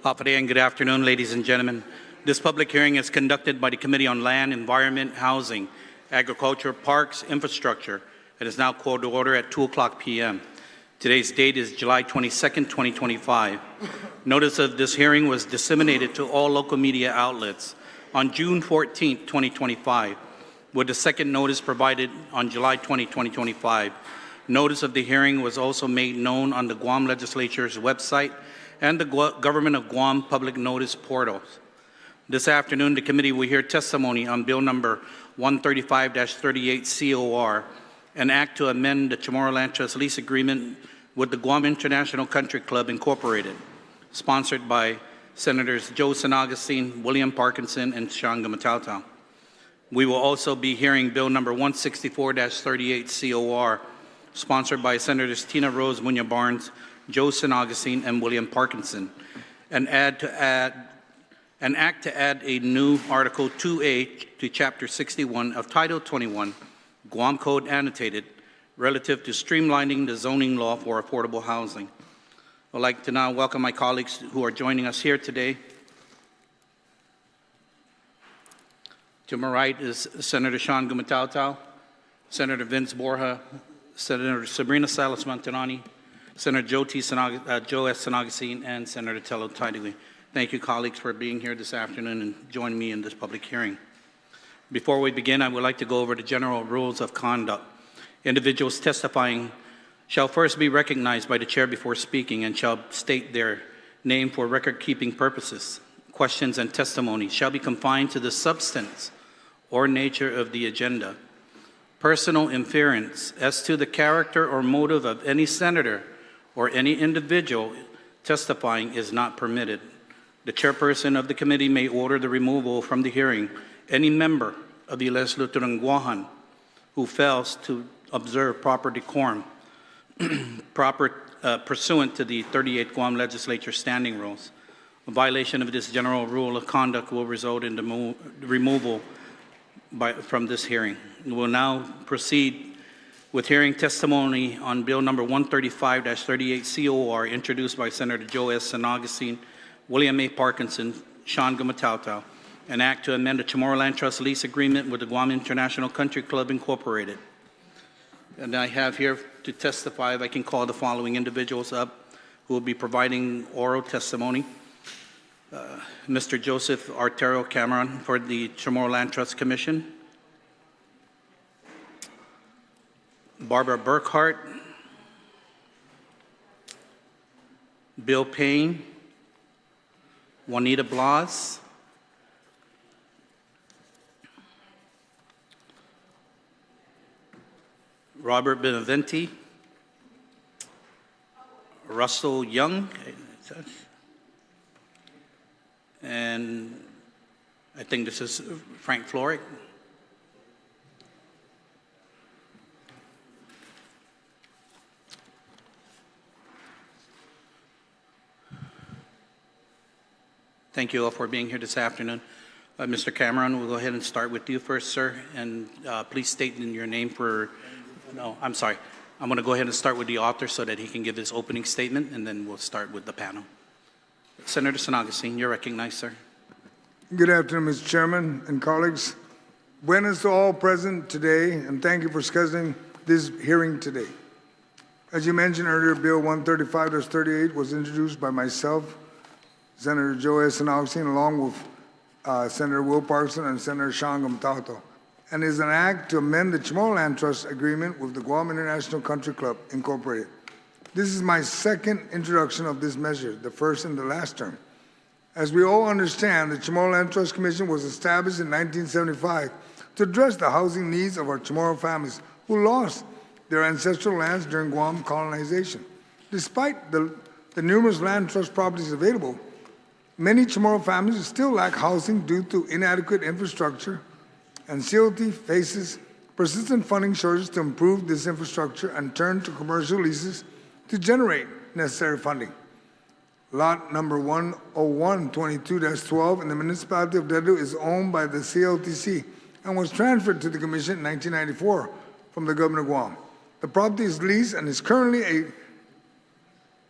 Hapaday and good afternoon, ladies and gentlemen. This public hearing is conducted by the Committee on Land, Environment, Housing, Agriculture, Parks, Infrastructure. It is now called to order at 2:00 p.m. Today's date is July 22nd, 2025. Notice of this hearing was disseminated to all local media outlets on June 14th, 2025, with the second notice provided on July 20, 2025. Notice of the hearing was also made known on the Guam Legislature's website and the Government of Guam public notice portals. This afternoon, the committee will hear testimony on Bill number 135-38 COR, an act to amend the CHAMORRO Land Trust lease agreement with the Guam International Country Club, Incorporated, sponsored by Senators Joe San Agustin, William Parkinson, and Shawn Gumataotao. We will also be hearing Bill number 164-38 COR, sponsored by Senators Tina Rose Muña Barnes, Joe San Agustin, and William Parkinson, an act to add a new Article 2A to Chapter 61 of Title 21, Guam Code Annotated, relative to streamlining the zoning law for affordable housing. I'd like to now welcome my colleagues who are joining us here today. To my right is Senator Shawn Gumataotao, Senator Vince Borja, Senator Sabrina Salas-Montanani, Senator Joe S. San Agustin, and Senator Tello Tidley. Thank you, colleagues, for being here this afternoon and joining me in this public hearing. Before we begin, I would like to go over the general rules of conduct. Individuals testifying shall first be recognized by the chair before speaking and shall state their name for record-keeping purposes. Questions and testimony shall be confined to the substance or nature of the agenda. Personal inference as to the character or motive of any senator or any individual testifying is not permitted. The chairperson of the committee may order the removal from the hearing any member of the Legislature who fails to observe proper decorum, pursuant to the 38th Guam Legislature standing rules. A violation of this general rule of conduct will result in the removal from this hearing. We will now proceed with hearing testimony on Bill number 135-38 COR, introduced by Senator Joe S. San Agustin, William A. Parkinson, Shawn Gumataotao, an act to amend the CHAMORRO Land Trust lease agreement with the Guam International Country Club, Incorporated. And I have here to testify, if I can call the following individuals up who will be providing oral testimony. Mr. Joseph Artero Cameron for the CHAMORRO Land Trust Commission. Barbara Burkhart. Bill Payne. Juanita Blas. Robert Benavente. Russell Young. And I think this is Frank Floric. Thank you all for being here this afternoon. Mr. Cameron, we'll go ahead and start with you first, sir. And please state in your name for, no, I'm sorry. I'm going to go ahead and start with the author so that he can give his opening statement, and then we'll start with the panel. Senator San Agustin, you're recognized, sir. Good afternoon, Mr. Chairman and colleagues. Buenas to all present today, and thank you for scheduling this hearing today. As you mentioned earlier, Bill 135-38 was introduced by myself, Senator Joe S. San Agustin, along with Senator Will Parkinson and Senator Shawn Gumataotao, and is an act to amend the CHAMORRO Land Trust agreement with the Guam International Country Club, Incorporated. This is my second introduction of this measure, the first in the last term. As we all understand, the CHAMORRO Land Trust Commission was established in 1975 to address the housing needs of our Chamorro families who lost their ancestral lands during Guam colonization. Despite the numerous land trust properties available, many Chamorro families still lack housing due to inadequate infrastructure, and COT faces persistent funding shortages to improve this infrastructure and turn to commercial leases to generate necessary funding. Lot number 10122-12 in the municipality of Dedu is owned by the CLTC and was transferred to the Commission in 1994 from the Government of Guam. The property is leased and is currently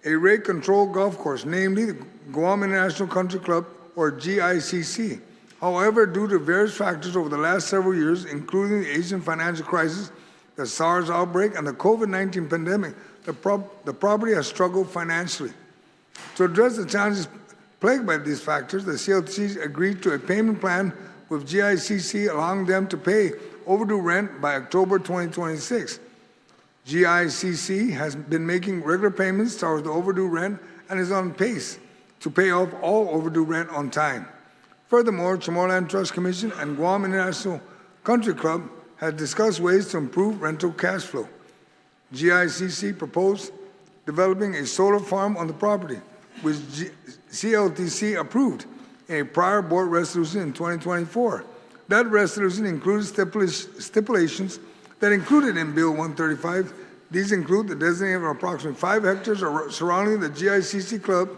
a rate-controlled golf course, namely the Guam International Country Club, or GICC. However, due to various factors over the last several years, including the Asian financial crisis, the SARS outbreak, and the COVID-19 pandemic, the property has struggled financially. To address the challenges plagued by these factors, the CLTC agreed to a payment plan with GICC, allowing them to pay overdue rent by October 2026. GICC has been making regular payments towards the overdue rent and is on pace to pay off all overdue rent on time. Furthermore, CHAMORRO Land Trust Commission and Guam International Country Club had discussed ways to improve rental cash flow. GICC proposed developing a solar farm on the property, which CLTC approved in a prior board resolution in 2024. That resolution included stipulations that included in Bill 135. These include the designating of approximately 5 hectares surrounding the GICC club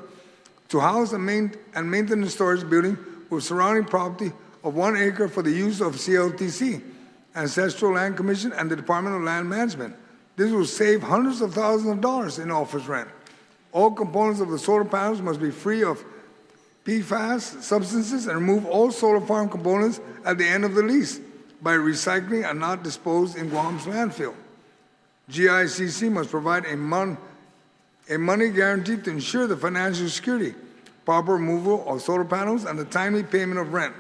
to house and maintenance storage building with surrounding property of 1 acre for the use of CLTC, Ancestral Land Commission, and the Department of Land Management. This will save hundreds of thousands of dollars in office rent. All components of the solar panels must be free of PFAS substances and remove all solar farm components at the end of the lease by recycling and not disposed in Guam's landfill. GICC must provide a money guarantee to ensure the financial security, proper removal of solar panels, and the timely payment of rent.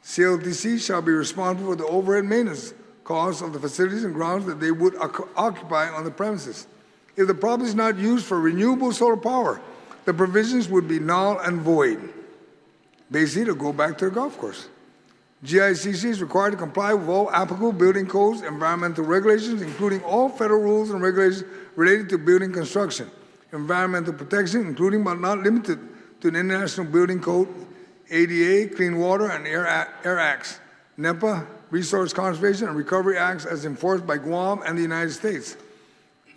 CLTC shall be responsible for the overhead maintenance costs of the facilities and grounds that they would occupy on the premises. If the property is not used for renewable solar power, the provisions would be null and void. Basically, to go back to the golf course. GICC is required to comply with all applicable building codes, environmental regulations, including all federal rules and regulations related to building construction, environmental protection, including but not limited to the International Building Code, ADA, Clean Water and Air Acts, NEPA, Resource Conservation and Recovery Acts as enforced by Guam and the United States.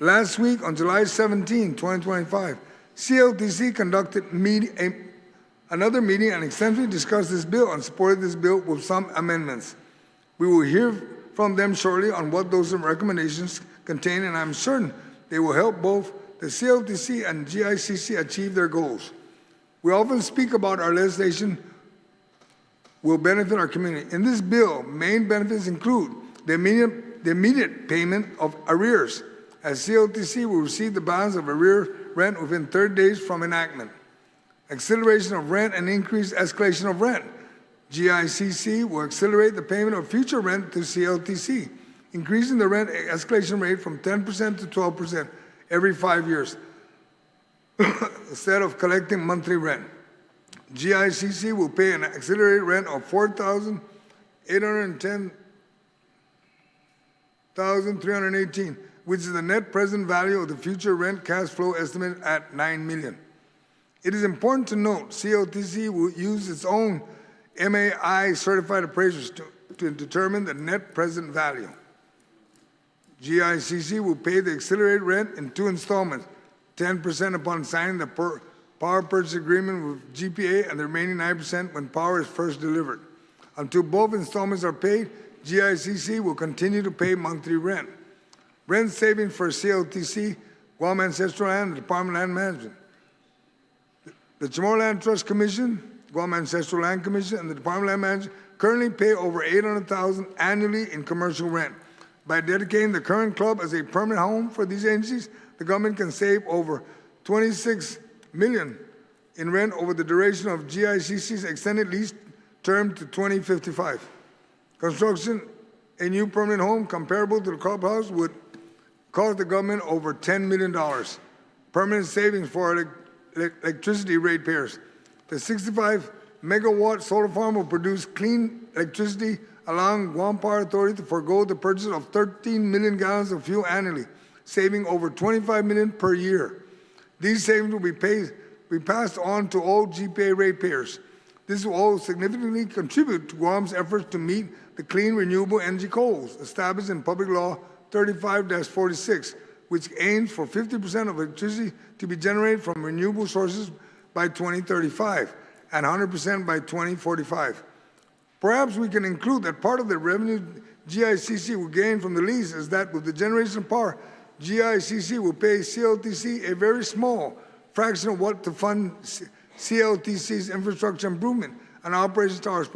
Last week, on July 17, 2025, CLTC conducted another meeting and extensively discussed this bill and supported this bill with some amendments. We will hear from them shortly on what those recommendations contain, and I'm certain they will help both the CLTC and GICC achieve their goals. We often speak about our legislation will benefit our community. In this bill, main benefits include the immediate payment of arrears, as CLTC will receive the balance of arrear rent within 30 days from enactment. Acceleration of rent and increased escalation of rent. GICC will accelerate the payment of future rent to CLTC, increasing the rent escalation rate from 10% to 12% every 5 years, instead of collecting monthly rent. GICC will pay an accelerated rent of $4,810,318, which is the net present value of the future rent cash flow estimated at $9 million. It is important to note CLTC will use its own MAI certified appraisers to determine the net present value. GICC will pay the accelerated rent in 2 installments, 10% upon signing the power purchase agreement with GPA and the remaining 9% when power is first delivered. Until both installments are paid, GICC will continue to pay monthly rent. Rent savings for CLTC, Guam Ancestral Land, and the Department of Land Management. The CHAMORRO Land Trust Commission, Guam Ancestral Land Commission, and the Department of Land Management currently pay over $800,000 annually in commercial rent. By dedicating the current club as a permanent home for these agencies, the government can save over $26 million in rent over the duration of GICC's extended lease term to 2055. Construction a new permanent home comparable to the clubhouse would cost the government over $10 million. Permanent savings for electricity ratepayers. The 65-megawatt solar farm will produce clean electricity, allowing Guam Power Authority to forego the purchase of 13 million gallons of fuel annually, saving over $25 million per year. These savings will be passed on to all GPA ratepayers. This will all significantly contribute to Guam's efforts to meet the clean renewable energy goals established in Public Law 35-46, which aims for 50% of electricity to be generated from renewable sources by 2035 and 100% by 2045. Perhaps we can include that part of the revenue GICC will gain from the lease is that with the generation of power GICC will pay CLTC a very small fraction of what to fund CLTC's infrastructure improvement and operations towards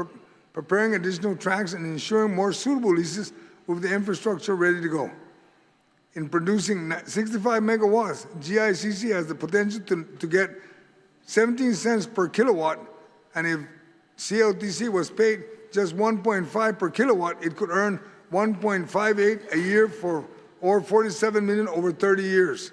preparing additional tracks and ensuring more suitable leases with the infrastructure ready to go. In producing 65 megawatts, GICC has the potential to get 17 cents per kilowatt, and if CLTC was paid just 1.5 per kilowatt, it could earn 1.58 a year or 47 million over 30 years.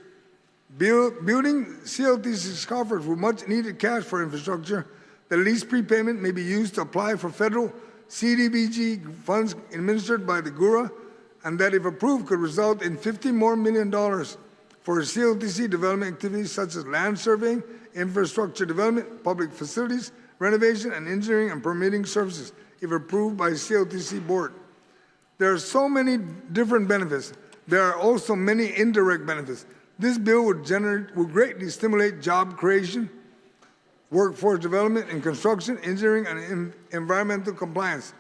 Building CLTC's coffers with much needed cash for infrastructure, the lease prepayment may be used to apply for federal CDBG funds administered by the GURA, and that, if approved, could result in $50 million more for CLTC development activities such as land surveying, infrastructure development, public facilities, renovation, and engineering and permitting services, if approved by CLTC board. There are so many different benefits. There are also many indirect benefits. This bill would greatly stimulate job creation, workforce development in construction, engineering, and environmental compliance.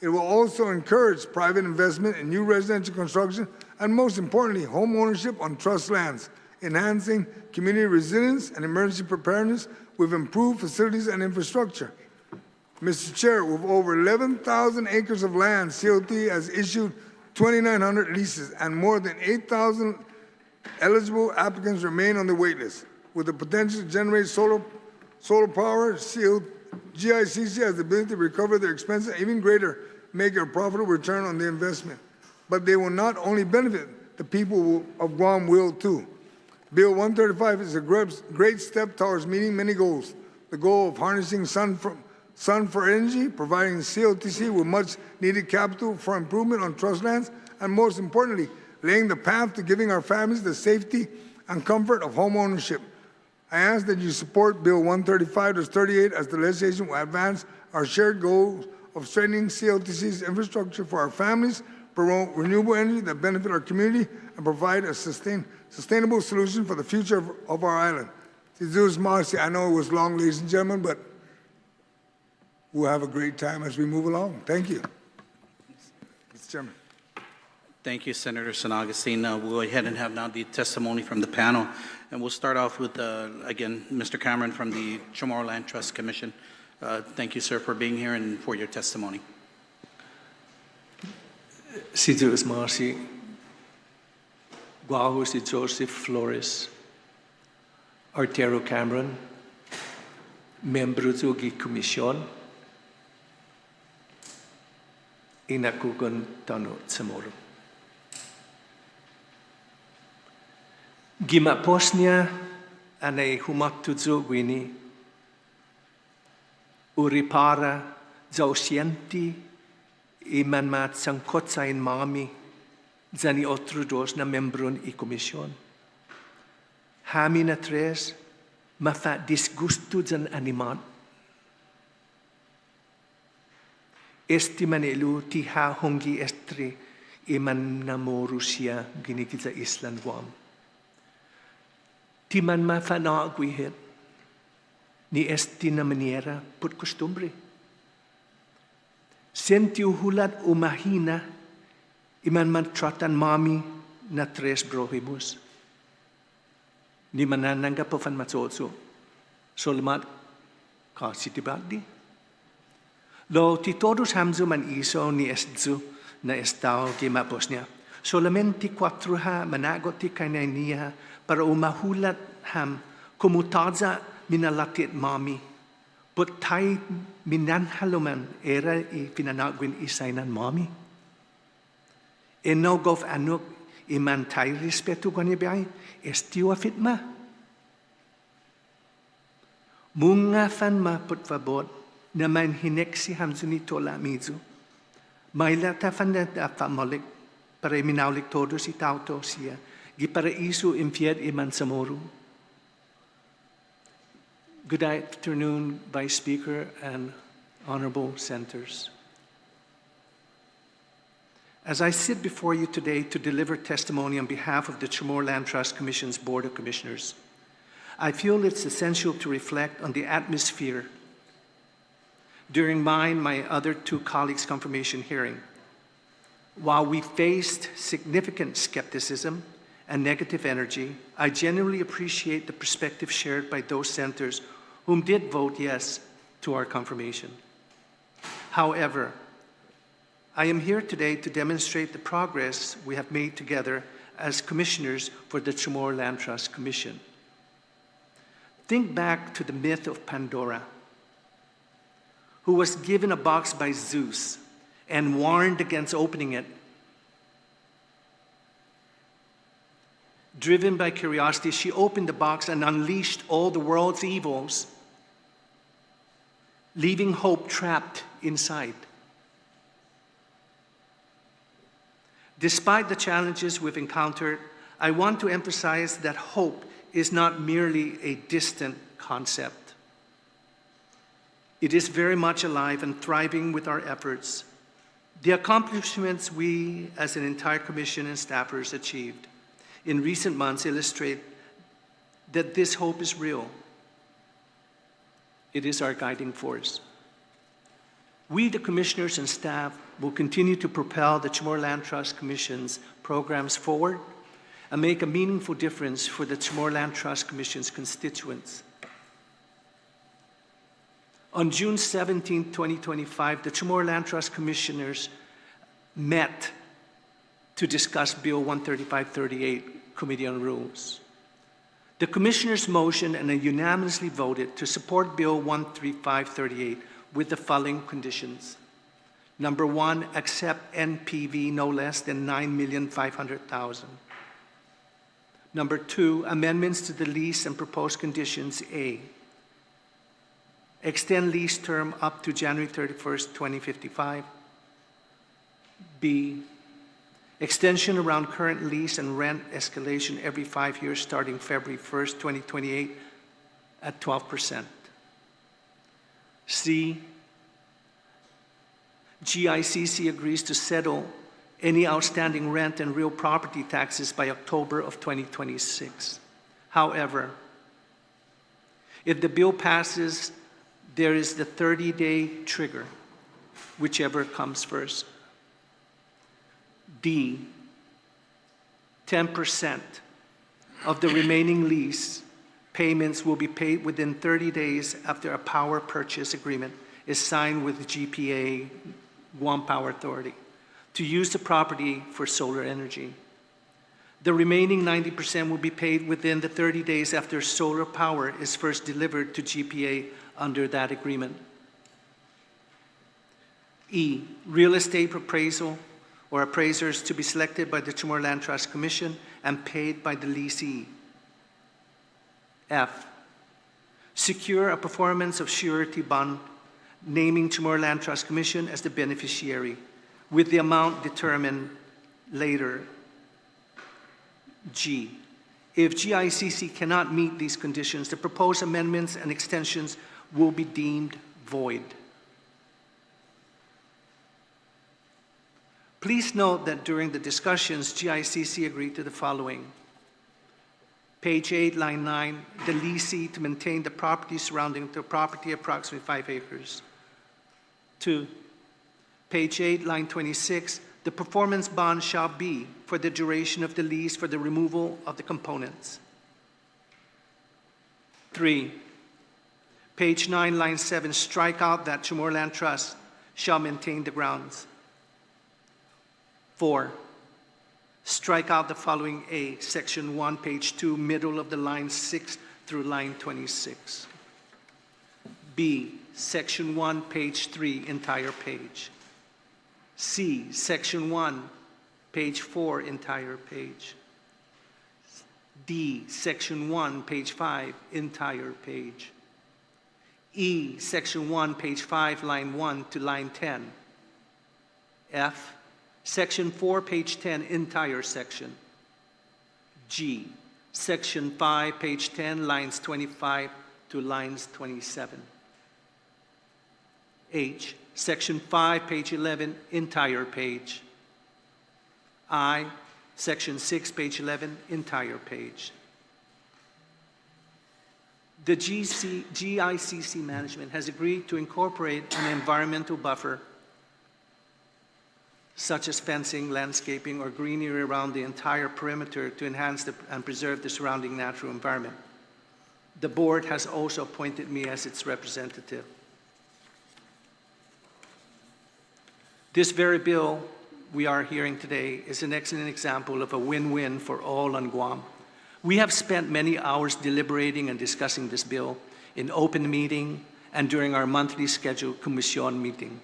It will also encourage private investment in new residential construction and, most importantly, home ownership on trust lands, enhancing community resilience and emergency preparedness with improved facilities and infrastructure. Mr. Chair, with over 11,000 acres of land, CLT has issued 2,900 leases, and more than 8,000 eligible applicants remain on the wait list. With the potential to generate solar power, GICC has the ability to recover their expenses and even greater, make a profitable return on the investment. But they will not only benefit, the people of Guam will too. Bill 135 is a great step towards meeting many goals. The goal of harnessing sun for energy, providing CLTC with much needed capital for improvement on trust lands, and most importantly, laying the path to giving our families the safety and comfort of home ownership. I ask that you support Bill 135-38 as the legislation will advance our shared goals of strengthening CLTC's infrastructure for our families, promote renewable energy that benefit our community, and provide a sustainable solution for the future of our island. I know it was long, ladies and gentlemen, but we'll have a great time as we move along. Thank you. Mr. Chairman. Thank you, Senator San Agustin. We'll go ahead and have now the testimony from the panel. And we'll start off with, again, Mr. Cameron from the Chamorro Land Trust Commission. Thank you, sir, for being here and for your testimony. Si Deus Marci, Guaho si Joseph Flores, Artero Cameron, membro do Commission, Inakugun CHAMORRO. Gimaposnia ane humatuzo gwini uripara zaosienti imanmat sangkotsa in mami zani otrudos na membrun I komisyon. Hami na tres mafa disgusto zan animat. Estimanelu tiha hongi estri iman namorusia ginikita Island Guam. Timan mafana guihet ni esti na maniera put costumbre. Sentiu hulat umahina iman mantratan mami na tres brohimus. Ni manananga pofan matsotso. Solmat ka sitibadi. Lo ti todos hamzu man iso ni estzu na estao gima Bosnia. Solamente 4 ha managoti kainainia para umahulat ham kumutaza minalatit mami. But tai minanhaluman era I pinanagwin isainan mami. No gov anuk iman tai respetu ganyabai estiu afitma. Munga fan ma put favor na man hineksi hamzuni tola mizu. Maila ta fan da famolik para minaulik todos I tauto sia. Gi para isu impied iman CHAMORRO. Good afternoon, Vice Speaker and honorable senators. As I sit before you today to deliver testimony on behalf of the Chamorro Land Trust Commission's Board of Commissioners, I feel it's essential to reflect on the atmosphere during my other 2 colleagues' confirmation hearing. While we faced significant skepticism and negative energy, I genuinely appreciate the perspective shared by those senators whom did vote yes to our confirmation. However, I am here today to demonstrate the progress we have made together as commissioners for the Chamorro Land Trust Commission. Think back to the myth of Pandora, who was given a box by Zeus and warned against opening it. Driven by curiosity, she opened the box and unleashed all the world's evils, leaving hope trapped inside. Despite the challenges we've encountered, I want to emphasize that hope is not merely a distant concept. It is very much alive and thriving with our efforts. The accomplishments we, as an entire commission and staffers, achieved in recent months illustrate that this hope is real. It is our guiding force. We, the commissioners and staff, will continue to propel the Chamorro Land Trust Commission's programs forward and make a meaningful difference for the Chamorro Land Trust Commission's constituents. On June 17, 2025, the Chamorro Land Trust Commissioners met to discuss Bill 13538, Committee on Rules. The Commissioners motioned and unanimously voted to support Bill 13538 with the following conditions. Number one, accept NPV no less than $9,500,000. Number two, amendments to the lease and proposed conditions A. Extend lease term up to January 31st, 2055. B, extension around current lease and rent escalation every 5 years starting February 1st, 2028 at 12%. C, GICC agrees to settle any outstanding rent and real property taxes by October of 2026. However, if the bill passes, there is the 30-day trigger, whichever comes first. D, 10% of the remaining lease payments will be paid within 30 days after a power purchase agreement is signed with the GPA, Guam Power Authority, to use the property for solar energy. The remaining 90% will be paid within the 30 days after solar power is first delivered to GPA under that agreement. E, real estate appraisal or appraisers to be selected by the Chamorro Land Trust Commission and paid by the leasee. F, secure a performance of surety bond naming Chamorro Land Trust Commission as the beneficiary with the amount determined later. G, if GICC cannot meet these conditions, the proposed amendments and extensions will be deemed void. Please note that during the discussions, GICC agreed to the following. Page 8, line 9, the leasee to maintain the property surrounding the property approximately 5 acres. 2, page 8, line 26, the performance bond shall be for the duration of the lease for the removal of the components. 3, page 9, line 7, strike out that Chamorro Land Trust shall maintain the grounds. 4, strike out the following A, section 1, page 2, middle of the line 6 through line 26. B, section 1, page 3, entire page. C, section 1, page 4, entire page. D, section 1, page 5, entire page. E, section 1, page 5, line 1 to line 10. F, section 4, page 10, entire section. G, section 5, page 10, lines 25 to lines 27. H, section 5, page 11, entire page. I, section 6, page 11, entire page. The GICC management has agreed to incorporate an environmental buffer such as fencing, landscaping, or greenery around the entire perimeter to enhance and preserve the surrounding natural environment. The board has also appointed me as its representative. This very bill we are hearing today is an excellent example of a win-win for all on Guam. We have spent many hours deliberating and discussing this bill in open meeting and during our monthly scheduled commission meeting.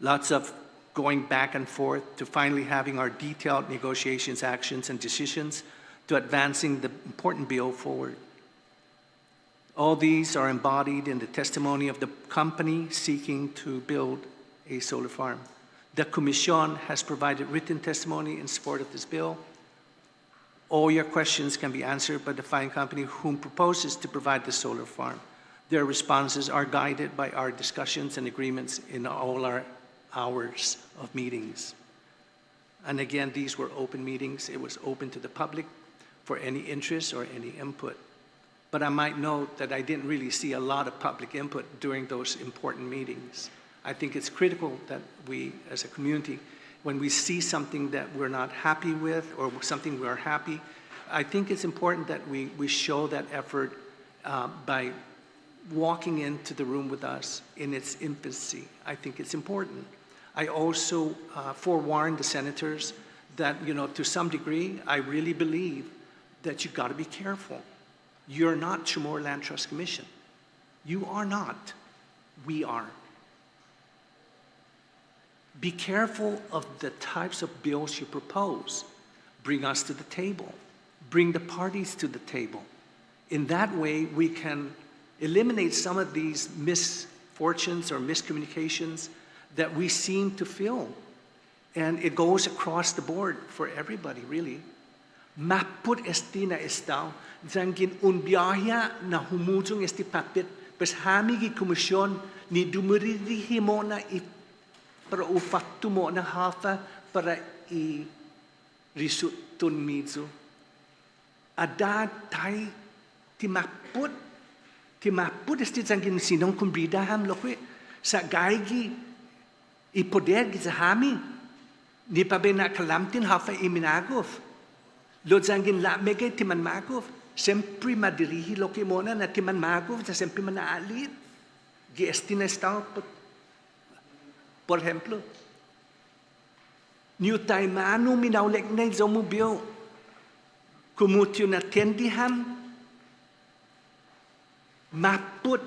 Lots of going back and forth to finally having our detailed negotiations, actions, and decisions to advancing the important bill forward. All these are embodied in the testimony of the company seeking to build a solar farm. The Commission has provided written testimony in support of this bill. All your questions can be answered by the fine company whom proposes to provide the solar farm. Their responses are guided by our discussions and agreements in all our hours of meetings. And again, these were open meetings. It was open to the public for any interest or any input. But I might note that I didn't really see a lot of public input during those important meetings. I think it's critical that we, as a community, when we see something that we're not happy with or something we're happy, I think it's important that we show that effort by walking into the room with us in its infancy. I think it's important. I also forewarned the senators that, to some degree, I really believe that you've got to be careful. You're not Chamorro Land Trust Commission. You are not. We are. Be careful of the types of bills you propose. Bring us to the table. Bring the parties to the table. In that way, we can eliminate some of these misfortunes or miscommunications that we seem to feel. And it goes across the board for everybody, really. Maput esti na estaw, zangin unbiahya na humujung esti papit, pas hami gi komisyon ni dumiririhi mo na para ufaktu mo na hafa para I risutun mizu. Ada tay timaput esti zangin sinong kumbrida ham lokwe sa gaigi ipoder gi hami ni pabe na kalamtin hafa iminagov. Lo zangin la mege timan magov sempre madirihi loke mona na timan magov sa sempre manaalit gi esti na estao por ejemplo new taimano minaulek na zomubio kumutyo na tendiham maput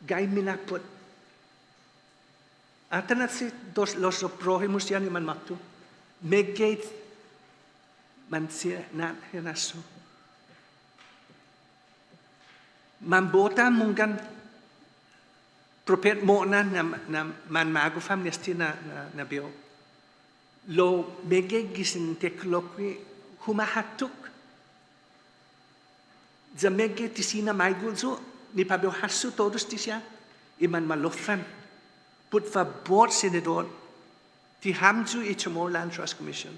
gay minaput atanat si los prójimos yan man maktu megate mansia na henaso mambota munggan propet mo na man magufam nesti na bio lo mege gisin teklokwi humahatuk za mege tisina maigulzo ni pabio hasu todos tisya iman malofran put favor senador ti hamju I Chamorro Land Trust Commission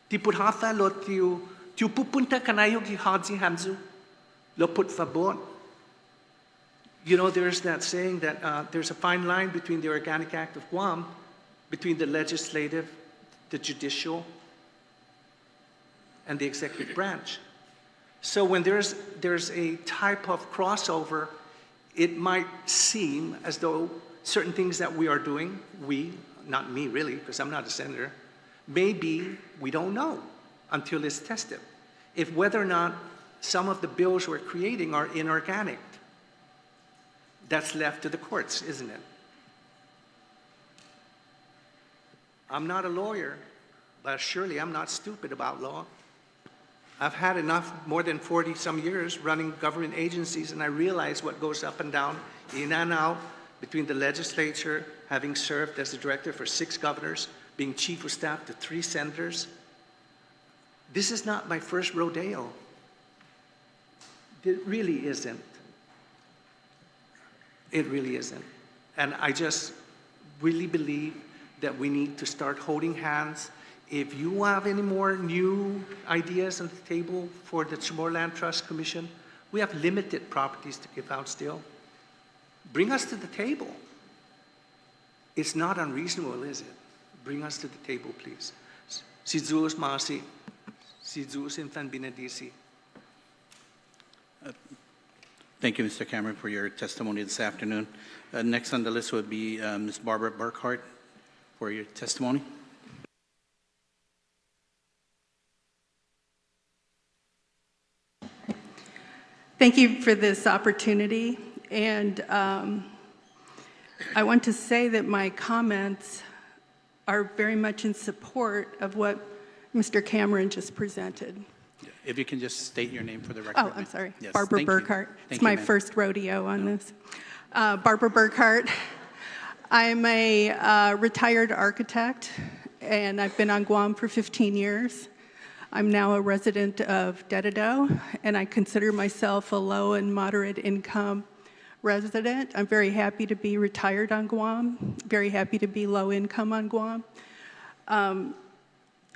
ti put hatha lo tiu pupunta kanayo ki hadzi hamzu lo put favor. There's that saying that there's a fine line between the Organic Act of Guam, between the legislative, the judicial, and the executive branch. So when there's a type of crossover, it might seem as though certain things that we are doing, not me really, because I'm not a senator, maybe we don't know until it's tested. If whether or not some of the bills we're creating are inorganic, that's left to the courts, isn't it? I'm not a lawyer, but surely I'm not stupid about law. I've had enough, more than 40 some years running government agencies, and I realize what goes up and down, in and out, between the legislature, having served as the director for 6 governors, being chief of staff to 3 senators. This is not my first rodeo. It really isn't. It really isn't. And I just really believe that we need to start holding hands. If you have any more new ideas on the table for the Chamorro Land Trust Commission, we have limited properties to give out still. Bring us to the table. It's not unreasonable, is it? bring us to the table, please. Si Zeus Masi, si Zeus Infan Benedisi. Thank you, Mr. Cameron, for your testimony this afternoon. Next on the list would be Ms. Barbara Burkhart for your testimony. Thank you for this opportunity. And I want to say that my comments are very much in support of what Mr. Cameron just presented. If you can just state your name for the record. Oh, I'm sorry. Yes, Barbara thank you. Burkhart. Thank It's you, my ma'am. first rodeo on this. Barbara Burkhart. I'm a retired architect, and I've been on Guam for 15 years. I'm now a resident of Rebuttal, and I consider myself a low and moderate income resident. I'm very happy to be retired on Guam, very happy to be low income on Guam.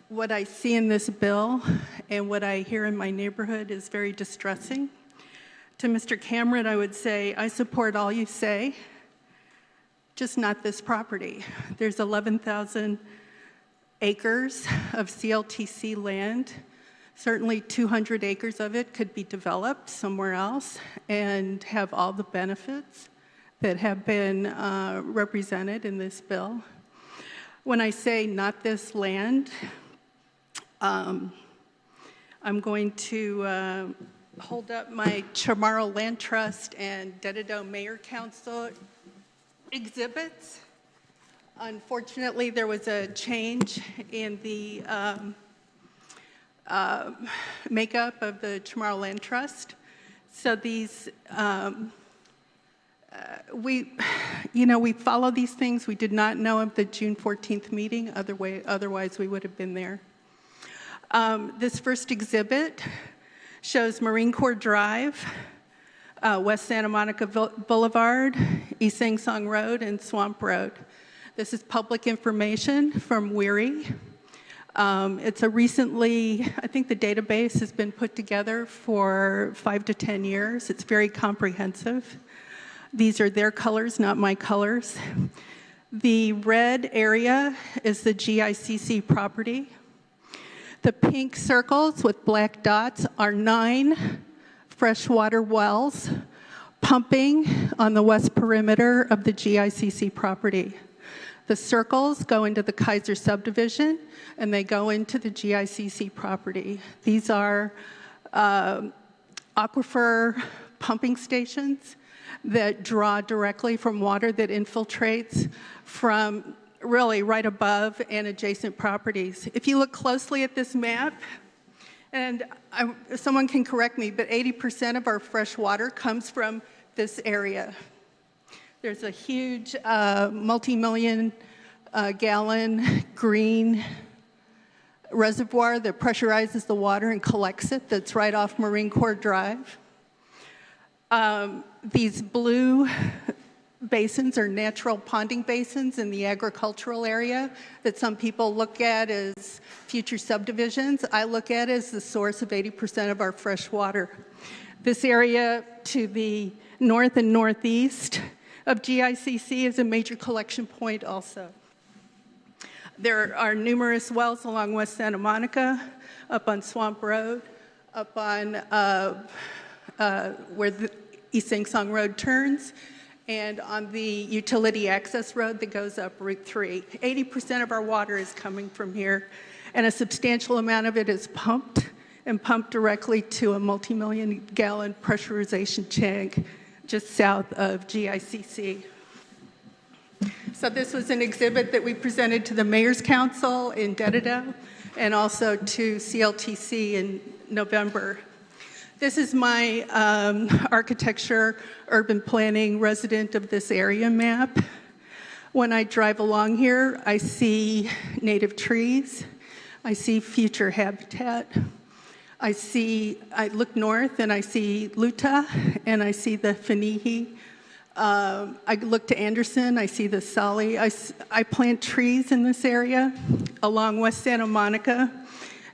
What I see in this bill and what I hear in my neighborhood is very distressing. To Mr. Cameron, I would say, I support all you say, just not this property. There's 11,000 acres of CLTC land. Certainly 200 acres of it could be developed somewhere else and have all the benefits that have been represented in this bill. When I say not this land, I'm going to hold up my CHAMORRO Land Trust and Rebuttal Mayor Council exhibits. Unfortunately, there was a change in the makeup of the CHAMORRO Land Trust. So these, we follow these things. We did not know of the June 14th meeting. Otherwise, we would have been there. This first exhibit shows Marine Corps Drive, West Santa Monica Boulevard, East Sangsong Road, and Swamp Road. This is public information from Weary. It's a recently, I think the database has been put together for 5 to 10 years. It's very comprehensive. These are their colors, not my colors. The red area is the GICC property. The pink circles with black dots are 9 freshwater wells pumping on the west perimeter of the GICC property. The circles go into the Kaiser subdivision, and they go into the GICC property. These are aquifer pumping stations that draw directly from water that infiltrates from really right above and adjacent properties. If you look closely at this map, and someone can correct me, but 80% of our fresh water comes from this area. There's a huge multi-million gallon green reservoir that pressurizes the water and collects it that's right off Marine Corps Drive. These blue basins are natural ponding basins in the agricultural area that some people look at as future subdivisions. I look at as the source of 80% of our fresh water. This area to the north and northeast of GICC is a major collection point also. There are numerous wells along West Santa Monica, up on Swamp Road, up on where the East Sangsong Road turns, and on the utility access road that goes up Route 3. 80% of our water is coming from here, and a substantial amount of it is pumped directly to a multi-million gallon pressurization tank just south of GICC. So this was an exhibit that we presented to the Mayor's Council in Rebuttal and also to CLTC in November. This is my architecture, urban planning resident of this area map. When I drive along here, I see native trees. I see future habitat. I look north and I see Luta and I see the Finihi. I look to Anderson, I see the Sali. I plant trees in this area along West Santa Monica,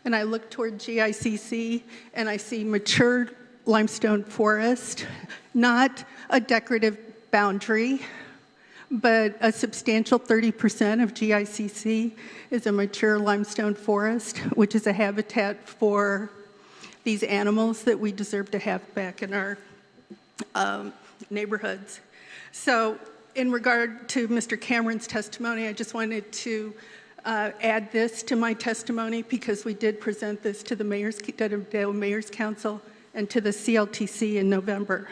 and I look toward GICC and I see mature limestone forest, not a decorative boundary, but a substantial 30% of GICC is a mature limestone forest, which is a habitat for these animals that we deserve to have back in our neighborhoods. So in regard to Mr. Cameron's testimony, I just wanted to add this to my testimony because we did present this to the Mayor's Council and to the CLTC in November.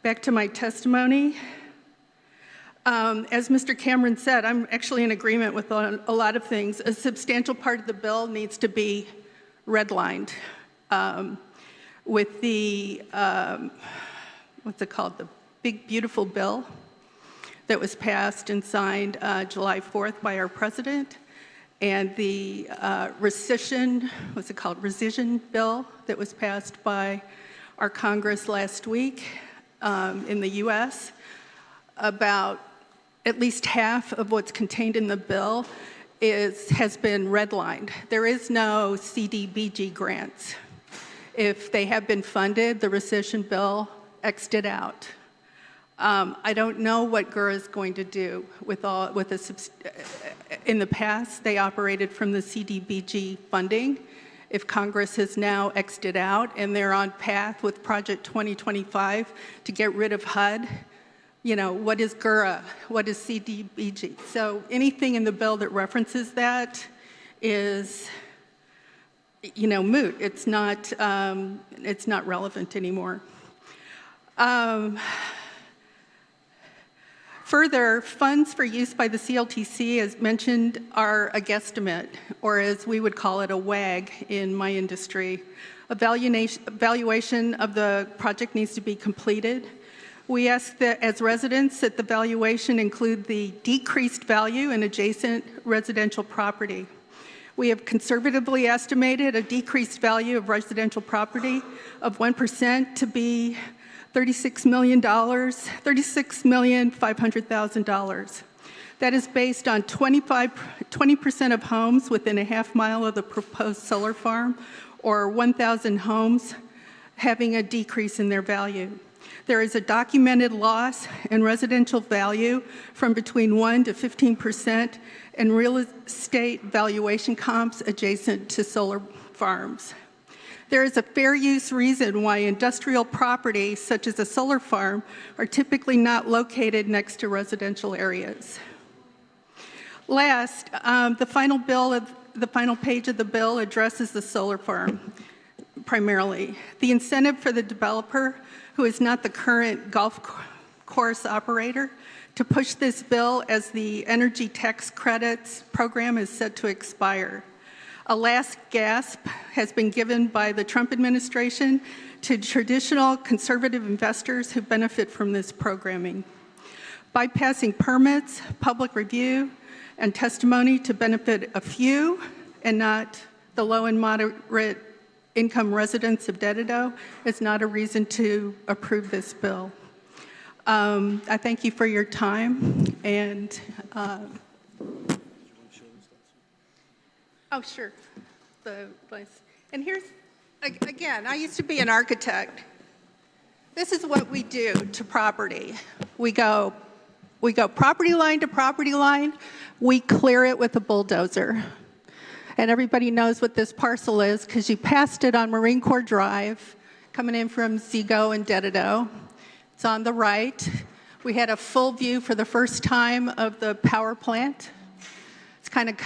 Back to my testimony. As Mr. Cameron said, I'm actually in agreement with a lot of things. A substantial part of the bill needs to be redlined with the, what's it called, the Big Beautiful Bill that was passed and signed July 4th by our president, and the rescission bill that was passed by our Congress last week in the US. About at least half of what's contained in the bill has been redlined. There is no CDBG grants. If they have been funded, the rescission bill X'd it out. I don't know what GURA is going to do in the past, they operated from the CDBG funding. If Congress has now X'd it out and they're on path with Project 2025 to get rid of HUD, you know, what is GURA? What is CDBG? So anything in the bill that references that is, you know, moot. It's not relevant anymore. Further, funds for use by the CLTC, as mentioned, are a guesstimate, or as we would call it, a WAG in my industry. Evaluation of the project needs to be completed. We ask that, as residents, that the valuation include the decreased value in adjacent residential property. We have conservatively estimated a decreased value of residential property of 1% to be $36,500,000. That is based on 20% of homes within a half mile of the proposed solar farm, or 1,000 homes having a decrease in their value. There is a documented loss in residential value from between 1 to 15% in real estate valuation comps adjacent to solar farms. There is a fair use reason why industrial property, such as a solar farm, are typically not located next to residential areas. Last, the final page of the bill addresses the solar farm primarily. The incentive for the developer, who is not the current golf course operator, to push this bill as the energy tax credits program is set to expire. A last gasp has been given by the Trump administration to traditional conservative investors who benefit from this programming. Bypassing permits, public review, and testimony to benefit a few and not the low and moderate income residents of Dedado is not a reason to approve this bill. I thank you for your time, and oh, sure. And here's, again, I used to be an architect. This is what we do to property. We go property line to property line. We clear it with a bulldozer. And everybody knows what this parcel is because you passed it on Marine Corps Drive, coming in from Zigo and Dedado. It's on the right. We had a full view for the first time of the power plant. It's kind of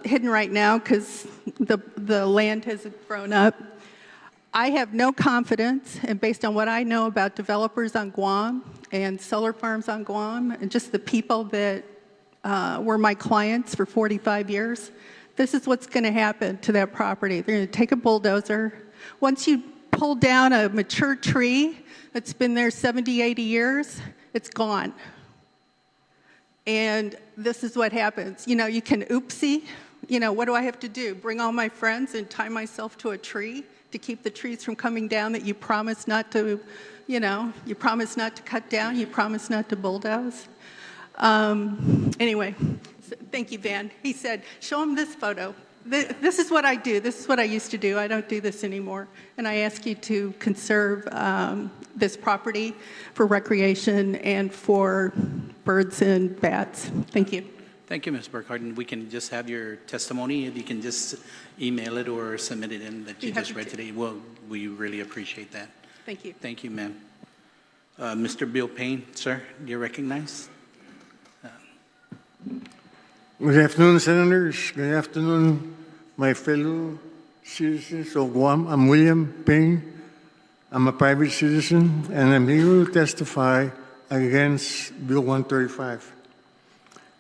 hidden right now because the land has grown up. I have no confidence, and based on what I know about developers on Guam and solar farms on Guam, and just the people that were my clients for 45 years, this is what's going to happen to that property. They're going to take a bulldozer. Once you pull down a mature tree that's been there 70, 80 years, it's gone. And this is what happens. You know, you can oopsie. You know, what do I have to do? Bring all my friends and tie myself to a tree to keep the trees from coming down that you promised not to, you know, you promised not to cut down, you promised not to bulldoze. Anyway, thank you, Van. He said, show him this photo. This is what I do. This is what I used to do. I don't do this anymore. And I ask you to conserve this property for recreation and for birds and bats. Thank you. Thank you, Ms. Burkhardt. And we can just have your testimony. If you can just email it or submit it in that you just read today. Well, we really appreciate that. Thank you. Thank you, ma'am. Mr. Bill Payne, sir, you're recognized. Good afternoon, Senators. Good afternoon, my fellow citizens of Guam. I'm William Payne. I'm a private citizen, and I'm here to testify against Bill 135.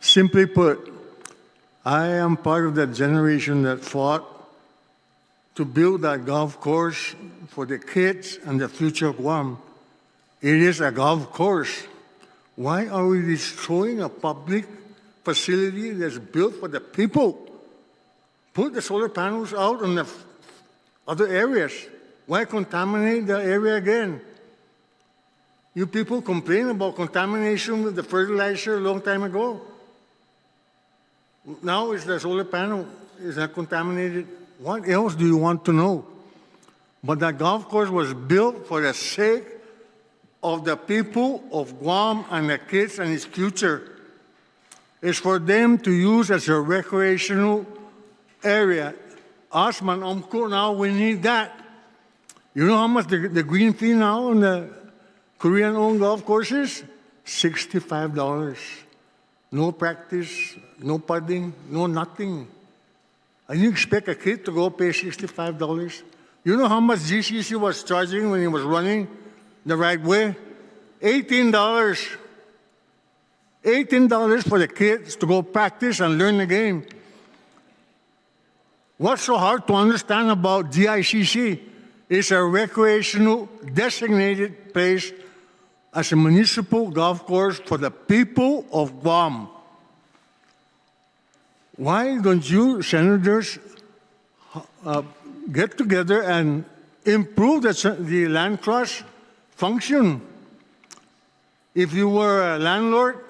Simply put, I am part of that generation that fought to build that golf course for the kids and the future of Guam. It is a golf course. Why are we destroying a public facility that's built for the people? Put the solar panels out on the other areas. Why contaminate the area again? You people complain about contamination with the fertilizer a long time ago. Now is the solar panel is not contaminated. What else do you want to know? But that golf course was built for the sake of the people of Guam and the kids and its future. It's for them to use as a recreational area. Us, Manomko, now we need that. You know how much the green fee now on the Korean-owned golf courses? $65. No practice, no putting, no nothing. And you expect a kid to go pay $65? You know how much GCC was charging when he was running the right way? $18. $18 for the kids to go practice and learn the game. What's so hard to understand about GICC? It's a recreational designated place as a municipal golf course for the people of Guam. Why don't you, senators, get together and improve the land trust function? If you were a landlord,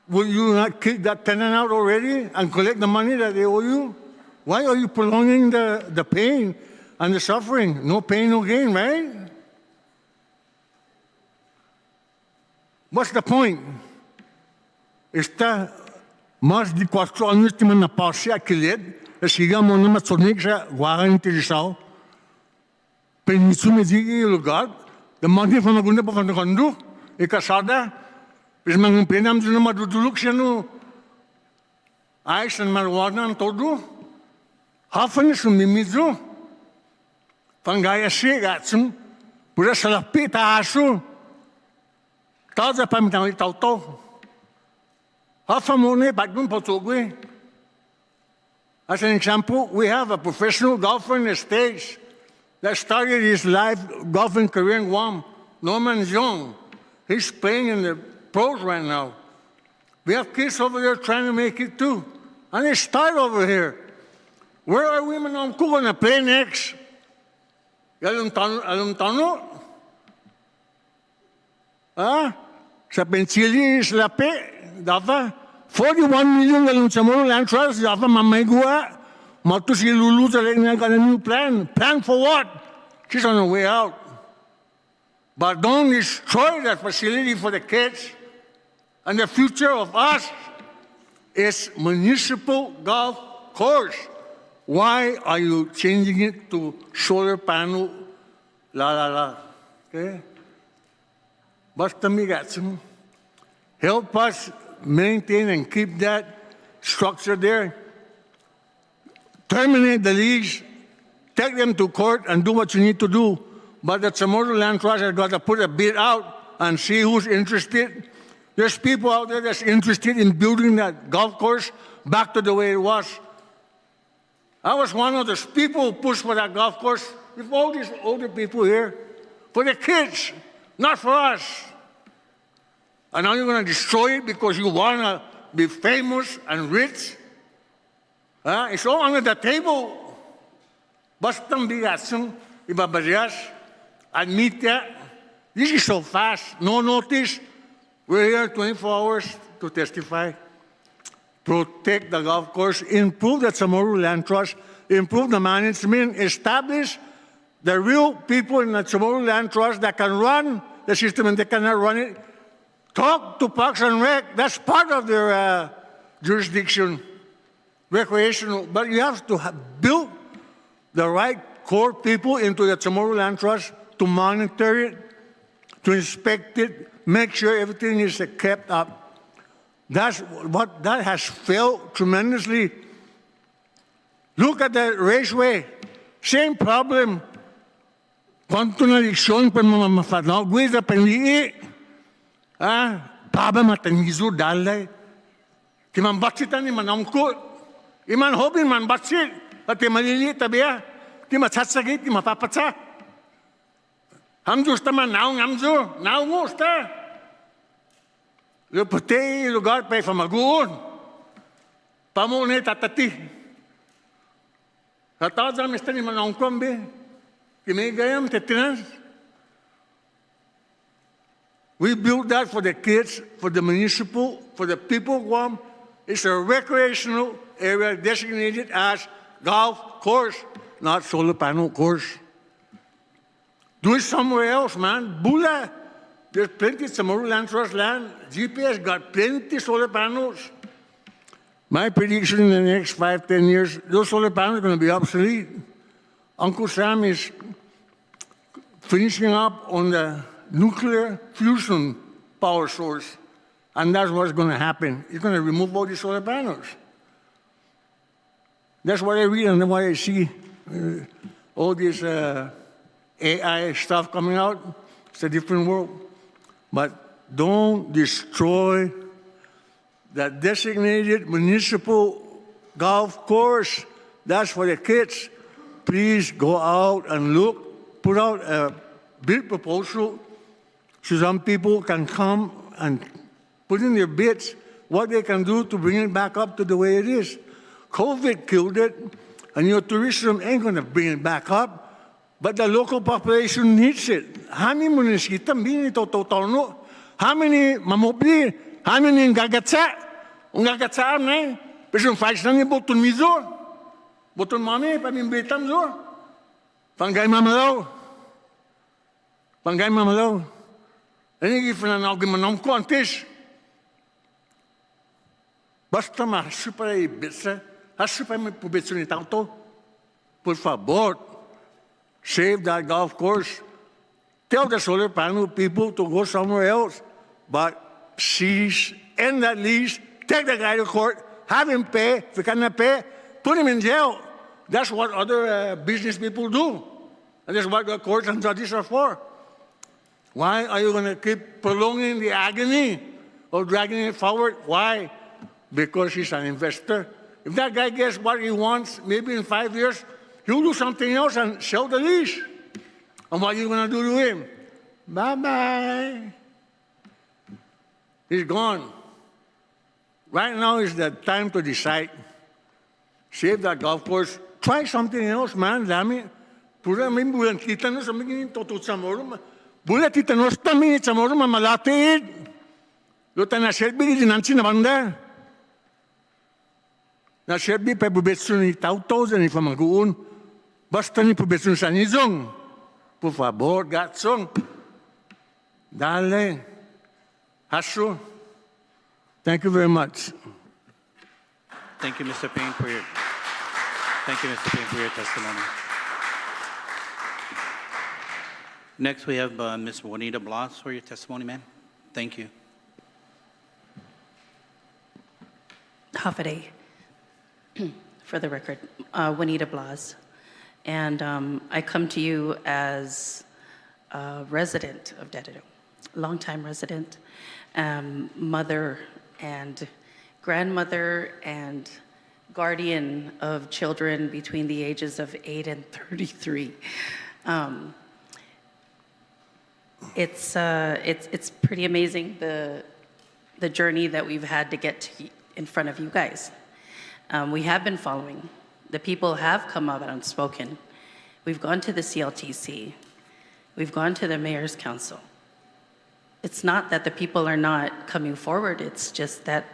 would you not kick that tenant out already and collect the money that they owe you? Why are you prolonging the pain and the suffering? No pain, no gain, right? What's the point? Está más de 4 años que me napasé a kilid, siga mo na matsonik sa wagan interesado. Penitsu me digi lugar, the money from magunda pa fandokandu, ikasada, is mga pinam dito na madudulok siya no. Ice and marijuana ang todo. Hafan is sumimidro. Pangaya siya gatsum, pura salapi taaso. Taza pa mitang itauto. Hafan mo na bagong potogwe. As an example, we have a professional golfer in the States that started his life golfing career in Guam, Norman Young. He's playing in the pros right now. We have kids over there trying to make it too. And they start over here. Where are women on Cuba going to play next? Alam tano? Sa Pensili is lape, dafa 41 million galong CHAMORRO land trust, dafa mamaygua. Matu si Lulu talaga na got a new plan. Plan for what? She's on her way out. But don't destroy that facility for the kids. And the future of us is municipal golf course. Why are you changing it to solar panel? Okay? Basta migatsum. Help us maintain and keep that structure there. Terminate the lease. Take them to court and do what you need to do. But the CHAMORRO Land Trust has got to put a bid out and see who's interested. There's people out there that's interested in building that golf course back to the way it was. I was one of those people who pushed for that golf course with all these older people here. For the kids, not for us. And now you're going to destroy it because you want to be famous and rich? It's all under the table. Bastang bigatsong ibabaryas. Admit that. This is so fast. No notice. We're here 24 hours to testify. protect the golf course, improve the CHAMORRO Land Trust, improve the management, establish the real people in the CHAMORRO Land Trust that can run the system and they cannot run it. Talk to Parks and Rec. That's part of their jurisdiction, recreational. But you have to build the right core people into the CHAMORRO Land Trust to monitor it, to inspect it, make sure everything is kept up. That has failed tremendously. Look at the raceway. Same problem. Kwanto na leksyon pa mga mafadlaw, gweza panliit. Paba matanizo dalay. Timan batsitan ni manamkot. Iman hobin man batsit. At maliliit tabiya. Ti matsatsagit, ti mapapatsa. Hamdus taman, naong hamdus. Naong musta. Leputei lugar pa ifamaguon. Pamune tatati. Katawad sa mista ni manamkot be. Kimigayam tetinas. We built that for the kids, for the municipal, for the people of Guam. It's a recreational area designated as golf course, not solar panel course. Do it somewhere else, man. Bula. There's plenty of CHAMORRO Land Trust land. GPS got plenty solar panels. My prediction in the next 5-10 years, those solar panels are going to be obsolete. Uncle Sam is finishing up on the nuclear fusion power source. And that's what's going to happen. He's going to remove all these solar panels. That's what I read and what I see. All this AI stuff coming out. It's a different world. But don't destroy the designated municipal golf course. That's for the kids. Please go out and look. Put out a bid proposal so some people can come and put in their bids what they can do to bring it back up to the way it is. COVID killed it, and your tourism ain't going to bring it back up, but the local population needs it. Hani munisita bini tototono, hamini mamobli, hamini gagatsa, gagatsa na, pero faz nang botun mizo, botun mami pamimbitam zo, panggay mamalaw, panggay mamalaw. Any if na nagimanom ko antes. Basta mahasupa ay bitsa, hasupa may pubitso ni tao to. Por favor, save that golf course. Tell the solar panel people to go somewhere else, but cease, end that lease, take the guy to court, have him pay, if he cannot pay, put him in jail. That's what other business people do. And that's what the courts and judges are for. Why are you going to keep prolonging the agony of dragging it forward? Why? Because he's an investor. If that guy gets what he wants, maybe in 5 years, he'll do something else and sell the lease. And what are you going to do to him? Bye-bye. He's gone. Right now is the time to decide. Save that golf course. Try something else, man. Dami. Pura may bulan kita no sa mga totoo CHAMORRO. Bulan kita no sa mga CHAMORRO mamalatid. Luta na selbi di nansi na banda. Na selbi pa bubetso ni tauto sa ni pamaguun. Basta ni bubetso sa nizong. Por favor, gatsong. Dale. Haso. Thank you very much. Thank you, Mr. Payne, for your testimony. Next, we have Ms. Juanita Blas for your testimony, ma'am. Thank you. Hafade, for the record, Juanita Blas. And I come to you as a resident of Dededo, longtime resident, mother and grandmother and guardian of children between the ages of 8 and 33. It's pretty amazing the journey that we've had to get to in front of you guys. We have been following. The people have come up and spoken. We've gone to the CLTC. We've gone to the Mayor's Council. It's not that the people are not coming forward. It's just that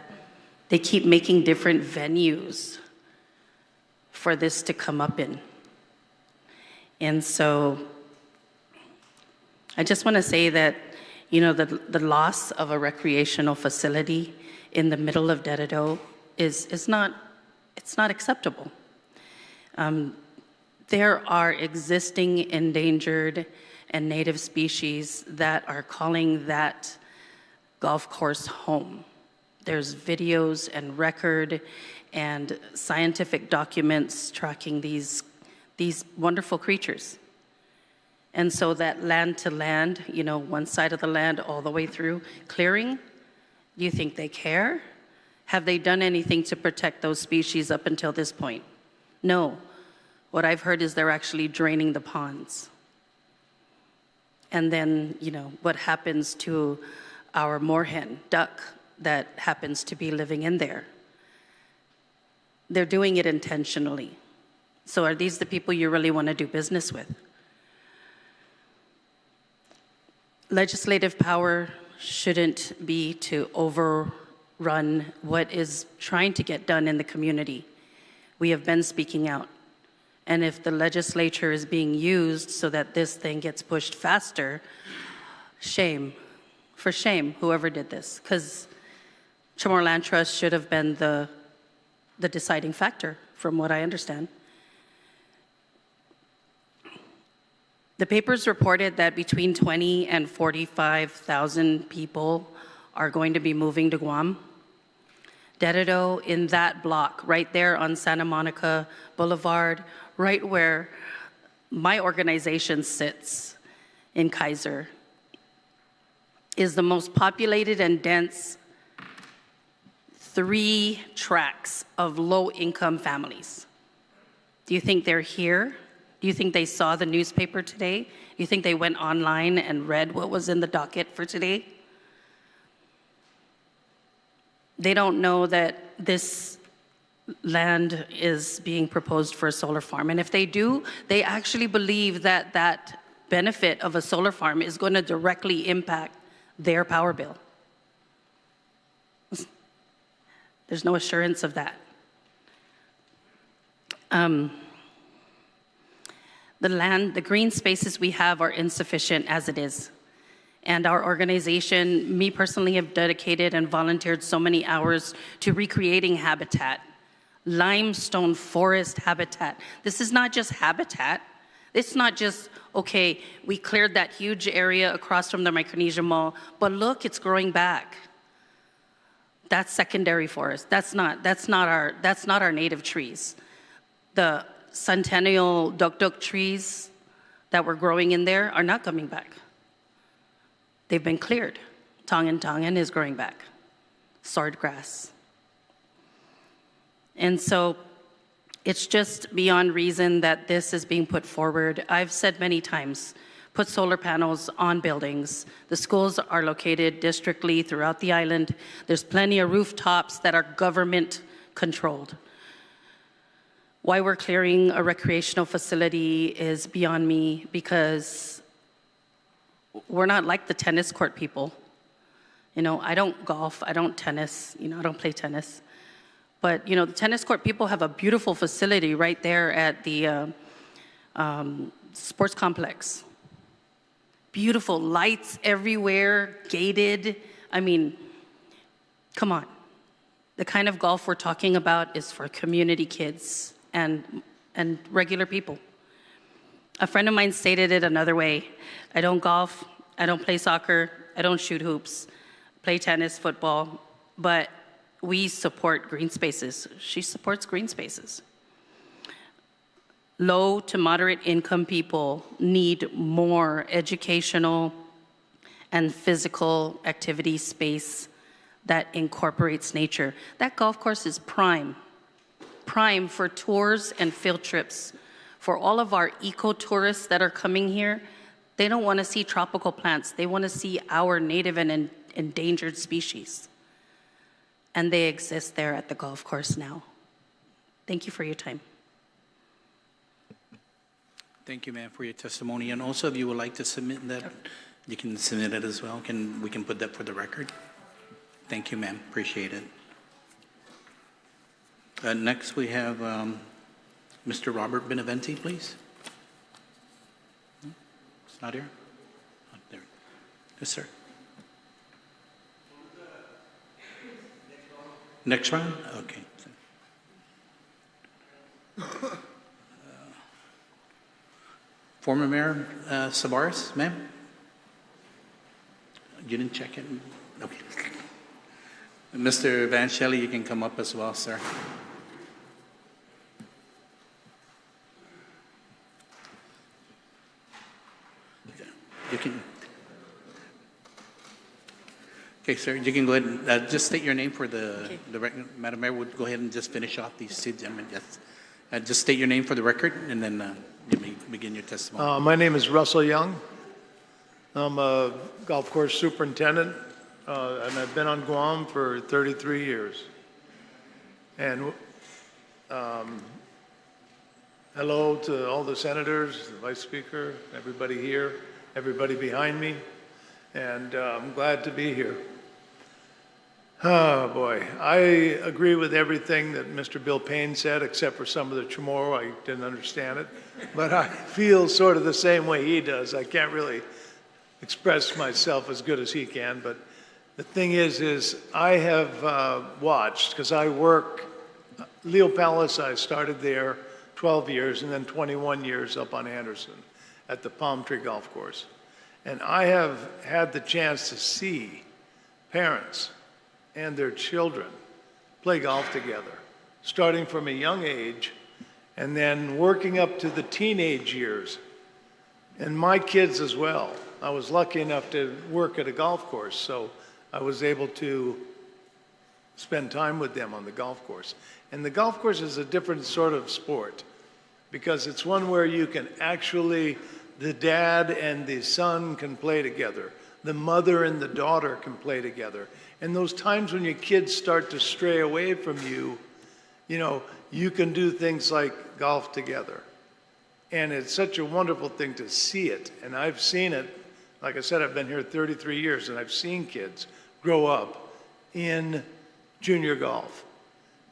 They keep making different venues for this to come up in. And so I just want to say that, you know, the loss of a recreational facility in the middle of Dededo is not acceptable. There are existing endangered and native species that are calling that golf course home. There's videos and record and scientific documents tracking these wonderful creatures. And so that land to land, you know, one side of the land all the way through clearing, do you think they care? Have they done anything to protect those species up until this point? No. What I've heard is they're actually draining the ponds. And then, you know, what happens to our moorhen, duck, that happens to be living in there? They're doing it intentionally. So are these the people you really want to do business with? Legislative power shouldn't be to overrun what is trying to get done in the community. We have been speaking out. And if the legislature is being used so that this thing gets pushed faster, shame. For shame, whoever did this. Because Chamorro Land Trust should have been the deciding factor, from what I understand. The papers reported that between 20 and 45,000 people are going to be moving to Guam. Dededo, in that block, right there on Santa Monica Boulevard, right where my organization sits in Kaiser, is the most populated and dense 3 tracts of low-income families. Do you think they're here? Do you think they saw the newspaper today? Do you think they went online and read what was in the docket for today? They don't know that this land is being proposed for a solar farm. And if they do, they actually believe that that benefit of a solar farm is going to directly impact their power bill. There's no assurance of that. The green spaces we have are insufficient as it is. And our organization, me personally, have dedicated and volunteered so many hours to recreating habitat, limestone forest habitat. This is not just habitat. It's not just, okay, we cleared that huge area across from the Micronesia Mall, but look, it's growing back. That's secondary forest. That's not our native trees. The centennial duk-duk trees that were growing in there are not coming back. They've been cleared. Tongan is growing back. Swordgrass. And so it's just beyond reason that this is being put forward. I've said many times, put solar panels on buildings. The schools are located districtly throughout the island. There's plenty of rooftops that are government controlled. Why we're clearing a recreational facility is beyond me, because we're not like the tennis court people. You know, I don't golf, I don't tennis, you know, I don't play tennis. But, you know, the tennis court people have a beautiful facility right there at the sports complex. Beautiful lights everywhere, gated. I mean, come on. The kind of golf we're talking about is for community kids and regular people. A friend of mine stated it another way. I don't golf, I don't play soccer, I don't shoot hoops, play tennis, football, but we support green spaces. She supports green spaces. Low to moderate income people need more educational and physical activity space that incorporates nature. That golf course is prime for tours and field trips. For all of our eco-tourists that are coming here, they don't want to see tropical plants. They want to see our native and endangered species. And they exist there at the golf course now. Thank you for your time. Thank you, ma'am, for your testimony. And also, if you would like to submit that, you can submit it as well. We can put that for the record. Thank you, ma'am. Appreciate it. Next, we have Mr. Robert Beneventi, please. It's not here? Oh, there. Yes, sir. Next round? Okay. Former Mayor Sabaris, ma'am? You didn't check it? Okay. Mr. Van Shelley, you can come up as well, sir. You can. Okay, sir, you can go ahead and just state your name for the record. Madam Mayor, would go ahead and just finish off these two gentlemen. Yes. Just state your name for the record, and then you may begin your testimony. My name is Russell Young. I'm a golf course superintendent, and I've been on Guam for 33 years. And hello to all the senators, the vice speaker, everybody here, everybody behind me, and I'm glad to be here. Oh boy, I agree with everything that Mr. Bill Payne said, except for some of the CHAMORRO. I didn't understand it, but I feel sort of the same way he does. I can't really express myself as good as he can, but the thing is I have watched, because I work, Leo Palace, I started there 12 years and then 21 years up on Anderson at the Palm Tree Golf Course. And I have had the chance to see parents and their children play golf together, starting from a young age and then working up to the teenage years. And my kids as well. I was lucky enough to work at a golf course, so I was able to spend time with them on the golf course. And the golf course is a different sort of sport because it's one where you can actually, the dad and the son can play together. The mother and the daughter can play together. And those times when your kids start to stray away from you, you know, you can do things like golf together. And it's such a wonderful thing to see it. And I've seen it. Like I said, I've been here 33 years, and I've seen kids grow up in junior golf.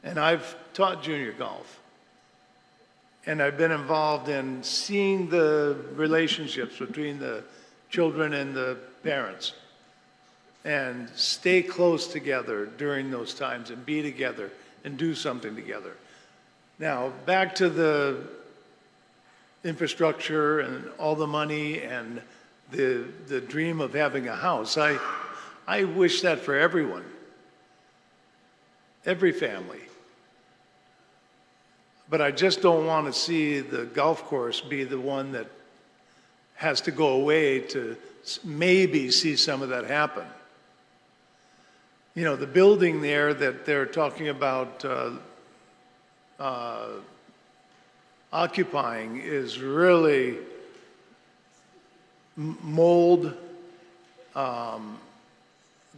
And I've taught junior golf. And I've been involved in seeing the relationships between the children and the parents and stay close together during those times and be together and do something together. Now, back to the infrastructure and all the money and the dream of having a house. I wish that for everyone, every family. But I just don't want to see the golf course be the one that has to go away to maybe see some of that happen. You know, the building there that they're talking about occupying is really mold. The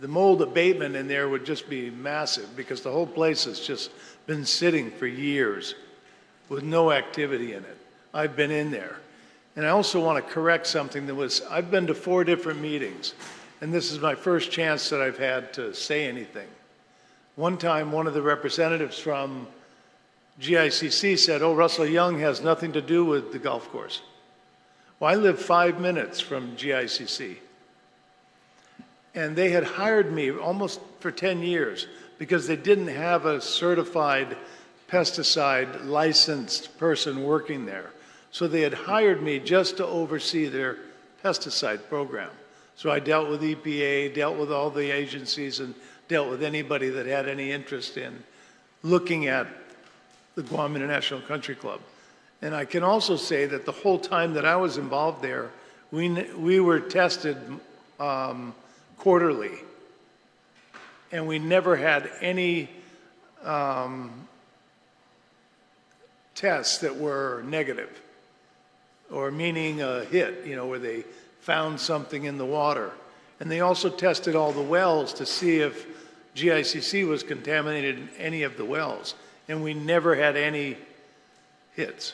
mold abatement in there would just be massive because the whole place has just been sitting for years with no activity in it. I've been in there. And I also want to correct something that was, I've been to 4 different meetings, and this is my first chance that I've had to say anything. One time, one of the representatives from GICC said, oh, Russell Young has nothing to do with the golf course. Well, I live 5 minutes from GICC. And they had hired me almost for 10 years because they didn't have a certified pesticide licensed person working there. So they had hired me just to oversee their pesticide program. So I dealt with EPA, dealt with all the agencies, and dealt with anybody that had any interest in looking at the Guam International Country Club. And I can also say that the whole time that I was involved there, we were tested quarterly. And we never had any tests that were negative, or meaning a hit, you know, where they found something in the water. And they also tested all the wells to see if GICC was contaminated in any of the wells. And we never had any hits.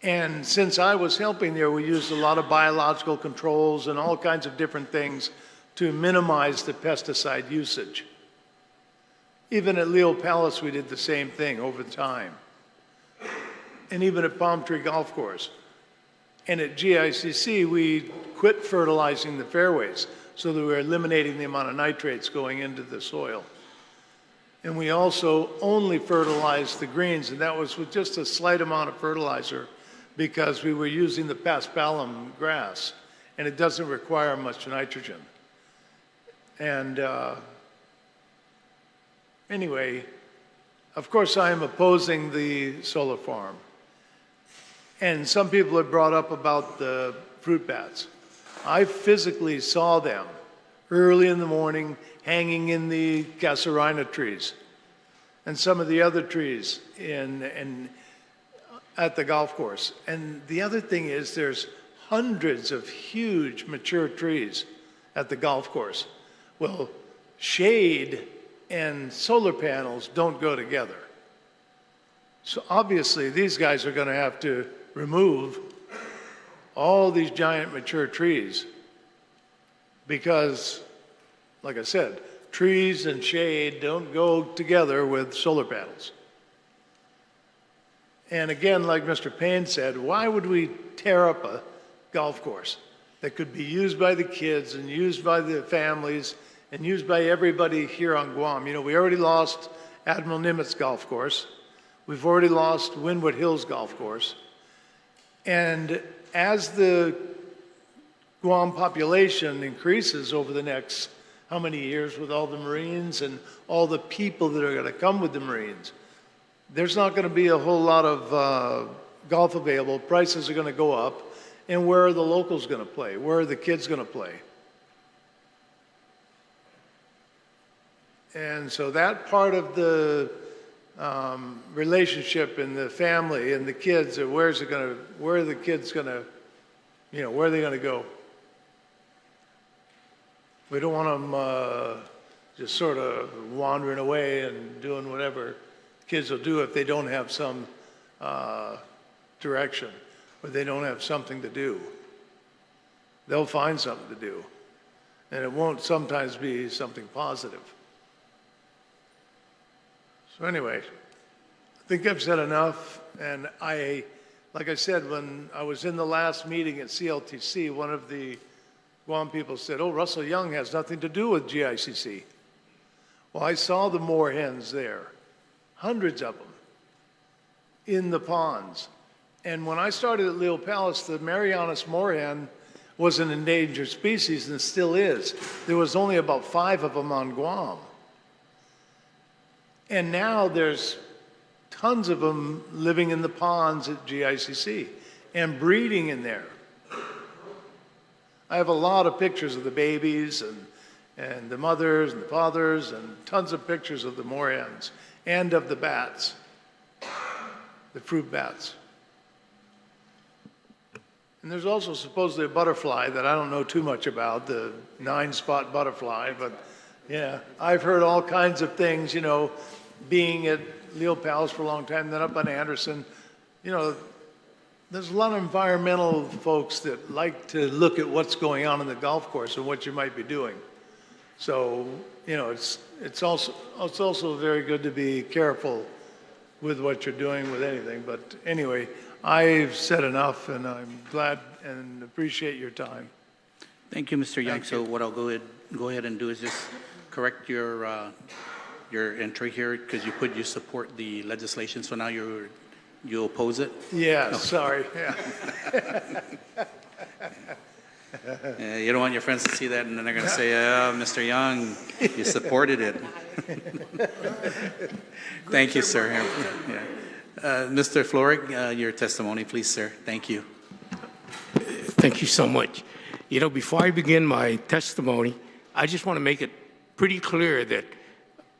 And since I was helping there, we used a lot of biological controls and all kinds of different things to minimize the pesticide usage. Even at Leo Palace, we did the same thing over time. And even at Palm Tree Golf Course. And at GICC, we quit fertilizing the fairways so that we were eliminating the amount of nitrates going into the soil. And we also only fertilized the greens, and that was with just a slight amount of fertilizer because we were using the paspalum grass, and it doesn't require much nitrogen. And anyway, of course I am opposing the solar farm. And some people have brought up about the fruit bats. I physically saw them early in the morning hanging in the casarina trees and some of the other trees at the golf course. And the other thing is there's hundreds of huge mature trees at the golf course. Well, shade and solar panels don't go together. So obviously these guys are going to have to remove all these giant mature trees because, like I said, trees and shade don't go together with solar panels. And again, like Mr. Payne said, why would we tear up a golf course that could be used by the kids and used by the families and used by everybody here on Guam? You know, we already lost Admiral Nimitz Golf Course. We've already lost Windward Hills Golf Course. And as the Guam population increases over the next how many years with all the Marines and all the people that are going to come with the Marines, there's not going to be a whole lot of golf available. Prices are going to go up. And where are the locals going to play? Where are the kids going to play? And so that part of the relationship and the family and the kids, where are the kids going to, you know, where are they going to go? We don't want them just sort of wandering away and doing whatever kids will do if they don't have some direction or they don't have something to do. They'll find something to do. And it won't sometimes be something positive. So anyway, I think I've said enough. And like I said, when I was in the last meeting at CLTC, one of the Guam people said, oh, Russell Young has nothing to do with GICC. Well, I saw the moorhens there, hundreds of them, in the ponds. And when I started at Leo Palace, the Marianas moorhen was an endangered species and still is. There was only about 5 of them on Guam. And now there's tons of them living in the ponds at GICC and breeding in there. I have a lot of pictures of the babies and the mothers and the fathers and tons of pictures of the moorhens and of the bats, the fruit bats. And there's also supposedly a butterfly that I don't know too much about, the 9-spot butterfly, but yeah, I've heard all kinds of things, you know, being at Leo Palace for a long time, then up on Anderson. You know, there's a lot of environmental folks that like to look at what's going on in the golf course and what you might be doing. So, you know, it's also very good to be careful with what you're doing with anything. But anyway, I've said enough, and I'm glad and appreciate your time. Thank you, Mr. Young. So what I'll go ahead and do is just correct your entry here because you support the legislation. So now you oppose it? Yeah, no. Sorry. Yeah. You don't want your friends to see that, and then they're going to say, oh, Mr. Young, you supported it. Thank you, sir. Yeah. Mr. Florig, your testimony, please, sir. Thank you. Thank you so much. You know, before I begin my testimony, I just want to make it pretty clear that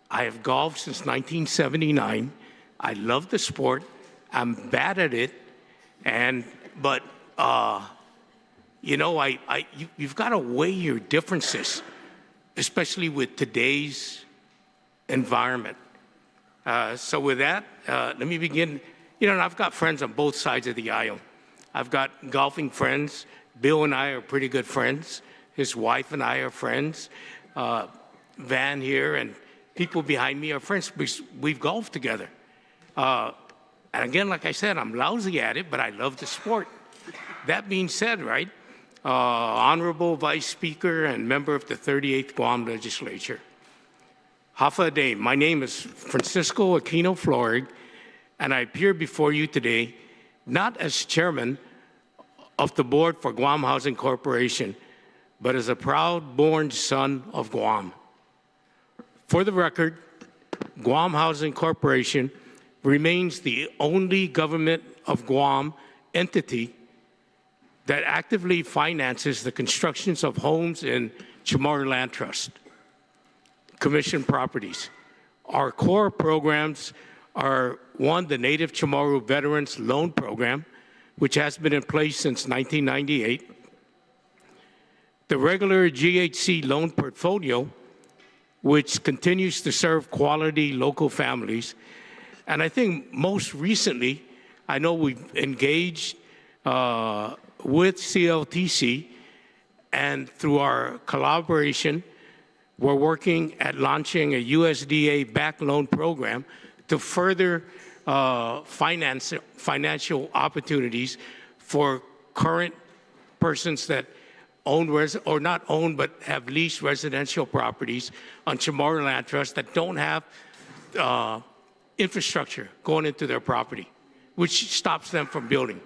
I have golfed since 1979. I love the sport. I'm bad at it, but you know, you've got to weigh your differences, especially with today's environment. So with that, let me begin. You know, I've got friends on both sides of the aisle. I've got golfing friends. Bill and I are pretty good friends. His wife and I are friends. Van here, and people behind me are friends because we've golfed together. And again, like I said, I'm lousy at it, but I love the sport. That being said, right, Honorable Vice Speaker and member of the 38th Guam Legislature, Hafa Day, my name is Francisco Aquino Florig, and I appear before you today not as chairman of the board for Guam Housing Corporation, but as a proud-born son of Guam. For the record, Guam Housing Corporation remains the only government of Guam entity that actively finances the constructions of homes in Chamorro Land Trust, commissioned properties. Our core programs are, one, the Native Chamorro Veterans Loan Program, which has been in place since 1998, the regular GHC loan portfolio, which continues to serve quality local families. And I think most recently, I know we've engaged with CLTC, and through our collaboration, we're working at launching a USDA-backed loan program to further financial opportunities for current persons that own or not own but have leased residential properties on Chamorro Land Trust that don't have infrastructure going into their property, which stops them from building.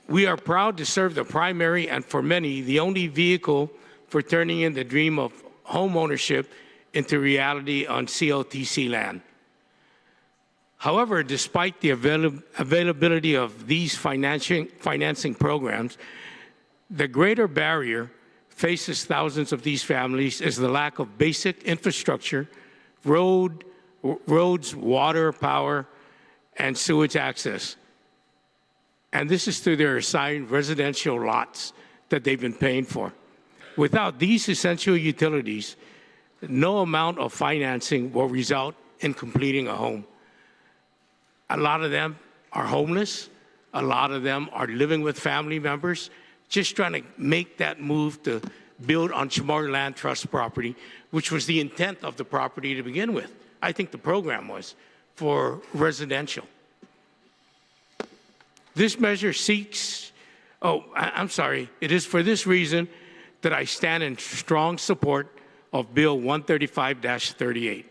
We are proud to serve the primary and, for many, the only vehicle for turning in the dream of home ownership into reality on CLTC land. However, despite the availability of these financing programs, the greater barrier faces thousands of these families is the lack of basic infrastructure, roads, water, power, and sewage access. And this is through their assigned residential lots that they've been paying for. Without these essential utilities, no amount of financing will result in completing a home. A lot of them are homeless. A lot of them are living with family members, just trying to make that move to build on Chamorro Land Trust property, which was the intent of the property to begin with. I think the program was for residential. This measure seeks, it is for this reason that I stand in strong support of Bill 135-38.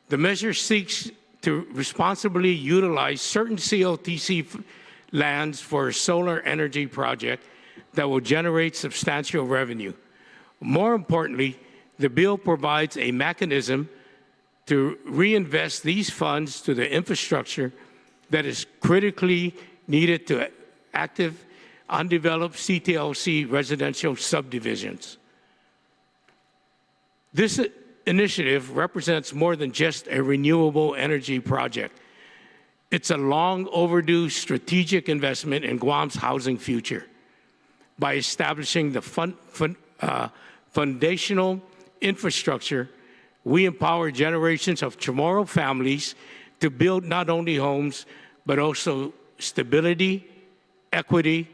The measure seeks to responsibly utilize certain CLTC lands for a solar energy project that will generate substantial revenue. More importantly, the bill provides a mechanism to reinvest these funds to the infrastructure that is critically needed to active, undeveloped CTLC residential subdivisions. This initiative represents more than just a renewable energy project. It's a long overdue strategic investment in Guam's housing future. By establishing the foundational infrastructure, we empower generations of Chamorro families to build not only homes, but also stability, equity,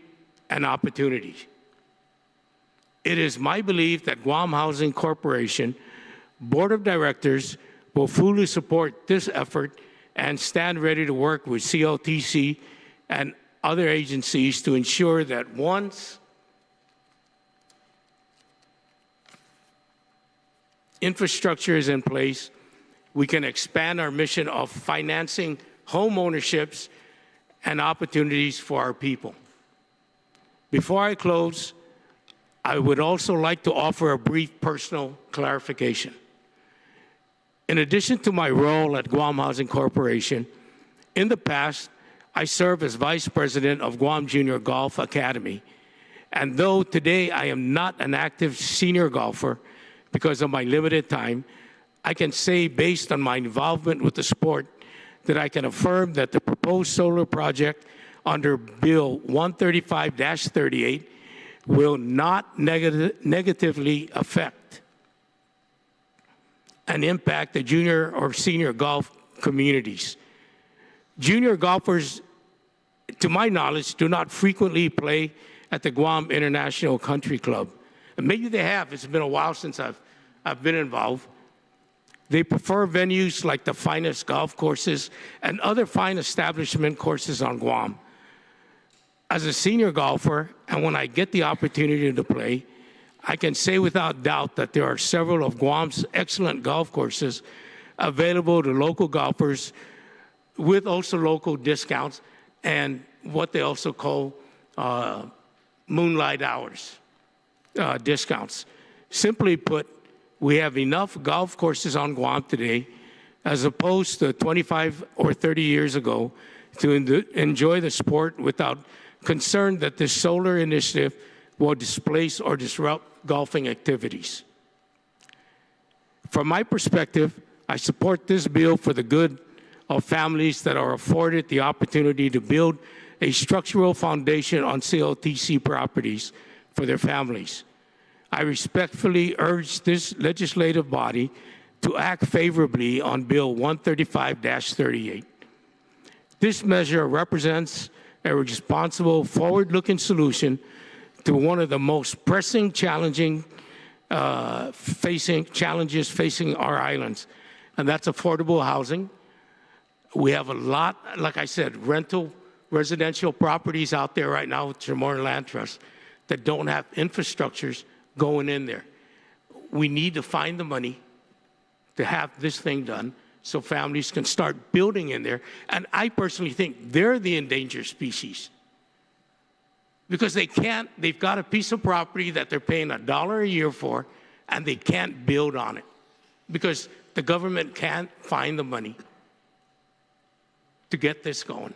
and opportunity. It is my belief that Guam Housing Corporation Board of Directors will fully support this effort and stand ready to work with CLTC and other agencies to ensure that once infrastructure is in place, we can expand our mission of financing home ownerships and opportunities for our people. Before I close, I would also like to offer a brief personal clarification. In addition to my role at Guam Housing Corporation, in the past, I served as Vice President of Guam Junior Golf Academy. And though today I am not an active senior golfer because of my limited time, I can say based on my involvement with the sport that I can affirm that the proposed solar project under Bill 135-38 will not negatively affect and impact the junior or senior golf communities. Junior golfers, to my knowledge, do not frequently play at the Guam International Country Club. And maybe they have. It's been a while since I've I've been involved. They prefer venues like the finest golf courses and other fine establishment courses on Guam. As a senior golfer, and when I get the opportunity to play, I can say without doubt that there are several of Guam's excellent golf courses available to local golfers with also local discounts and what they also call moonlight hours discounts. Simply put, we have enough golf courses on Guam today, as opposed to 25 or 30 years ago, to enjoy the sport without concern that this solar initiative will displace or disrupt golfing activities. From my perspective, I support this bill for the good of families that are afforded the opportunity to build a structural foundation on CLTC properties for their families. I respectfully urge this legislative body to act favorably on Bill 135-38. This measure represents a responsible, forward-looking solution to one of the most pressing challenges facing our islands, and that's affordable housing. We have a lot, like I said, rental residential properties out there right now with CHAMORRO Land Trust that don't have infrastructures going in there. We need to find the money to have this thing done so families can start building in there. And I personally think they're the endangered species, because they've got a piece of property that they're paying $1 a year for, and they can't build on it because the government can't find the money to get this going.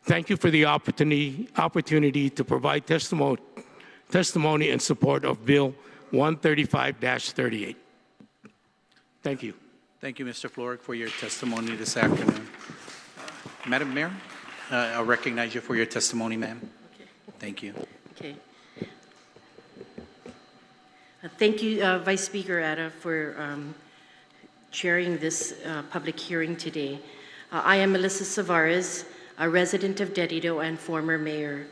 Thank you for the opportunity to provide testimony in support of Bill 135-38. Thank you. Thank you, Mr. Florek, for your testimony this afternoon. Madam Mayor, I'll recognize you for your testimony, ma'am. Okay. Thank you. Okay. Thank you, Vice Speaker Ada, for chairing this public hearing today. I am Melissa Savares, a resident of Dedido and former mayor.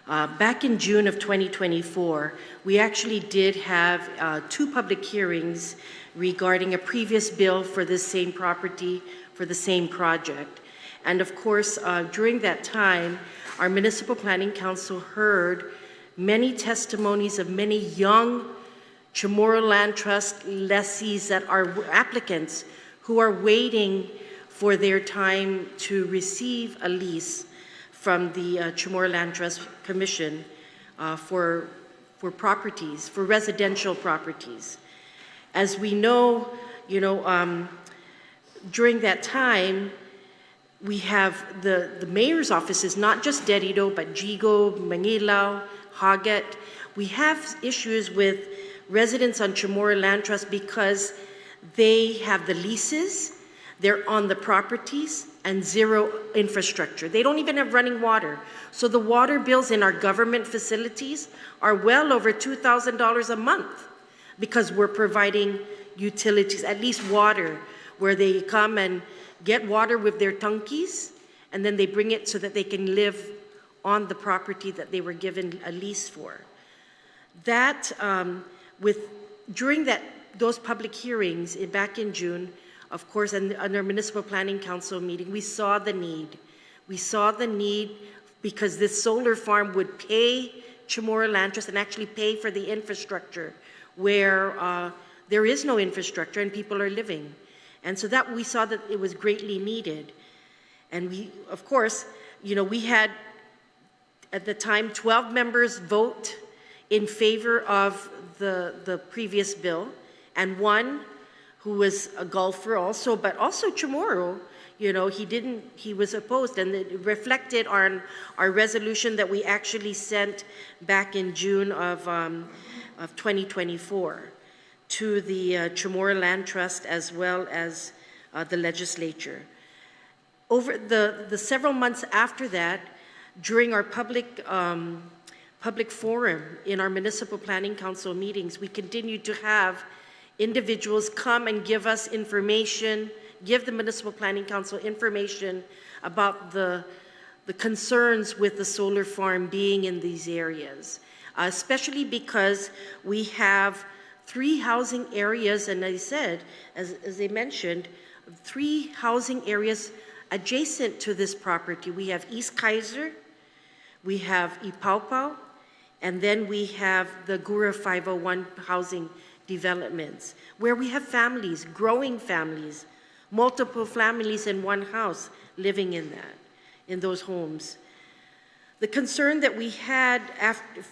Back in June of 2024, we actually did have 2 public hearings regarding a previous bill for this same property, for the same project. And of course, during that time, our Municipal Planning Council heard many testimonies of many young CHAMORRO Land Trust lessees that are applicants who are waiting for their time to receive a lease from the CHAMORRO Land Trust Commission for properties, for residential properties. As we know, during that time, we have the mayor's offices, not just Dedido, but Jigo, Manilao, Hagat. We have issues with residents on CHAMORRO Land Trust because they have the leases, they're on the properties, and zero infrastructure. They don't even have running water. So the water bills in our government facilities are well over $2,000 a month because we're providing utilities, at least water, where they come and get water with their tunkies, and then they bring it so that they can live on the property that they were given a lease for. That, during those public hearings back in June, of course, and under Municipal Planning Council meeting, we saw the need. We saw the need because this solar farm would pay CHAMORRO Land Trust and actually pay for the infrastructure where there is no infrastructure and people are living. And so that we saw that it was greatly needed. And we, of course, we had at the time 12 members vote in favor of the previous bill, and 1 who was a golfer also, but also CHAMORRO, he was opposed, and it reflected on our resolution that we actually sent back in June of 2024 to the CHAMORRO Land Trust as well as the legislature. Over the several months after that, during our public forum in our Municipal Planning Council meetings, we continued to have individuals come and give us information, give the Municipal Planning Council information about the concerns with the solar farm being in these areas, especially because we have 3 housing areas, and I said, as they mentioned, 3 housing areas adjacent to this property. We have East Kaiser, we have Ipaupau, and then we have the Gura 501 housing developments, where we have families, growing families, multiple families in one house living in those homes. The concern that we had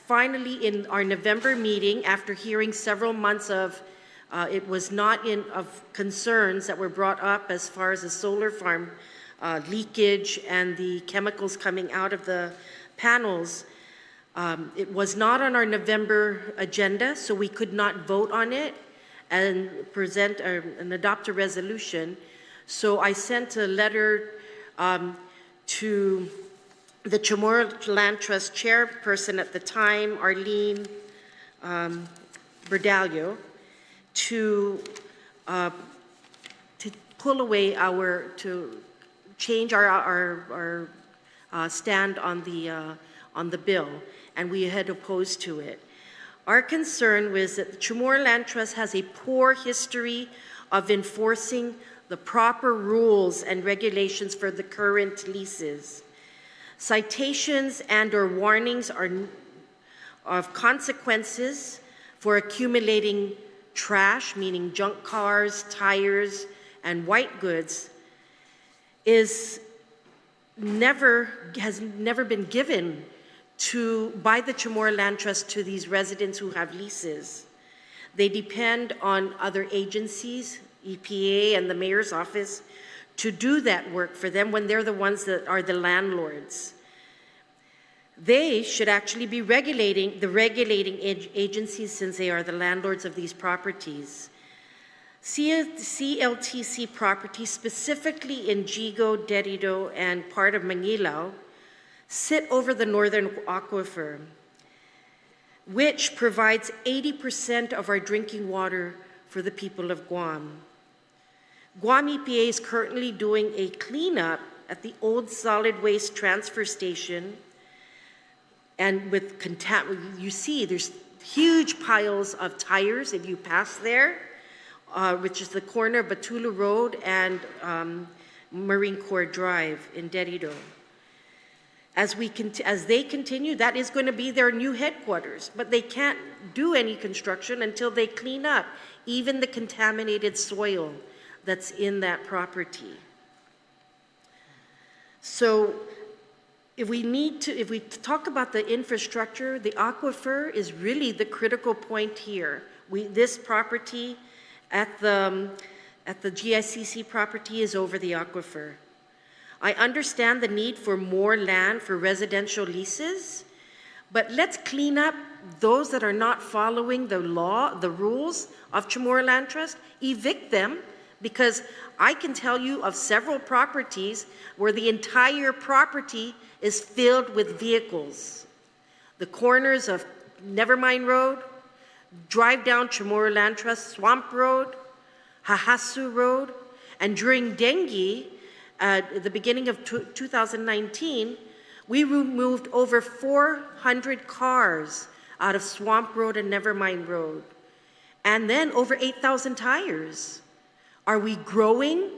finally in our November meeting, after hearing several months of, it was not of concerns that were brought up as far as the solar farm leakage and the chemicals coming out of the panels. It was not on our November agenda, so we could not vote on it and present and adopt a resolution. So I sent a letter to the Chamorro Land Trust chairperson at the time, Arlene Berdalio, to pull away to change our stand on the bill, and we had opposed to it. Our concern was that the Chamorro Land Trust has a poor history of enforcing the proper rules and regulations for the current leases. Citations and/or warnings are of consequences for accumulating trash, meaning junk cars, tires, and white goods, has never been given by the Chamorro Land Trust to these residents who have leases. They depend on other agencies, EPA and the mayor's office, to do that work for them when they're the ones that are the landlords. They should actually be regulating agencies, since they are the landlords of these properties. CLTC properties, specifically in Jigo, Derido, and part of Mangilao, sit over the northern aquifer, which provides 80% of our drinking water for the people of Guam. Guam EPA is currently doing a cleanup at the old solid waste transfer station, and you see there's huge piles of tires if you pass there, which is the corner of Batula Road and Marine Corps Drive in Derido. As they continue, that is going to be their new headquarters, but they can't do any construction until they clean up even the contaminated soil that's in that property. So if we talk about the infrastructure, the aquifer is really the critical point here. This property at the GICC property is over the aquifer. I understand the need for more land for residential leases, but let's clean up those that are not following the law, the rules of Chamorro Land Trust, evict them, because I can tell you of several properties where the entire property is filled with vehicles. The corners of Nevermind Road, drive down Chamorro Land Trust, Swamp Road, Hahasu Road, and during dengue, at the beginning of 2019, we removed over 400 cars out of Swamp Road and Nevermind Road, and then over 8,000 tires. Are we growing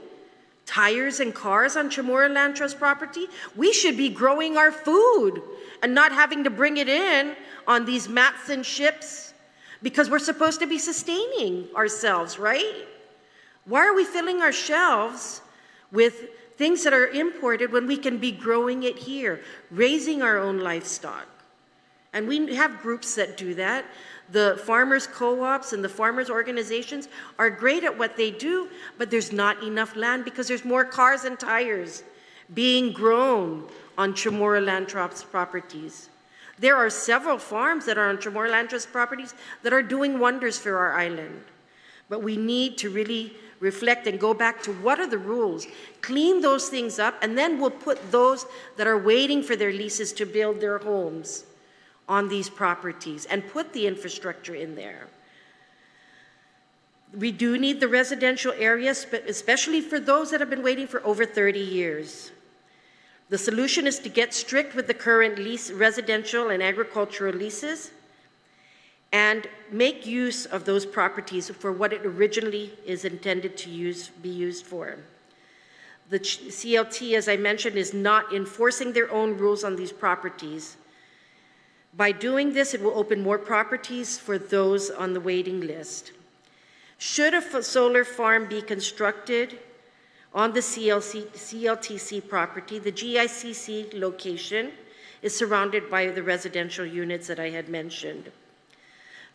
tires and cars on Chamorro Land Trust property? We should be growing our food and not having to bring it in on these Matson ships, because we're supposed to be sustaining ourselves, right? Why are we filling our shelves with things that are imported when we can be growing it here, raising our own livestock? And we have groups that do that. The farmers co-ops and the farmers organizations are great at what they do, but there's not enough land because there's more cars and tires being grown on Chamorro Land Trust properties. There are several farms that are on Chamorro Land Trust properties that are doing wonders for our island. But we need to really reflect and go back to what are the rules, clean those things up, and then we'll put those that are waiting for their leases to build their homes on these properties and put the infrastructure in there. We do need the residential areas, especially for those that have been waiting for over 30 years. The solution is to get strict with the current residential and agricultural leases, and make use of those properties for what it originally is intended to be used for. The CLT, as I mentioned, is not enforcing their own rules on these properties. By doing this, it will open more properties for those on the waiting list. Should a solar farm be constructed on the CLTC property, the GICC location is surrounded by the residential units that I had mentioned.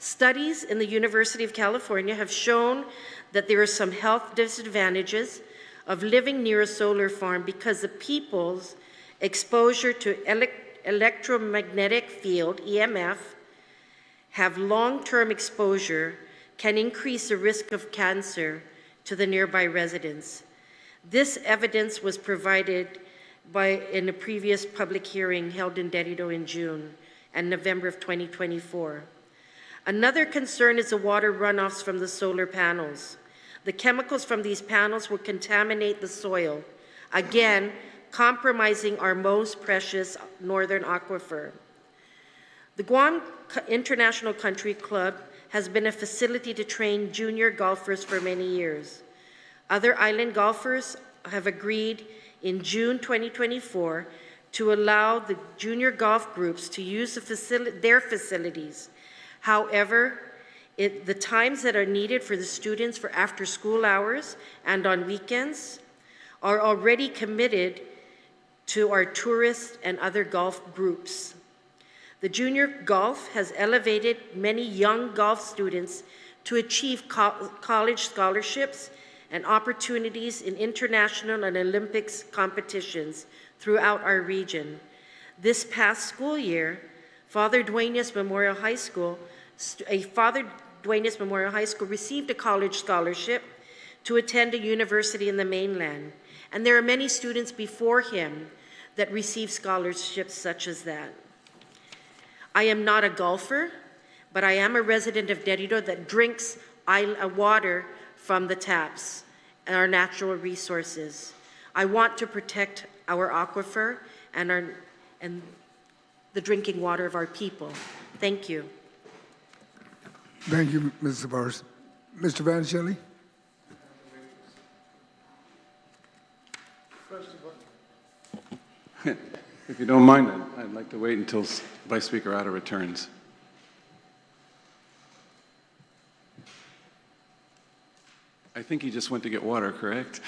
Studies in the University of California have shown that there are some health disadvantages of living near a solar farm because the people's exposure to electromagnetic field, EMF, have long-term exposure can increase the risk of cancer to the nearby residents. This evidence was provided in a previous public hearing held in Derido in June and November of 2024. Another concern is the water runoffs from the solar panels. The chemicals from these panels will contaminate the soil, again, compromising our most precious northern aquifer. The Guam International Country Club has been a facility to train junior golfers for many years. Other island golfers have agreed in June 2024 to allow the junior golf groups to use their facilities. However, the times that are needed for the students for after school hours and on weekends are already committed to our tourist and other golf groups. The junior golf has elevated many young golf students to achieve college scholarships and opportunities in international and Olympics competitions throughout our region. This past school year, Father Duenas Memorial High School received a college scholarship to attend a university in the mainland. And there are many students before him that received scholarships such as that. I am not a golfer, but I am a resident of Derido that drinks water from the taps and our natural resources. I want to protect our aquifer and the drinking water of our people. Thank you. Thank you, Ms. Zavars. Mr. Van Shelley? If you don't mind, I'd like to wait until Vice Speaker Otter returns. I think he just went to get water, correct?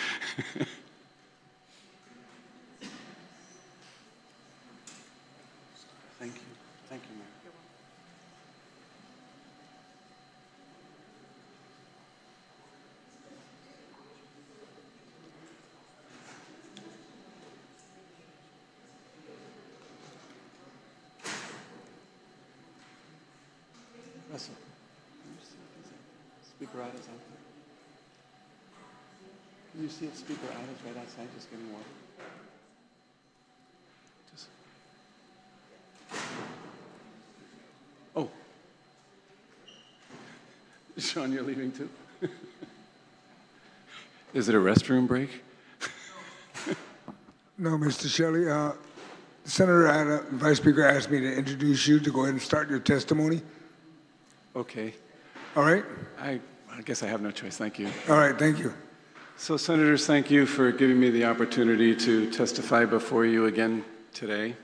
Thank you. Thank you, Mayor. Russell, can you see if Speaker Otta's out there? Can you see if Speaker Otta's right outside just getting water? Oh. Shawn, you're leaving too? Is it a restroom break? No, Mr. Shelley. Senator Vice Speaker asked me to introduce you to go ahead and start your testimony. Okay. All right? I guess I have no choice. Thank you. All right, thank you. So, Senators, thank you for giving me the opportunity to testify before you again today.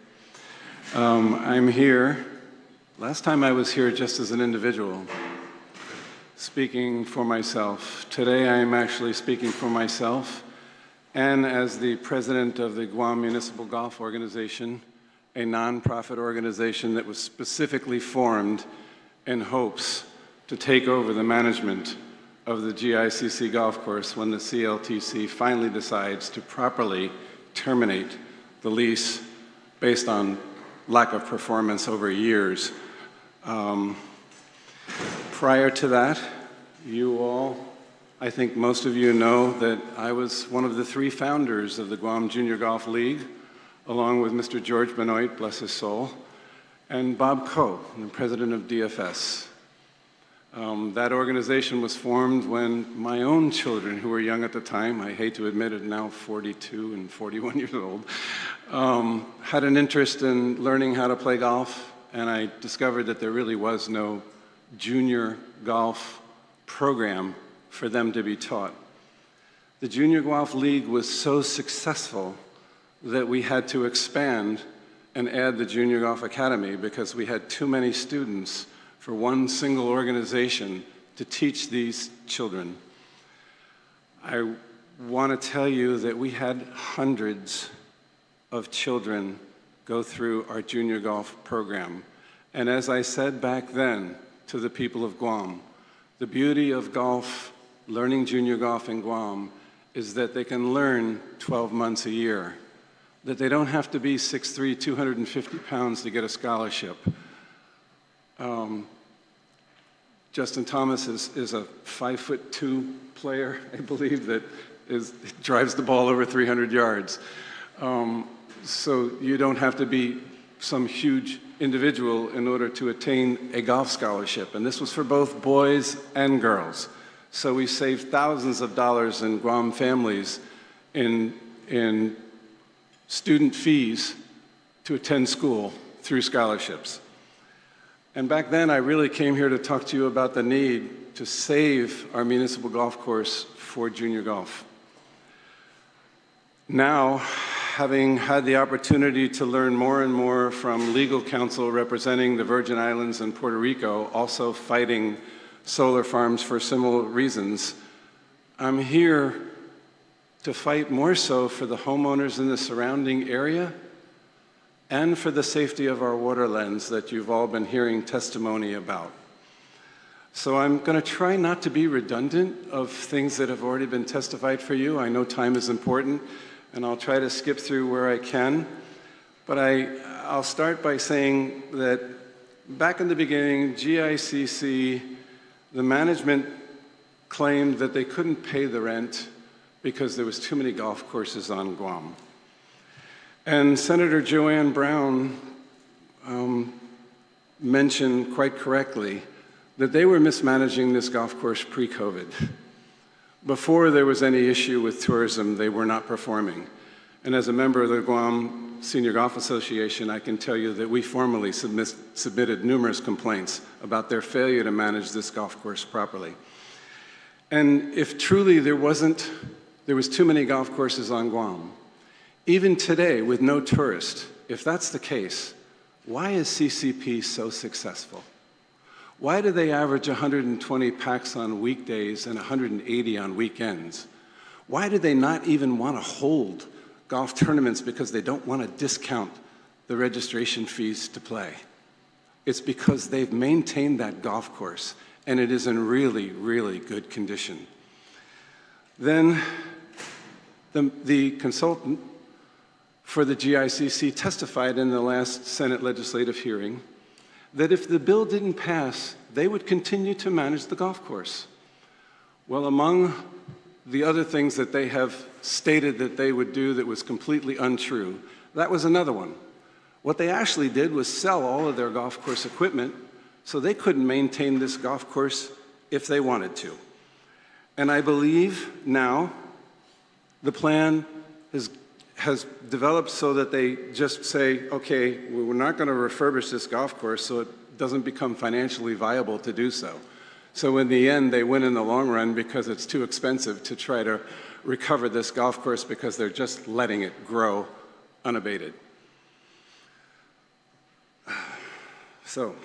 I'm here. Last time I was here just as an individual, speaking for myself. Today I am actually speaking for myself and as the president of the Guam Municipal Golf Organization, a nonprofit organization that was specifically formed in hopes to take over the management of the GICC golf course when the CLTC finally decides to properly terminate the lease based on lack of performance over years. Prior to that, you all, I think most of you know that I was one of the 3 founders of the Guam Junior Golf League, along with Mr. George Benoit, bless his soul, and Bob Coe, the president of DFS. That organization was formed when my own children, who were young at the time, I hate to admit it, now 42 and 41 years old, had an interest in learning how to play golf, and I discovered that there really was no junior golf program for them to be taught. The Junior Golf League was so successful that we had to expand and add the Junior Golf Academy because we had too many students for one single organization to teach these children. I want to tell you that we had hundreds of children go through our junior golf program. And as I said back then to the people of Guam, the beauty of golf, learning junior golf in Guam, is that they can learn 12 months a year, that they don't have to be 6'3", 250 pounds to get a scholarship. Justin Thomas is a 5'2" player, I believe, that drives the ball over 300 yards. So you don't have to be some huge individual in order to attain a golf scholarship. And this was for both boys and girls. So we saved thousands of dollars in Guam families in student fees to attend school through scholarships. And back then, I really came here to talk to you about the need to save our municipal golf course for junior golf. Now, having had the opportunity to learn more and more from legal counsel representing the Virgin Islands and Puerto Rico, also fighting solar farms for similar reasons, I'm here to fight more so for the homeowners in the surrounding area and for the safety of our waterlands that you've all been hearing testimony about. So I'm going to try not to be redundant of things that have already been testified for you. I know time is important, and I'll try to skip through where I can. But I'll start by saying that back in the beginning, GICC, the management claimed that they couldn't pay the rent because there was too many golf courses on Guam. And Senator Joanne Brown mentioned quite correctly that they were mismanaging this golf course pre-COVID. Before there was any issue with tourism, they were not performing. And as a member of the Guam Senior Golf Association, I can tell you that we formally submitted numerous complaints about their failure to manage this golf course properly. And if truly there was too many golf courses on Guam, even today with no tourists, if that's the case, why is CCP so successful? Why do they average 120 packs on weekdays and 180 on weekends? Why do they not even want to hold golf tournaments because they don't want to discount the registration fees to play? It's because they've maintained that golf course and it is in really, really good condition. Then the consultant for the GICC testified in the last Senate legislative hearing that if the bill didn't pass, they would continue to manage the golf course. Well, among the other things that they have stated that they would do that was completely untrue, that was another one. What they actually did was sell all of their golf course equipment so they couldn't maintain this golf course if they wanted to. And I believe now the plan has developed so that they just say, okay, we're not going to refurbish this golf course so it doesn't become financially viable to do so. So in the end, they win in the long run because it's too expensive to try to recover this golf course because they're just letting it grow unabated. So,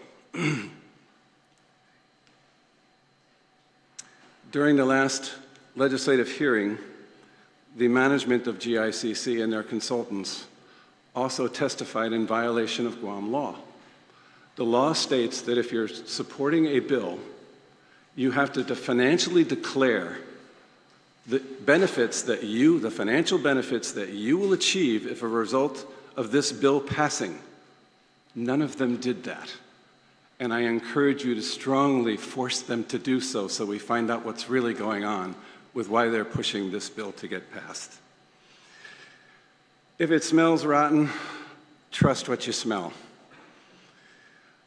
during the last legislative hearing, the management of GICC and their consultants also testified in violation of Guam law. The law states that if you're supporting a bill, you have to financially declare the benefits that the financial benefits that you will achieve if a result of this bill passing. None of them did that. And I encourage you to strongly force them to do so so we find out what's really going on with why they're pushing this bill to get passed. If it smells rotten, trust what you smell.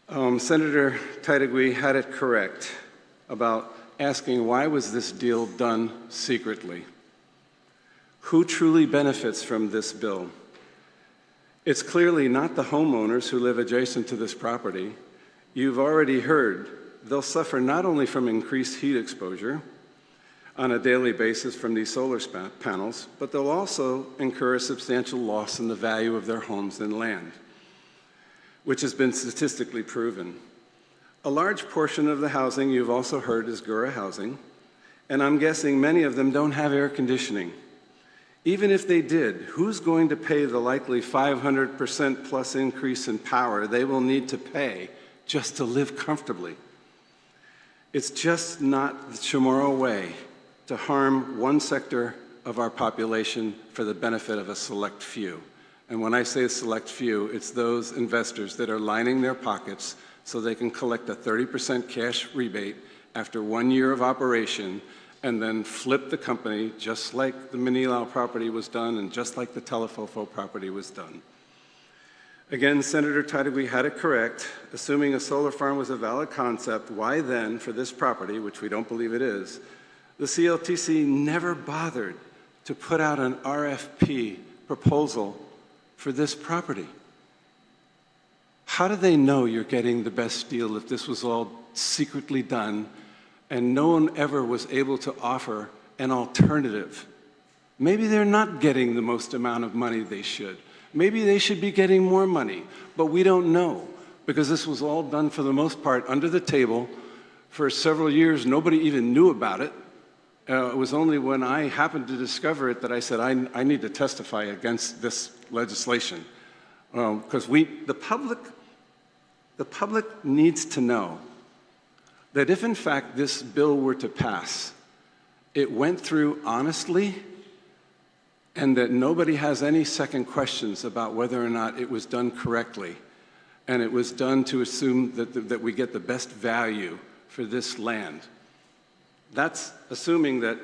Senator Taitagui had it correct about asking why was this deal done secretly? Who truly benefits from this bill? It's clearly not the homeowners who live adjacent to this property. You've already heard they'll suffer not only from increased heat exposure on a daily basis from these solar panels, but they'll also incur a substantial loss in the value of their homes and land, which has been statistically proven. A large portion of the housing, you've also heard, is Gura housing, and I'm guessing many of them don't have air conditioning. Even if they did, who's going to pay the likely 500% plus increase in power they will need to pay just to live comfortably? It's just not the CHAMORRO way to harm one sector of our population for the benefit of a select few. And when I say a select few, it's those investors that are lining their pockets so they can collect a 30% cash rebate after 1 year of operation and then flip the company just like the Manilao property was done and just like the Telefofo property was done. Again, Senator Tadegui had it correct. Assuming a solar farm was a valid concept, why then, for this property, which we don't believe it is, the CLTC never bothered to put out an RFP proposal for this property? How do they know you're getting the best deal if this was all secretly done and no one ever was able to offer an alternative? Maybe they're not getting the most amount of money they should. Maybe they should be getting more money, but we don't know because this was all done for the most part under the table for several years. Nobody even knew about it. It was only when I happened to discover it that I said, I need to testify against this legislation. Because the public needs to know that if in fact this bill were to pass, it went through honestly and that nobody has any second questions about whether or not it was done correctly. And it was done to assume that we get the best value for this land. That's assuming that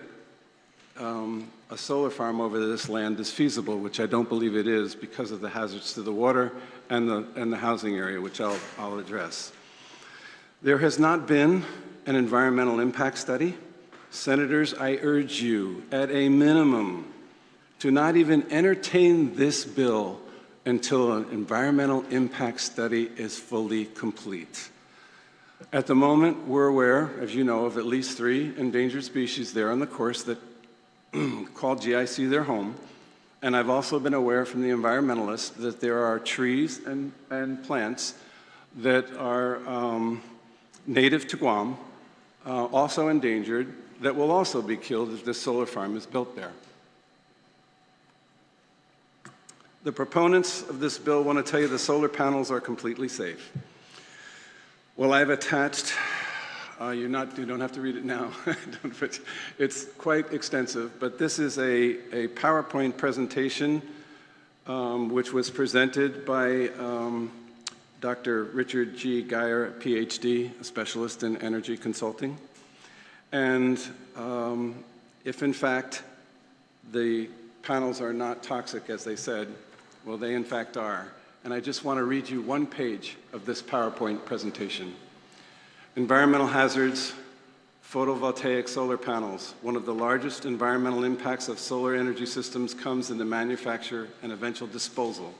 a solar farm over this land is feasible, which I don't believe it is because of the hazards to the water and the housing area, which I'll address. There has not been an environmental impact study. Senators, I urge you, at a minimum, to not even entertain this bill until an environmental impact study is fully complete. At the moment, we're aware, as you know, of at least 3 endangered species there on the course that call GIC their home. And I've also been aware from the environmentalists that there are trees and plants that are native to Guam, also endangered, that will also be killed if this solar farm is built there. The proponents of this bill want to tell you the solar panels are completely safe. Well, I've attached, you don't have to read it now, it's quite extensive, but this is a PowerPoint presentation which was presented by Dr. Richard G. Geyer, PhD, a specialist in energy consulting. And if in fact the panels are not toxic, as they said, well, they in fact are. And I just want to read you one page of this PowerPoint presentation. Environmental hazards, photovoltaic solar panels. One of the largest environmental impacts of solar energy systems comes in the manufacture and eventual disposal.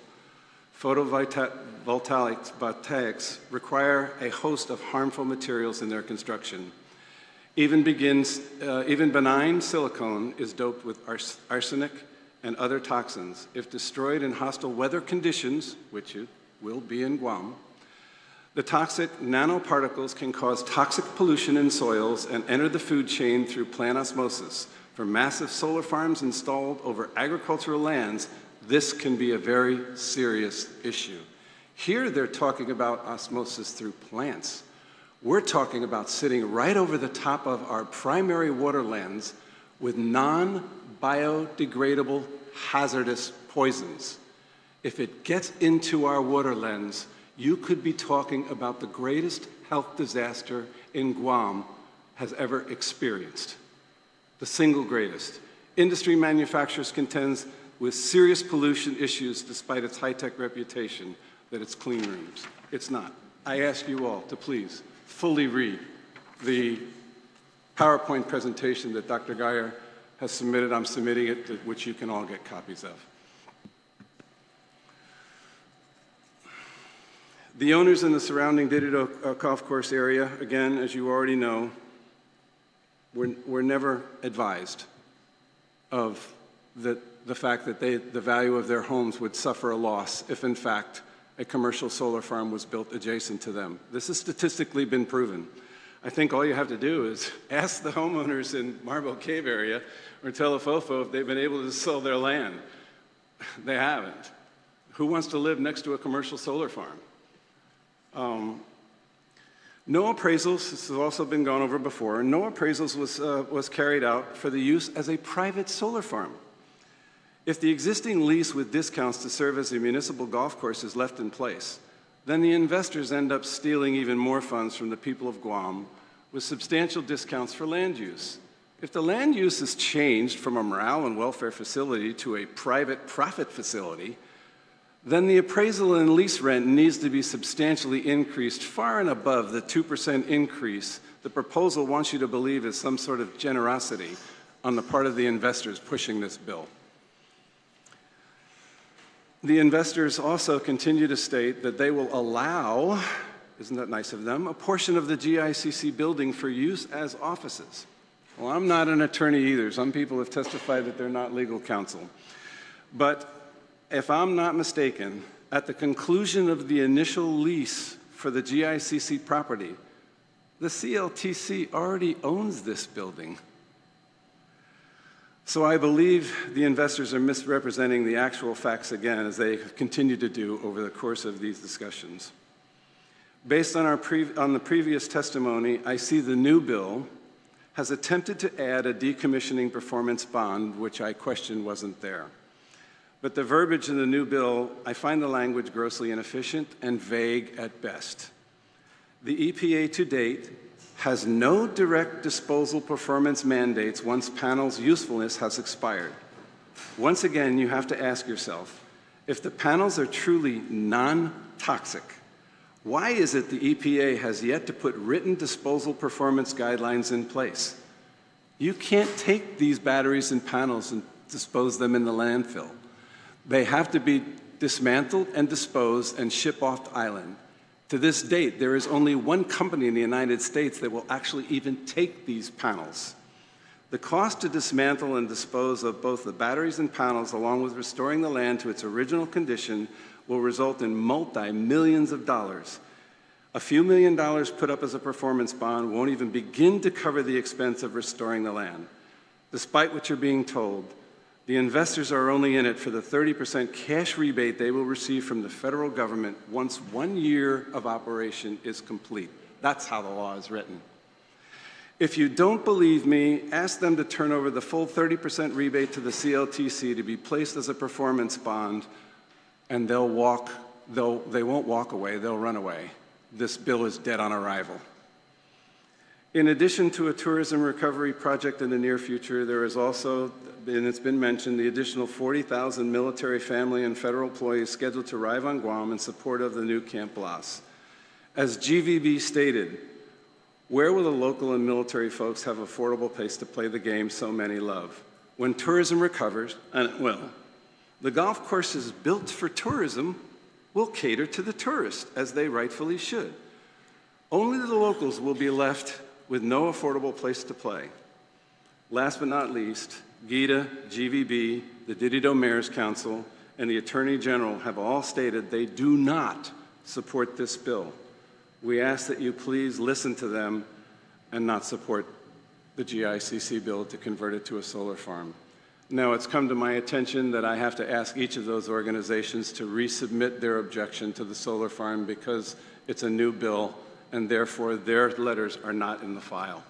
Photovoltaics require a host of harmful materials in their construction. Even benign silicone is doped with arsenic and other toxins. If destroyed in hostile weather conditions, which it will be in Guam, the toxic nanoparticles can cause toxic pollution in soils and enter the food chain through plant osmosis. For massive solar farms installed over agricultural lands, this can be a very serious issue. Here they're talking about osmosis through plants. We're talking about sitting right over the top of our primary waterlands with non-biodegradable hazardous poisons. If it gets into our waterlands, you could be talking about the greatest health disaster in Guam has ever experienced. The single greatest. Industry manufacturers contends with serious pollution issues despite its high-tech reputation that it's clean rooms. It's not. I ask you all to please fully read the PowerPoint presentation that Dr. Geyer has submitted. I'm submitting it, to which you can all get copies of. The owners in the surrounding Dirido golf course area, again, as you already know, were never advised of the fact that the value of their homes would suffer a loss if, in fact, a commercial solar farm was built adjacent to them. This has statistically been proven. I think all you have to do is ask the homeowners in Marble Cave area or Telefofo if they've been able to sell their land. They haven't. Who wants to live next to a commercial solar farm? No appraisals, this has also been gone over before, no appraisals was carried out for the use as a private solar farm. If the existing lease with discounts to serve as a municipal golf course is left in place, then the investors end up stealing even more funds from the people of Guam with substantial discounts for land use. If the land use is changed from a morale and welfare facility to a private profit facility, then the appraisal and lease rent needs to be substantially increased far and above the 2% increase the proposal wants you to believe is some sort of generosity on the part of the investors pushing this bill. The investors also continue to state that they will allow, isn't that nice of them, a portion of the GICC building for use as offices. Well, I'm not an attorney either. Some people have testified that they're not legal counsel. But if I'm not mistaken, at the conclusion of the initial lease for the GICC property, the CLTC already owns this building. So I believe the investors are misrepresenting the actual facts again, as they continue to do over the course of these discussions. Based on the previous testimony, I see the new bill has attempted to add a decommissioning performance bond, which I questioned wasn't there. But the verbiage in the new bill, I find the language grossly inefficient and vague at best. The EPA to date has no direct disposal performance mandates once panels' usefulness has expired. Once again, you have to ask yourself, if the panels are truly non-toxic, why is it the EPA has yet to put written disposal performance guidelines in place? You can't take these batteries and panels and dispose them in the landfill. They have to be dismantled and disposed and shipped off the island. To this date, there is only one company in the United States that will actually even take these panels. The cost to dismantle and dispose of both the batteries and panels, along with restoring the land to its original condition, will result in multi-millions of dollars. A few $1 million put up as a performance bond won't even begin to cover the expense of restoring the land. Despite what you're being told, the investors are only in it for the 30% cash rebate they will receive from the federal government once 1 year of operation is complete. That's how the law is written. If you don't believe me, ask them to turn over the full 30% rebate to the CLTC to be placed as a performance bond, and they won't walk away, they'll run away. This bill is dead on arrival. In addition to a tourism recovery project in the near future, there is also, and it's been mentioned, the additional 40,000 military family and federal employees scheduled to arrive on Guam in support of the new Camp LEASE. As GVB stated, where will the local and military folks have affordable place to play the game so many love? When tourism recovers, and it will, the golf courses built for tourism will cater to the tourist, as they rightfully should. Only the locals will be left with no affordable place to play. Last but not least, GITA, GVB, the Dirido Mayor's Council, and the Attorney General have all stated they do not support this bill. We ask that you please listen to them and not support the GICC bill to convert it to a solar farm. Now, it's come to my attention that I have to ask each of those organizations to resubmit their objection to the solar farm because it's a new bill, and therefore their letters are not in the file.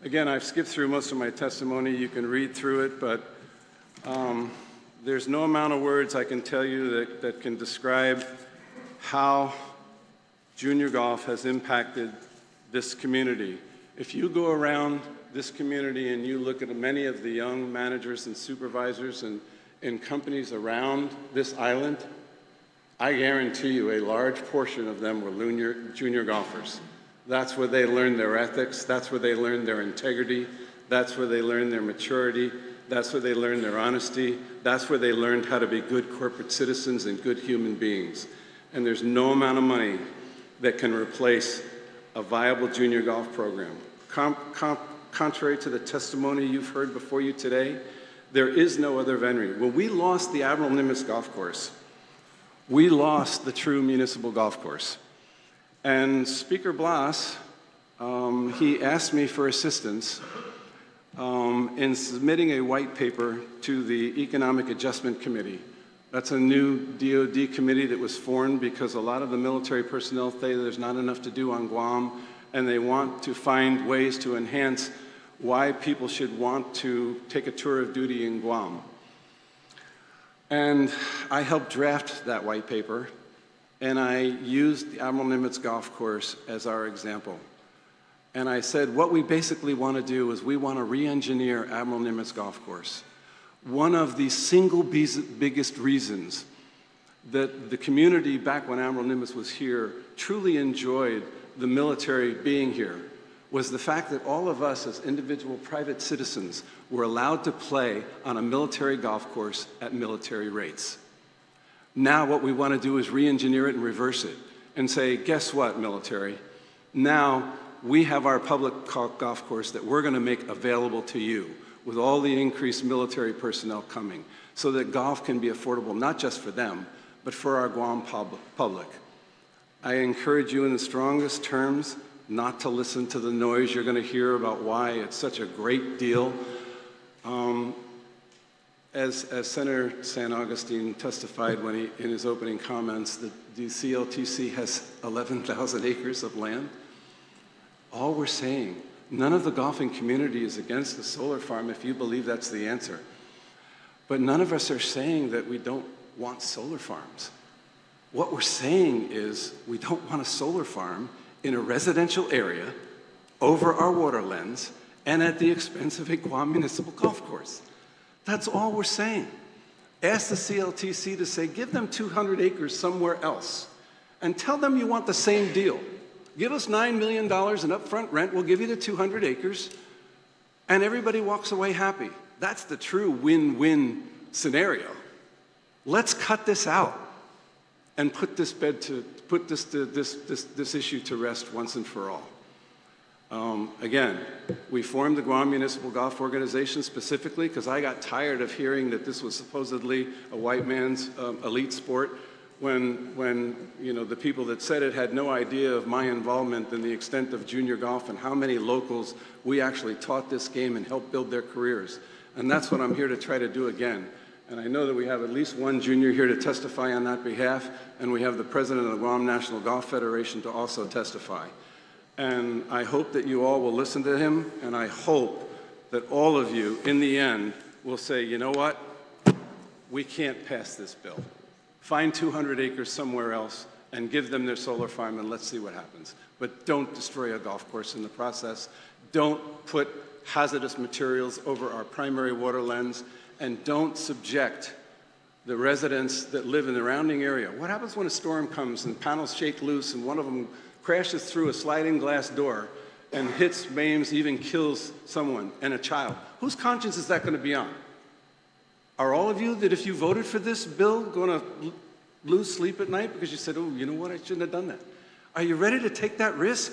Again, I've skipped through most of my testimony. You can read through it, but there's no amount of words I can tell you that can describe how junior golf has impacted this community. If you go around this community and you look at many of the young managers and supervisors and companies around this island, I guarantee you a large portion of them were junior golfers. That's where they learned their ethics, that's where they learned their integrity, that's where they learned their maturity, that's where they learned their honesty, that's where they learned how to be good corporate citizens and good human beings. and there's no amount of money that can replace a viable junior golf program. Contrary to the testimony you've heard before you today, there is no other venue. When we lost the Admiral Nimitz Golf Course, we lost the true municipal golf course. And Speaker Blas, he asked me for assistance in submitting a white paper to the Economic Adjustment Committee. That's a new DoD committee that was formed because a lot of the military personnel say there's not enough to do on Guam, and they want to find ways to enhance why people should want to take a tour of duty in Guam. And I helped draft that white paper, and I used the Admiral Nimitz Golf Course as our example. And I said, what we basically want to do is we want to re-engineer Admiral Nimitz Golf Course. One of the single biggest reasons that the community back when Admiral Nimitz was here truly enjoyed the military being here was the fact that all of us as individual private citizens were allowed to play on a military golf course at military rates. Now what we want to do is re-engineer it and reverse it and say, guess what, military? Now we have our public golf course that we're going to make available to you with all the increased military personnel coming so that golf can be affordable not just for them, but for our Guam public. I encourage you in the strongest terms not to listen to the noise you're going to hear about why it's such a great deal. As Senator San Agustin testified when in his opening comments, that the CLTC has 11,000 acres of land. All we're saying, none of the golfing community is against the solar farm if you believe that's the answer. But none of us are saying that we don't want solar farms. What we're saying is we don't want a solar farm in a residential area over our waterlands and at the expense of a Guam municipal golf course. That's all we're saying. Ask the CLTC to say, give them 200 acres somewhere else and tell them you want the same deal. Give us $9 million in upfront rent, we'll give you the 200 acres, and everybody walks away happy. That's the true win-win scenario. Let's cut this out and put this issue to rest once and for all. Again, we formed the Guam Municipal Golf Organization specifically because I got tired of hearing that this was supposedly a white man's elite sport when you know, the people that said it had no idea of my involvement in the extent of junior golf and how many locals we actually taught this game and helped build their careers. And that's what I'm here to try to do again. And I know that we have at least one junior here to testify on that behalf, and we have the president of the Guam National Golf Federation to also testify. And I hope that you all will listen to him, and I hope that all of you, in the end, will say, you know what? We can't pass this bill. Find 200 acres somewhere else and give them their solar farm, and let's see what happens. But don't destroy a golf course in the process. Don't put hazardous materials over our primary waterlands, and don't subject the residents that live in the surrounding area. What happens when a storm comes and panels shake loose and one of them crashes through a sliding glass door and hits, maims, even kills someone and a child? Whose conscience is that going to be on? Are all of you that if you voted for this bill going to lose sleep at night because you said, oh, you know what, I shouldn't have done that? Are you ready to take that risk?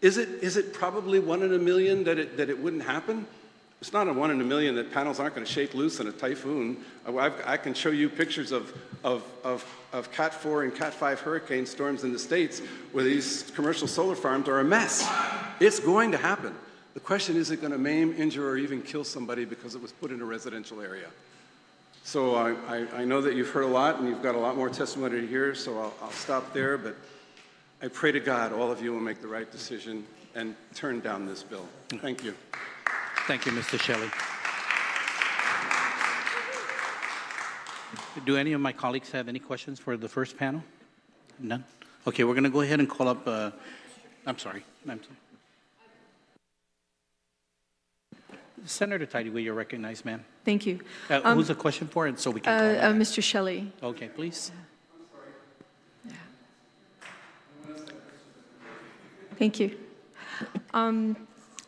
Is it probably 1 in a million that it wouldn't happen? It's not a 1 in a million that panels aren't going to shake loose in a typhoon. I can show you pictures of Cat 4 and Cat 5 hurricane storms in the States where these commercial solar farms are a mess. It's going to happen. The question is it going to maim, injure, or even kill somebody because it was put in a residential area? So I know that you've heard a lot and you've got a lot more testimony to hear, so I'll stop there. But I pray to God all of you will make the right decision and turn down this bill. Thank you. Thank you, Mr. Shelley. Do any of my colleagues have any questions for the first panel? None? Okay, we're going to go ahead and call up, I'm sorry. Senator Tidy, will you recognize, ma'am? Thank you. Who's the question for? And so we can call Mr. Shelley. Okay, please. Yeah. Thank you.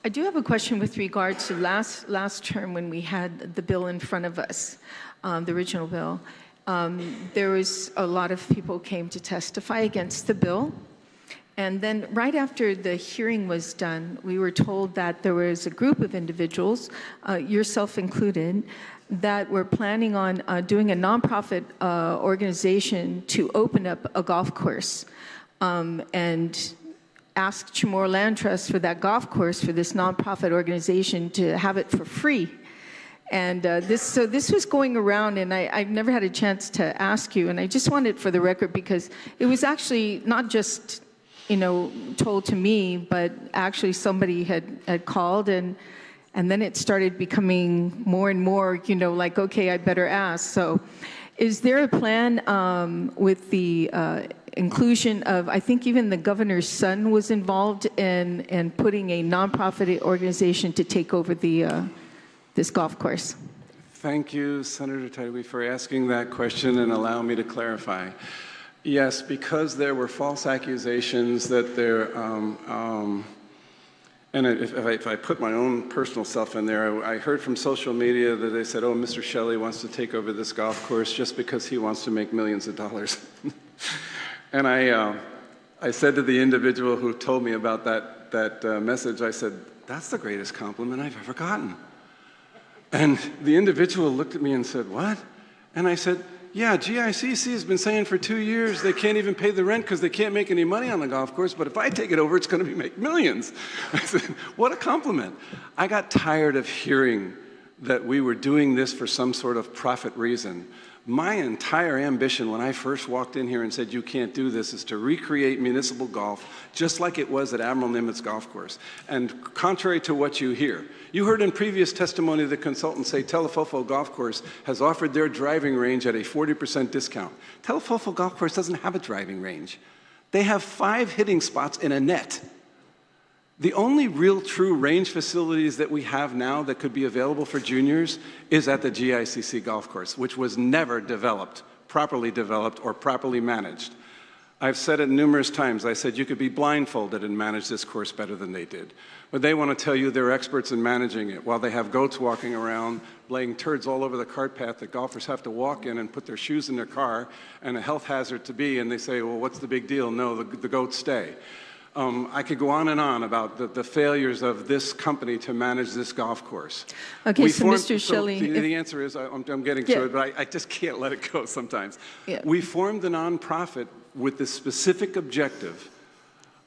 I do have a question with regard to last term when we had the bill in front of us, the original bill. there was a lot of people came to testify against the bill. And then right after the hearing was done, we were told that there was a group of individuals, yourself included, that were planning on doing a nonprofit organization to open up a golf course and ask Chamorro Land Trust for that golf course for this nonprofit organization to have it for free. And this was going around, and I've never had a chance to ask you, and I just wanted it for the record because it was actually not just told to me, but actually somebody had called, and then it started becoming more and more, like, okay, I better ask. So is there a plan with the inclusion of, I think even the governor's son was involved in putting a nonprofit organization to take over this golf course? Thank you, Senator Taiwi, for asking that question and allowing me to clarify. Yes, because there were false accusations that there, and if I put my own personal self in there, I heard from social media that they said, oh, Mr. Shelley wants to take over this golf course just because he wants to make millions of dollars. And I said to the individual who told me about that message, I said, that's the greatest compliment I've ever gotten. And the individual looked at me and said, what? And I said, yeah, GICC has been saying for 2 years they can't even pay the rent because they can't make any money on the golf course, but if I take it over, it's going to make millions. I said, what a compliment. I got tired of hearing that we were doing this for some sort of profit reason. My entire ambition when I first walked in here and said you can't do this is to recreate municipal golf just like it was at Admiral Nimitz Golf Course. And contrary to what you hear, you heard in previous testimony the consultants say Telefofo Golf Course has offered their driving range at a 40% discount. Telefofo Golf Course doesn't have a driving range. They have 5 hitting spots in a net. The only real true range facilities that we have now that could be available for juniors is at the GICC golf course, which was never developed, or properly managed. I've said it numerous times. I said you could be blindfolded and manage this course better than they did. But they want to tell you they're experts in managing it while they have goats walking around, laying turds all over the cart path that golfers have to walk in and put their shoes in their car and a health hazard to be, and they say, well, what's the big deal? No, the goats stay. I could go on and on about the failures of this company to manage this golf course. Okay, so Mr. Shelley... The answer is, I'm getting to it, but I just can't let it go sometimes. Yeah. We formed the nonprofit with the specific objective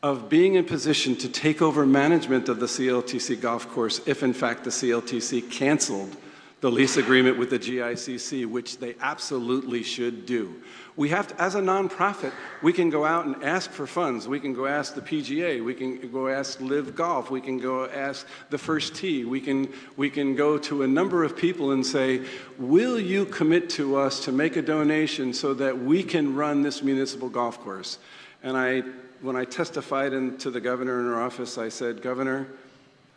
of being in position to take over management of the CLTC golf course if, in fact, the CLTC canceled the lease agreement with the GICC, which they absolutely should do. We have to, as a nonprofit, we can go out and ask for funds. We can go ask the PGA. We can go ask Live Golf. We can go ask the First Tee. We can go to a number of people and say, will you commit to us to make a donation so that we can run this municipal golf course? And when I testified to the governor in her office, I said, Governor,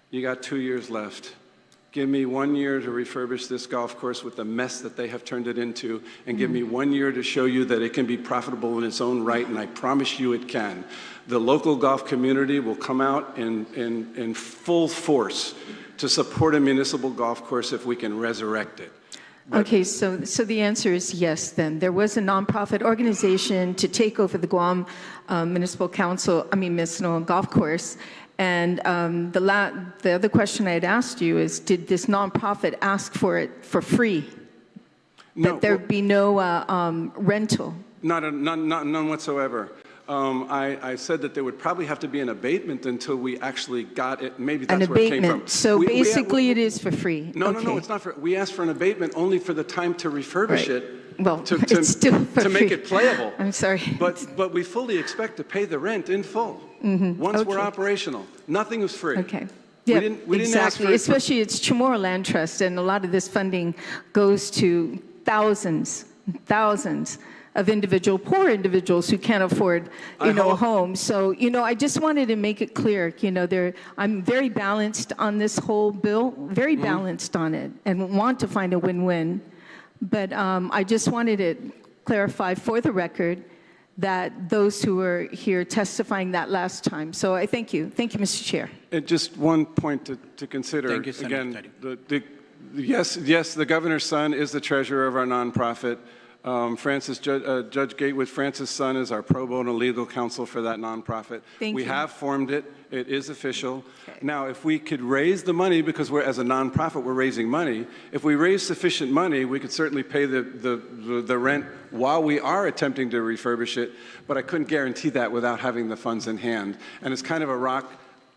you got 2 years left. Give me 1 year to refurbish this golf course with the mess that they have turned it into, and give me 1 year to show you that it can be profitable in its own right, and I promise you it can. The local golf community will come out in full force to support a municipal golf course if we can resurrect it. But okay, so the answer is yes then. There was a nonprofit organization to take over the Guam Municipal Golf Course. And the other question I had asked you is, did this nonprofit ask for it for free? No, that there be no rental? None whatsoever. I said that there would probably have to be an abatement until we actually got it. Maybe that's where it came from. So basically it is for free. No, it's not for. We asked for an abatement only for the time to refurbish it. Well, it's still for to free. make it playable. I'm sorry. But we fully expect to pay the rent in full once we're operational. Nothing is free. Okay. Yeah, we didn't ask for it. Especially it's Chamorro Land Trust, and a lot of this funding goes to thousands of poor individuals who can't afford, a home. So, I just wanted to make it clear, I'm very balanced on this whole bill, very balanced on it, and want to find a win-win. But I just wanted to clarify for the record that those who were here testifying that last time. So I thank you. Thank you, Mr. Chair. And just one point to consider. Thank you, Senator. Again, yes, the governor's son is the treasurer of our nonprofit. Judge Gatewood, Francis' son, is our pro bono legal counsel for that nonprofit. Thank we you. have formed it. It is official. Okay. Now, if we could raise the money, because as a nonprofit, we're raising money. If we raise sufficient money, we could certainly pay the rent while we are attempting to refurbish it. But I couldn't guarantee that without having the funds in hand. And it's kind of a rock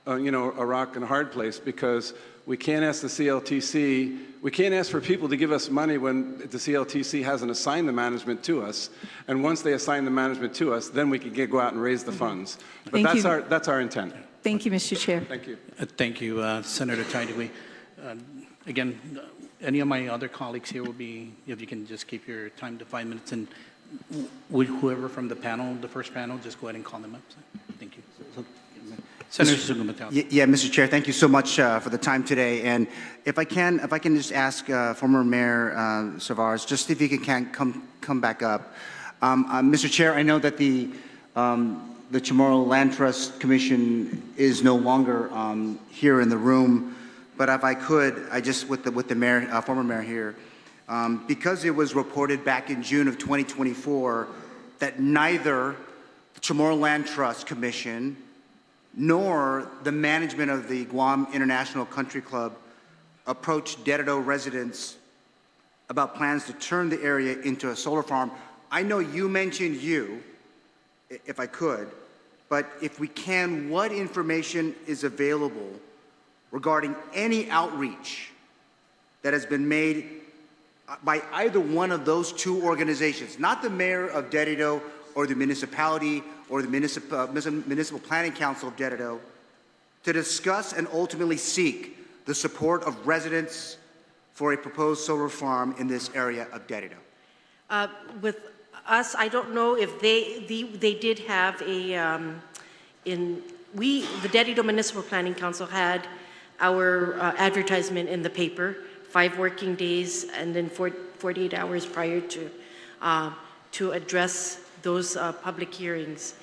and a hard place, because we can't ask the CLTC, we can't ask for people to give us money when the CLTC hasn't assigned the management to us. And once they assign the management to us, then we can go out and raise the funds. But that's our intent. Thank you, Mr. Chair. Thank you. Thank you, Senator Taidewi. Again, any of my other colleagues here will be, if you can just keep your time to 5 minutes, and whoever from the panel, the first panel, just go ahead and call them up. Thank you. Senator Gumataotao. Yeah, Mr. Chair, thank you so much for the time today. And if I can just ask former Mayor Cervaras, just if you can come back up. Mr. Chair, I know that the Chamorro Land Trust Commission is no longer here in the room, but if I could, I just with the mayor, former mayor here, because it was reported back in June of 2024 that neither the Chamorro Land Trust Commission nor the management of the Guam International Country Club approached Dededo residents about plans to turn the area into a solar farm. I know you mentioned if I could, but if we can, what information is available regarding any outreach that has been made by either one of those two organizations, not the mayor of Dededo or the municipality or the Municipal Planning Council of Dededo, to discuss and ultimately seek the support of residents for a proposed solar farm in this area of Dededo? With us, I don't know if they did have a, the Dededo Municipal Planning Council had our advertisement in the paper, 5 working days and then 48 hours prior to address those public hearings.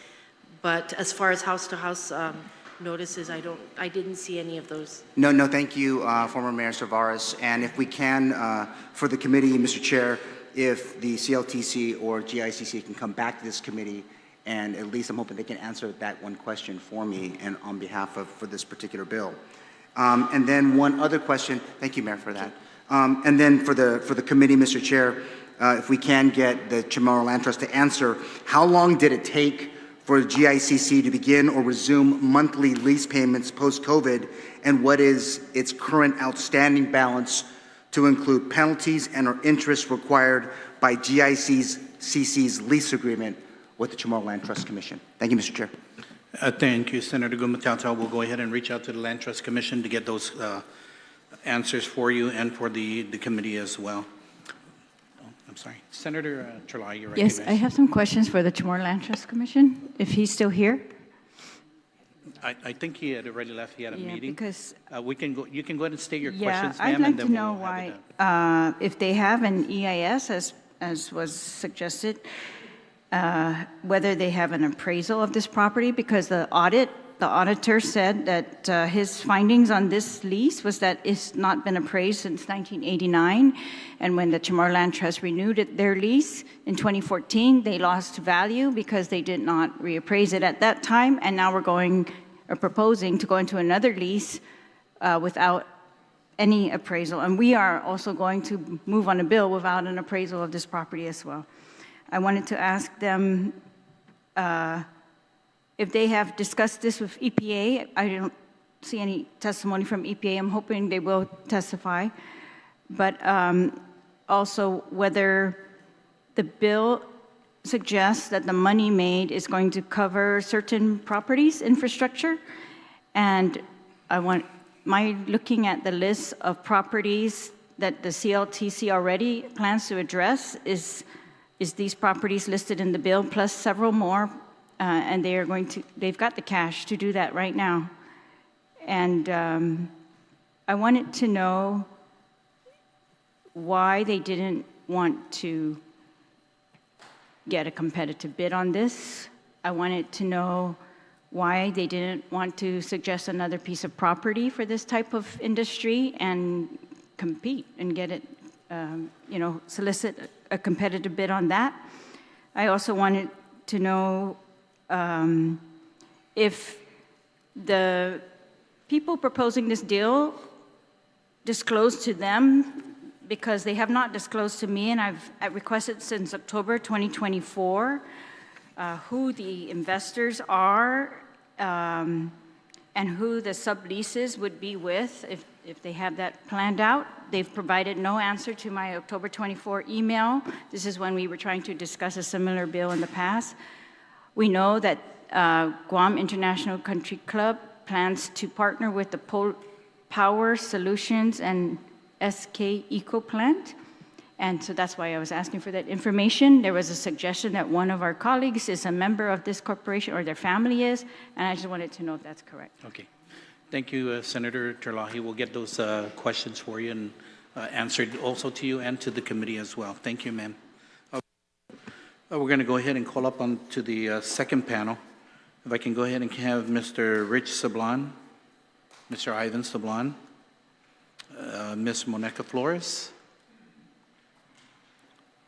But as far as house-to-house notices, I didn't see any of those. No, thank you, former Mayor Cervaras. And if we can, for the committee, Mr. Chair, if the CLTC or GICC can come back to this committee, and at least I'm hoping they can answer that one question for me and on behalf of for this particular bill. And then one other question. Thank you, Mayor, for that. And then for the committee, Mr. Chair, if we can get the Chamorro Land Trust to answer, how long did it take for GICC to begin or resume monthly lease payments post-COVID, and what is its current outstanding balance to include penalties and or interest required by GICC's lease agreement with the Chamorro Land Trust Commission? Thank you, Mr. Chair. Thank you, Senator Gumataotao. We'll go ahead and reach out to the Land Trust Commission to get those answers for you and for the committee as well. I'm sorry. Senator Terlai, you're recognized. Yes, I have some questions for the Chamorro Land Trust Commission, if he's still here. I think he had already left. He had a meeting. Because you can go ahead and state your questions, I'd ma'am, like and then to know we'll why, if they have an EIS, as was suggested, whether they have an appraisal of this property, because the auditor said that his findings on this lease was that it's not been appraised since 1989, and when the Chamorro Land Trust renewed their lease in 2014, they lost value because they did not reappraise it at that time, and now we're proposing to go into another lease without any appraisal, and we are also going to move on a bill without an appraisal of this property as well. I wanted to ask them if they have discussed this with EPA. I don't see any testimony from EPA. I'm hoping they will testify. But also whether the bill suggests that the money made is going to cover certain properties, infrastructure. And looking at the list of properties that the CLTC already plans to address is these properties listed in the bill, plus several more, and they've got the cash to do that right now. And I wanted to know why they didn't want to get a competitive bid on this. I wanted to know why they didn't want to suggest another piece of property for this type of industry and compete and get it, solicit a competitive bid on that. I also wanted to know if the people proposing this deal disclosed to them, because they have not disclosed to me, and I've requested since October 2024 who the investors are and who the subleases would be with if they have that planned out. They've provided no answer to my October 24 email. This is when we were trying to discuss a similar bill in the past. We know that Guam International Country Club plans to partner with the Power Solutions and SK Eco Plant. And so that's why I was asking for that information. There was a suggestion that one of our colleagues is a member of this corporation, or their family is, and I just wanted to know if that's correct. Okay. Thank you, Senator Terlahi. We'll get those questions for you and answered also to you and to the committee as well. Thank you, ma'am. We're going to go ahead and call up on to the second panel. If I can go ahead and have Mr. Rich Sablan, Mr. Ivan Sablan, Ms. Monica Flores,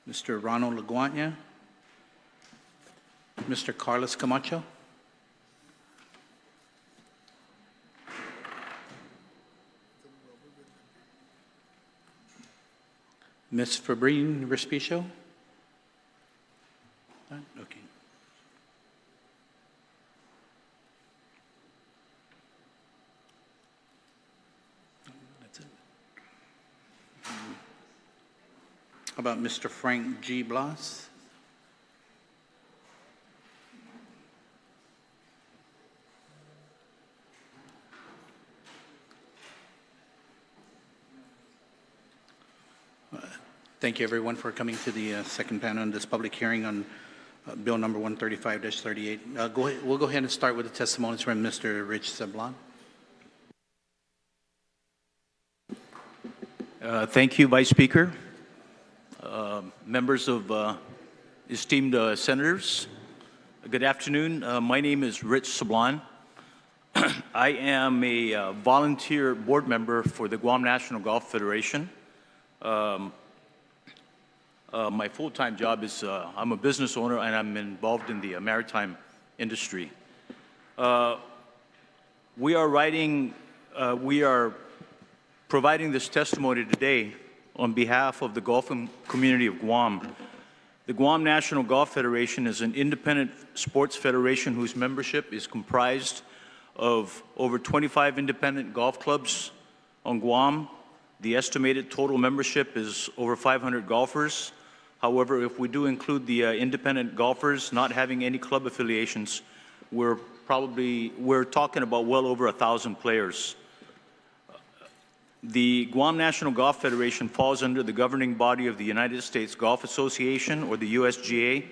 Mr. Ronald Laguanya, Mr. Carlos Camacho, Ms. Fabrine Respicio. Okay. That's it. How about Mr. Frank G. Blas? Thank you, everyone, for coming to the second panel on this public hearing on Bill number 135-38. We'll go ahead and start with the testimonies from Mr. Rich Sablan. Thank you, Vice Speaker. Members of esteemed senators, good afternoon. My name is Rich Sablan. I am a volunteer board member for the Guam National Golf Federation. My full-time job is I'm a business owner and I'm involved in the maritime industry. We are providing this testimony today on behalf of the golfing community of Guam. The Guam National Golf Federation is an independent sports federation whose membership is comprised of over 25 independent golf clubs on Guam. The estimated total membership is over 500 golfers. However, if we do include the independent golfers not having any club affiliations, we're talking about well over 1,000 players. The Guam National Golf Federation falls under the governing body of the United States Golf Association, or the USGA,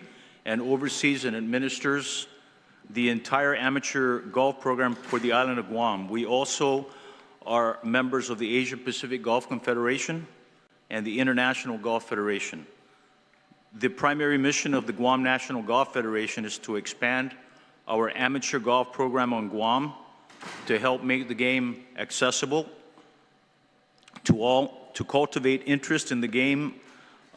and oversees and administers the entire amateur golf program for the island of Guam. We also are members of the Asia Pacific Golf Confederation and the International Golf Federation. The primary mission of the Guam National Golf Federation is to expand our amateur golf program on Guam to help make the game accessible to all, to cultivate interest in the game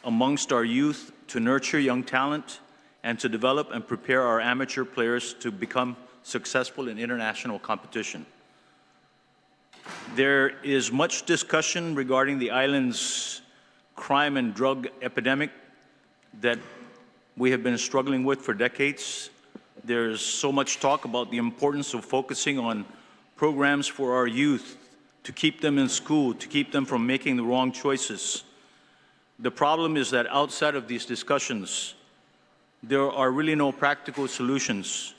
amongst our youth, to nurture young talent, and to develop and prepare our amateur players to become successful in international competition. There is much discussion regarding the island's crime and drug epidemic that we have been struggling with for decades. There's so much talk about the importance of focusing on programs for our youth to keep them in school, to keep them from making the wrong choices. The problem is that outside of these discussions, there are really no practical solutions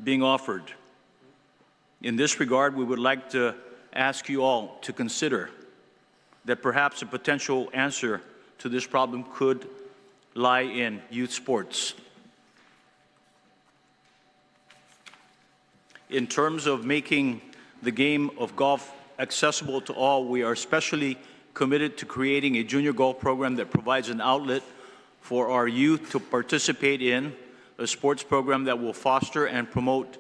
being offered. In this regard, we would like to ask you all to consider that perhaps a potential answer to this problem could lie in youth sports. In terms of making the game of golf accessible to all, we are especially committed to creating a junior golf program that provides an outlet for our youth to participate in a sports program that will foster and promote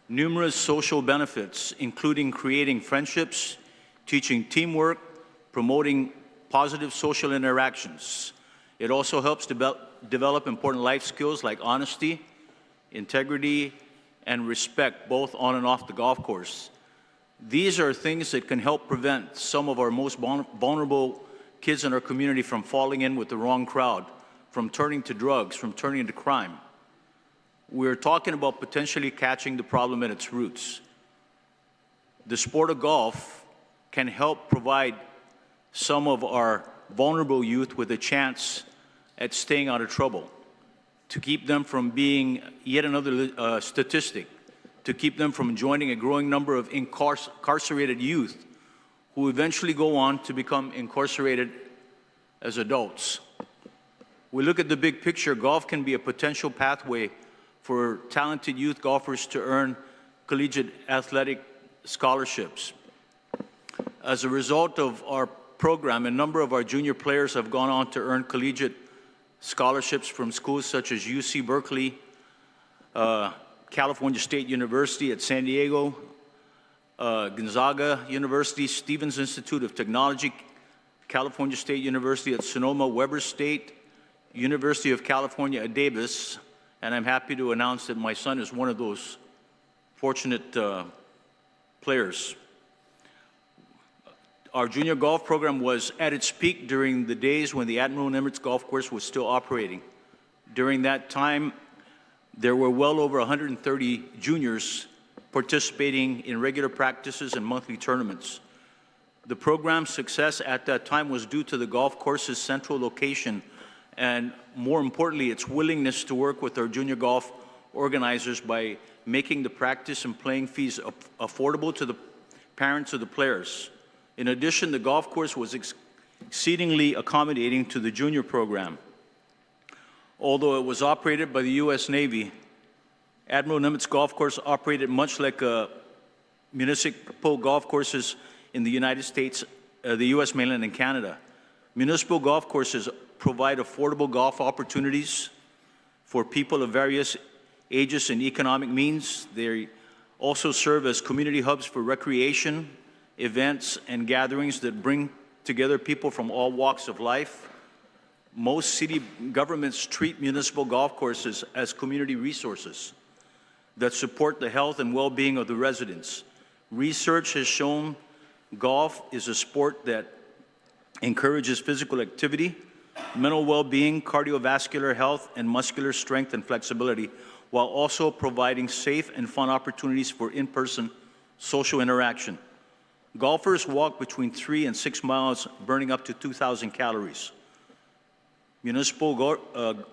numerous social benefits, including creating friendships, teaching teamwork, promoting positive social interactions. It also helps develop important life skills like honesty, integrity, and respect, both on and off the golf course. These are things that can help prevent some of our most vulnerable kids in our community from falling in with the wrong crowd, from turning to drugs, from turning to crime. We're talking about potentially catching the problem at its roots. The sport of golf can help provide some of our vulnerable youth with a chance at staying out of trouble, to keep them from being yet another statistic, to keep them from joining a growing number of incarcerated youth who eventually go on to become incarcerated as adults. We look at the big picture. Golf can be a potential pathway for talented youth golfers to earn collegiate athletic scholarships. As a result of our program, a number of our junior players have gone on to earn collegiate scholarships from schools such as UC Berkeley, California State University at San Diego, Gonzaga University, Stevens Institute of Technology, California State University at Sonoma, Weber State, University of California at Davis, and I'm happy to announce that my son is one of those fortunate players. Our junior golf program was at its peak during the days when the Admiral Nimitz Golf Course was still operating. During that time, there were well over 130 juniors participating in regular practices and monthly tournaments. The program's success at that time was due to the golf course's central location and, more importantly, its willingness to work with our junior golf organizers by making the practice and playing fees affordable to the parents of the players. In addition, the golf course was exceedingly accommodating to the junior program. Although it was operated by the U.S. Navy, Admiral Nimitz Golf Course operated much like municipal golf courses in the United States, the U.S. mainland and Canada. Municipal golf courses provide affordable golf opportunities for people of various ages and economic means. They also serve as community hubs for recreation, events, and gatherings that bring together people from all walks of life. Most city governments treat municipal golf courses as community resources that support the health and well-being of the residents. Research has shown golf is a sport that encourages physical activity, mental well-being, cardiovascular health, and muscular strength and flexibility, while also providing safe and fun opportunities for in-person social interaction. Golfers walk between 3 and 6 miles, burning up to 2,000 calories. Municipal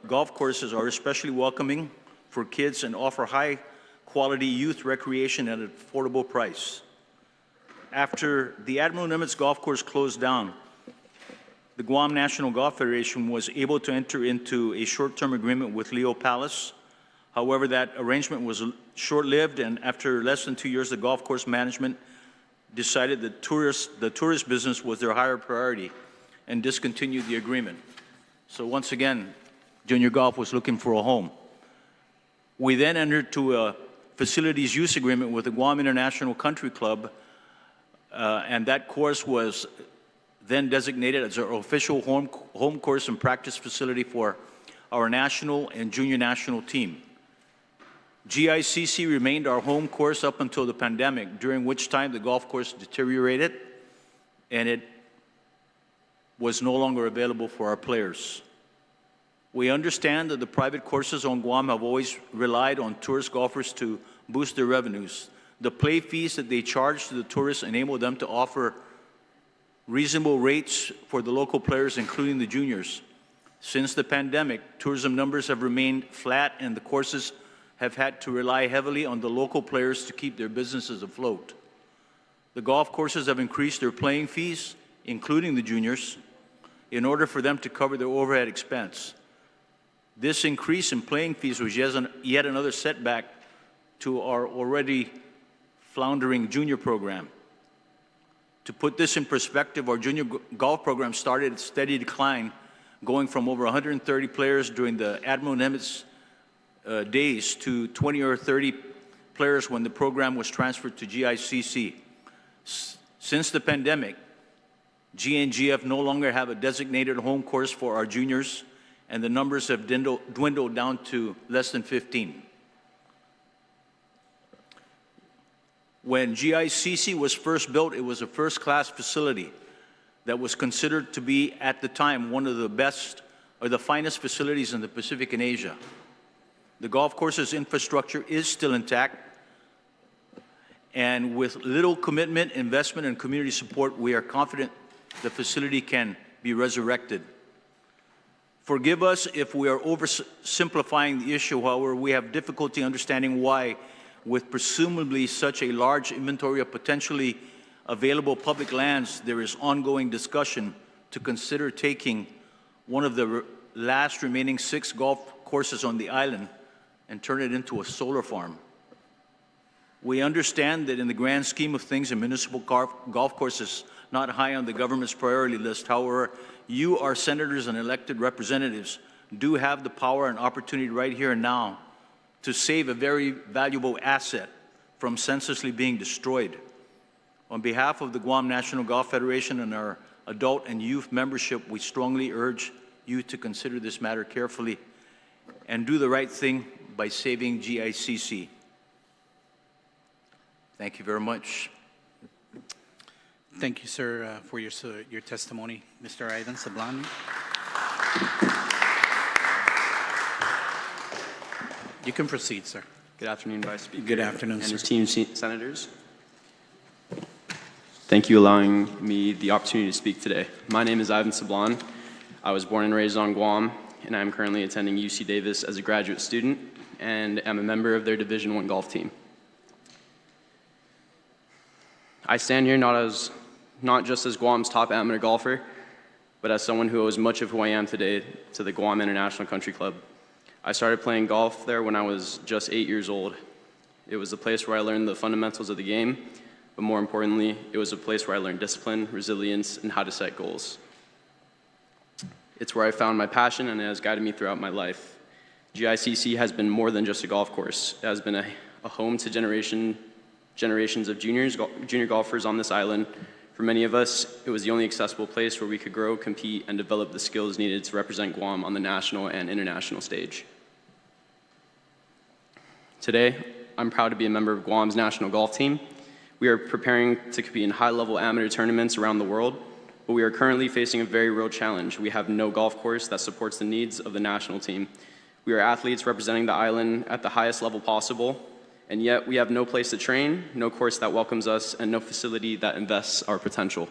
golf courses are especially welcoming for kids and offer high-quality youth recreation at an affordable price. After the Admiral Nimitz Golf Course closed down, the Guam National Golf Federation was able to enter into a short-term agreement with Leo Palace. However, that arrangement was short-lived, and after less than 2 years, the golf course management decided that the tourist business was their higher priority and discontinued the agreement. So once again, junior golf was looking for a home. We then entered into a facilities use agreement with the Guam International Country Club, and that course was then designated as our official home course and practice facility for our national and junior national team. GICC remained our home course up until the pandemic, during which time the golf course deteriorated and it was no longer available for our players. We understand that the private courses on Guam have always relied on tourist golfers to boost their revenues. The play fees that they charge to the tourists enable them to offer reasonable rates for the local players, including the juniors. Since the pandemic, tourism numbers have remained flat and the courses have had to rely heavily on the local players to keep their businesses afloat. The golf courses have increased their playing fees, including the juniors, in order for them to cover their overhead expense. This increase in playing fees was yet another setback to our already floundering junior program. To put this in perspective, our junior golf program started a steady decline, going from over 130 players during the Admiral Nimitz days to 20 or 30 players when the program was transferred to GICC. Since the pandemic, GNGF no longer have a designated home course for our juniors, and the numbers have dwindled down to less than 15. When GICC was first built, it was a first-class facility that was considered to be, at the time, one of the best or the finest facilities in the Pacific and Asia. The golf course's infrastructure is still intact, and with little commitment, investment, and community support, we are confident the facility can be resurrected. Forgive us if we are oversimplifying the issue. However, we have difficulty understanding why, with presumably such a large inventory of potentially available public lands, there is ongoing discussion to consider taking one of the last remaining 6 golf courses on the island and turn it into a solar farm. We understand that in the grand scheme of things, a municipal golf course is not high on the government's priority list. However, you, our senators and elected representatives, do have the power and opportunity right here and now to save a very valuable asset from senselessly being destroyed. On behalf of the Guam National Golf Federation and our adult and youth membership, we strongly urge you to consider this matter carefully and do the right thing by saving GICC. Thank you very much. Thank you, sir, for your testimony. Mr. Ivan Sablani. You can proceed, sir. Good afternoon, Vice Speaker. Good afternoon, and sir. esteemed senators. Thank you for allowing me the opportunity to speak today. My name is Ivan Sablan. I was born and raised on Guam, and I am currently attending UC Davis as a graduate student and am a member of their Division I golf team. I stand here not just as Guam's top amateur golfer, but as someone who owes much of who I am today to the Guam International Country Club. I started playing golf there when I was just 8 years old. It was a place where I learned the fundamentals of the game, but more importantly, it was a place where I learned discipline, resilience, and how to set goals. It's where I found my passion, and it has guided me throughout my life. GICC has been more than just a golf course. It has been a home to generations of junior golfers on this island. For many of us, it was the only accessible place where we could grow, compete, and develop the skills needed to represent Guam on the national and international stage. Today, I'm proud to be a member of Guam's national golf team. We are preparing to compete in high-level amateur tournaments around the world, but we are currently facing a very real challenge. We have no golf course that supports the needs of the national team. We are athletes representing the island at the highest level possible, and yet we have no place to train, no course that welcomes us, and no facility that invests our potential.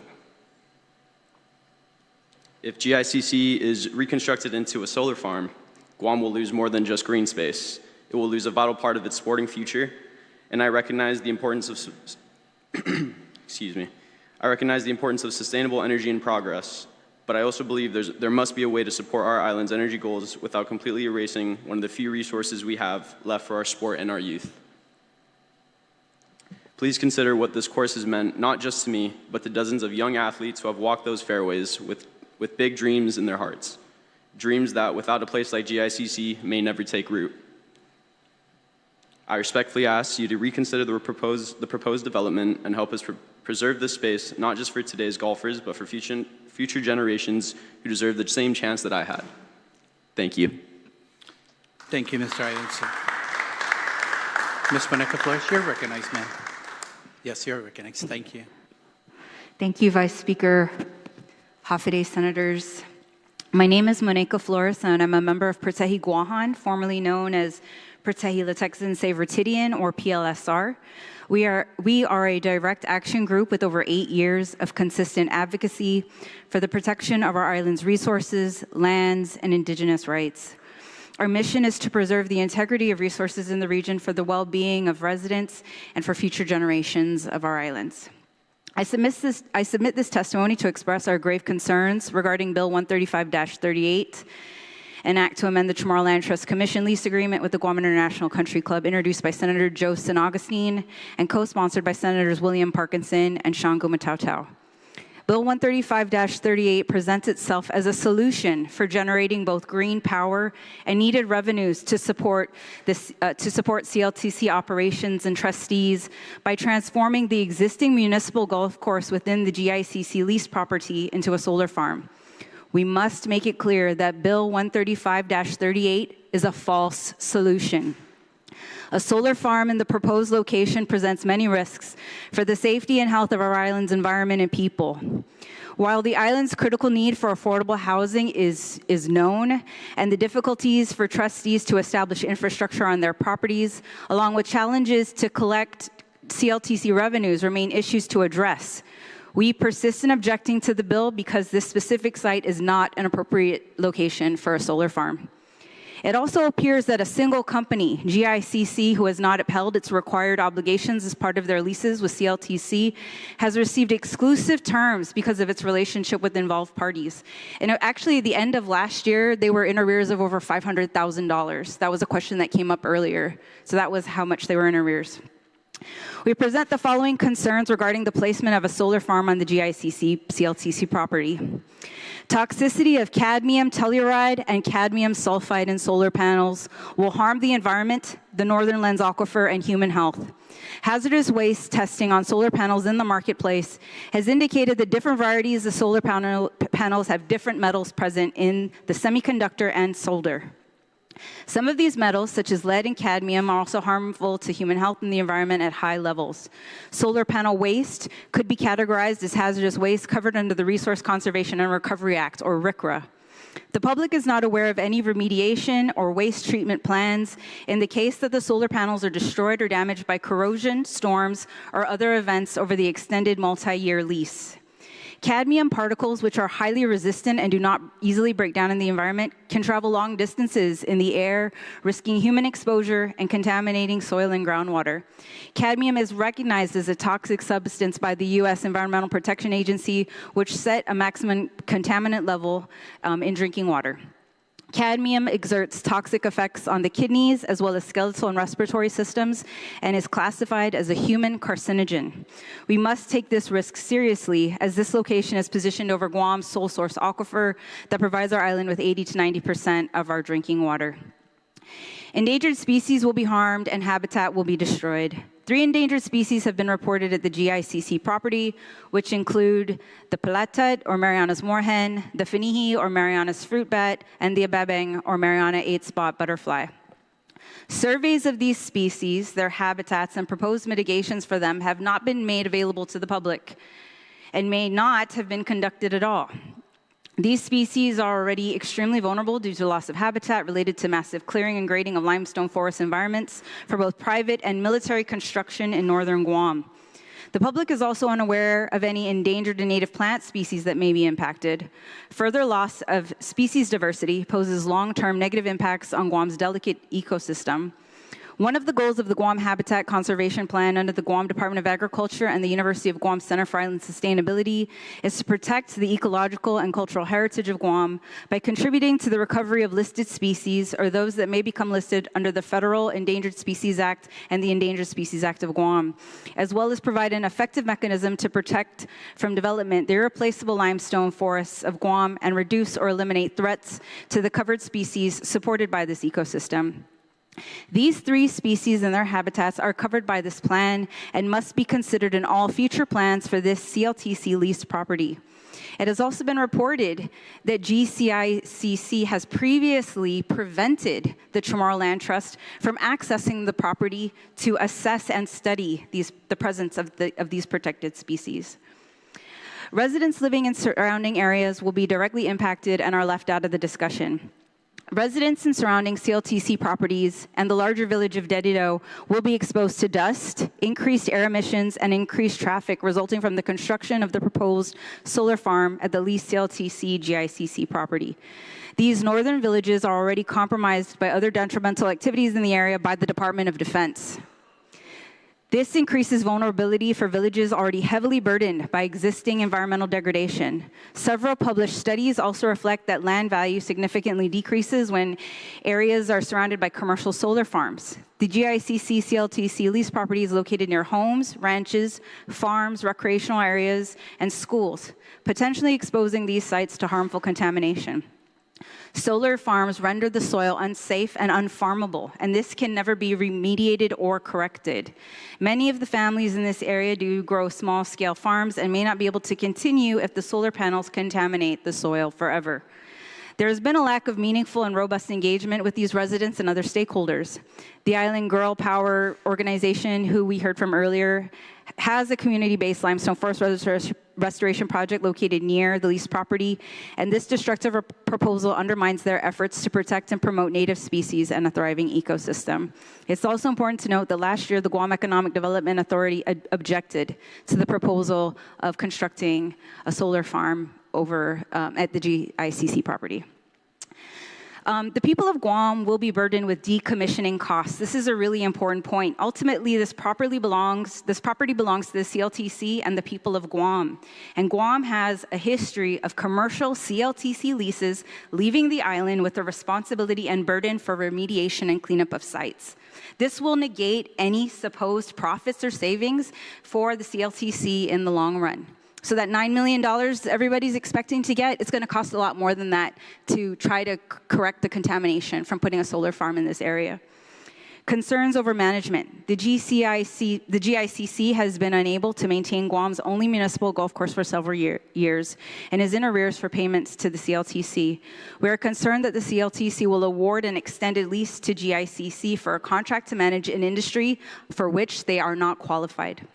If GICC is reconstructed into a solar farm, Guam will lose more than just green space. It will lose a vital part of its sporting future, and I recognize the importance of I recognize the importance of sustainable energy and progress, but I also believe there must be a way to support our island's energy goals without completely erasing one of the few resources we have left for our sport and our youth. Please consider what this course has meant, not just to me, but to dozens of young athletes who have walked those fairways with big dreams in their hearts. Dreams that, without a place like GICC, may never take root. I respectfully ask you to reconsider the proposed development and help us preserve this space, not just for today's golfers, but for future generations who deserve the same chance that I had. Thank you. Thank you, Mr. Ivanson. Ms. Monica Flores, you're recognized, ma'am. Yes, you're recognized. Thank you. Thank you, Vice Speaker, Hafiday Senators. My name is Monica Flores, and I'm a member of Pertehi Guahan, formerly known as Pertehi Latexan Savertidian, or PLSR. We are a direct action group with over 8 years of consistent advocacy for the protection of our island's resources, lands, and indigenous rights. Our mission is to preserve the integrity of resources in the region for the well-being of residents and for future generations of our islands. I submit this testimony to express our grave concerns regarding Bill 135-38, an act to amend the CHAMORRO Land Trust Commission lease agreement with the Guam International Country Club, introduced by Senator Joseph Agustin and co-sponsored by Senators William Parkinson and Shawn Gumataotao. Bill 135-38 presents itself as a solution for generating both green power and needed revenues to support CLTC operations and trustees by transforming the existing municipal golf course within the GICC leased property into a solar farm. We must make it clear that Bill 135-38 is a false solution. A solar farm in the proposed location presents many risks for the safety and health of our island's environment and people. While the island's critical need for affordable housing is known, and the difficulties for trustees to establish infrastructure on their properties, along with challenges to collect CLTC revenues, remain issues to address. We persist in objecting to the bill because this specific site is not an appropriate location for a solar farm. It also appears that a single company, GICC, who has not upheld its required obligations as part of their leases with CLTC, has received exclusive terms because of its relationship with involved parties. And actually, at the end of last year, they were in arrears of over $500,000. That was a question that came up earlier. So that was how much they were in arrears. We present the following concerns regarding the placement of a solar farm on the GICC-CLTC property. Toxicity of cadmium telluride and cadmium sulfide in solar panels will harm the environment, the Northern Lens Aquifer, and human health. Hazardous waste testing on solar panels in the marketplace has indicated that different varieties of solar panels have different metals present in the semiconductor and solder. Some of these metals, such as lead and cadmium, are also harmful to human health and the environment at high levels. Solar panel waste could be categorized as hazardous waste covered under the Resource Conservation and Recovery Act, or RCRA. The public is not aware of any remediation or waste treatment plans in the case that the solar panels are destroyed or damaged by corrosion, storms, or other events over the extended multi-year lease. Cadmium particles, which are highly resistant and do not easily break down in the environment, can travel long distances in the air, risking human exposure and contaminating soil and groundwater. Cadmium is recognized as a toxic substance by the U.S. Environmental Protection Agency, which set a maximum contaminant level in drinking water. Cadmium exerts toxic effects on the kidneys as well as skeletal and respiratory systems and is classified as a human carcinogen. We must take this risk seriously as this location is positioned over Guam's sole source aquifer that provides our island with 80 to 90% of our drinking water. Endangered species will be harmed and habitat will be destroyed. 3 endangered species have been reported at the GICC property, which include the palatut, or Mariana's moorhen, the finihi, or Mariana's fruit bat, and the ababeng, or Mariana 8-spot butterfly. Surveys of these species, their habitats, and proposed mitigations for them have not been made available to the public and may not have been conducted at all. These species are already extremely vulnerable due to loss of habitat related to massive clearing and grading of limestone forest environments for both private and military construction in northern Guam. The public is also unaware of any endangered and native plant species that may be impacted. Further loss of species diversity poses long-term negative impacts on Guam's delicate ecosystem. One of the goals of the Guam Habitat Conservation Plan under the Guam Department of Agriculture and the University of Guam Center for Island Sustainability is to protect the ecological and cultural heritage of Guam by contributing to the recovery of listed species or those that may become listed under the Federal Endangered Species Act and the Endangered Species Act of Guam, as well as provide an effective mechanism to protect from development the irreplaceable limestone forests of Guam and reduce or eliminate threats to the covered species supported by this ecosystem. These 3 species and their habitats are covered by this plan and must be considered in all future plans for this CLTC leased property. It has also been reported that GCICC has previously prevented the CHAMORRO Land Trust from accessing the property to assess and study the presence of these protected species. Residents living in surrounding areas will be directly impacted and are left out of the discussion. Residents in surrounding CLTC properties and the larger village of Dedido will be exposed to dust, increased air emissions, and increased traffic resulting from the construction of the proposed solar farm at the leased CLTC GICC property. These northern villages are already compromised by other detrimental activities in the area by the Department of Defense. This increases vulnerability for villages already heavily burdened by existing environmental degradation. Several published studies also reflect that land value significantly decreases when areas are surrounded by commercial solar farms. The GICC CLTC lease property is located near homes, ranches, farms, recreational areas, and schools, potentially exposing these sites to harmful contamination. Solar farms render the soil unsafe and unfarmable, and this can never be remediated or corrected. Many of the families in this area do grow small-scale farms and may not be able to continue if the solar panels contaminate the soil forever. There has been a lack of meaningful and robust engagement with these residents and other stakeholders. The Island Girl Power Organization, who we heard from earlier, has a community-based limestone forest restoration project located near the leased property, and this destructive proposal undermines their efforts to protect and promote native species and a thriving ecosystem. It's also important to note that last year, the Guam Economic Development Authority objected to the proposal of constructing a solar farm over at the GICC property. The people of Guam will be burdened with decommissioning costs. This is a really important point. Ultimately, this property belongs to the CLTC and the people of Guam. And Guam has a history of commercial CLTC leases leaving the island with the responsibility and burden for remediation and cleanup of sites. This will negate any supposed profits or savings for the CLTC in the long run. So that $9 million everybody's expecting to get, it's going to cost a lot more than that to try to correct the contamination from putting a solar farm in this area. Concerns over management. The GICC has been unable to maintain Guam's only municipal golf course for several years and is in arrears for payments to the CLTC. We are concerned that the CLTC will award an extended lease to GICC for a contract to manage an industry for which they are not qualified.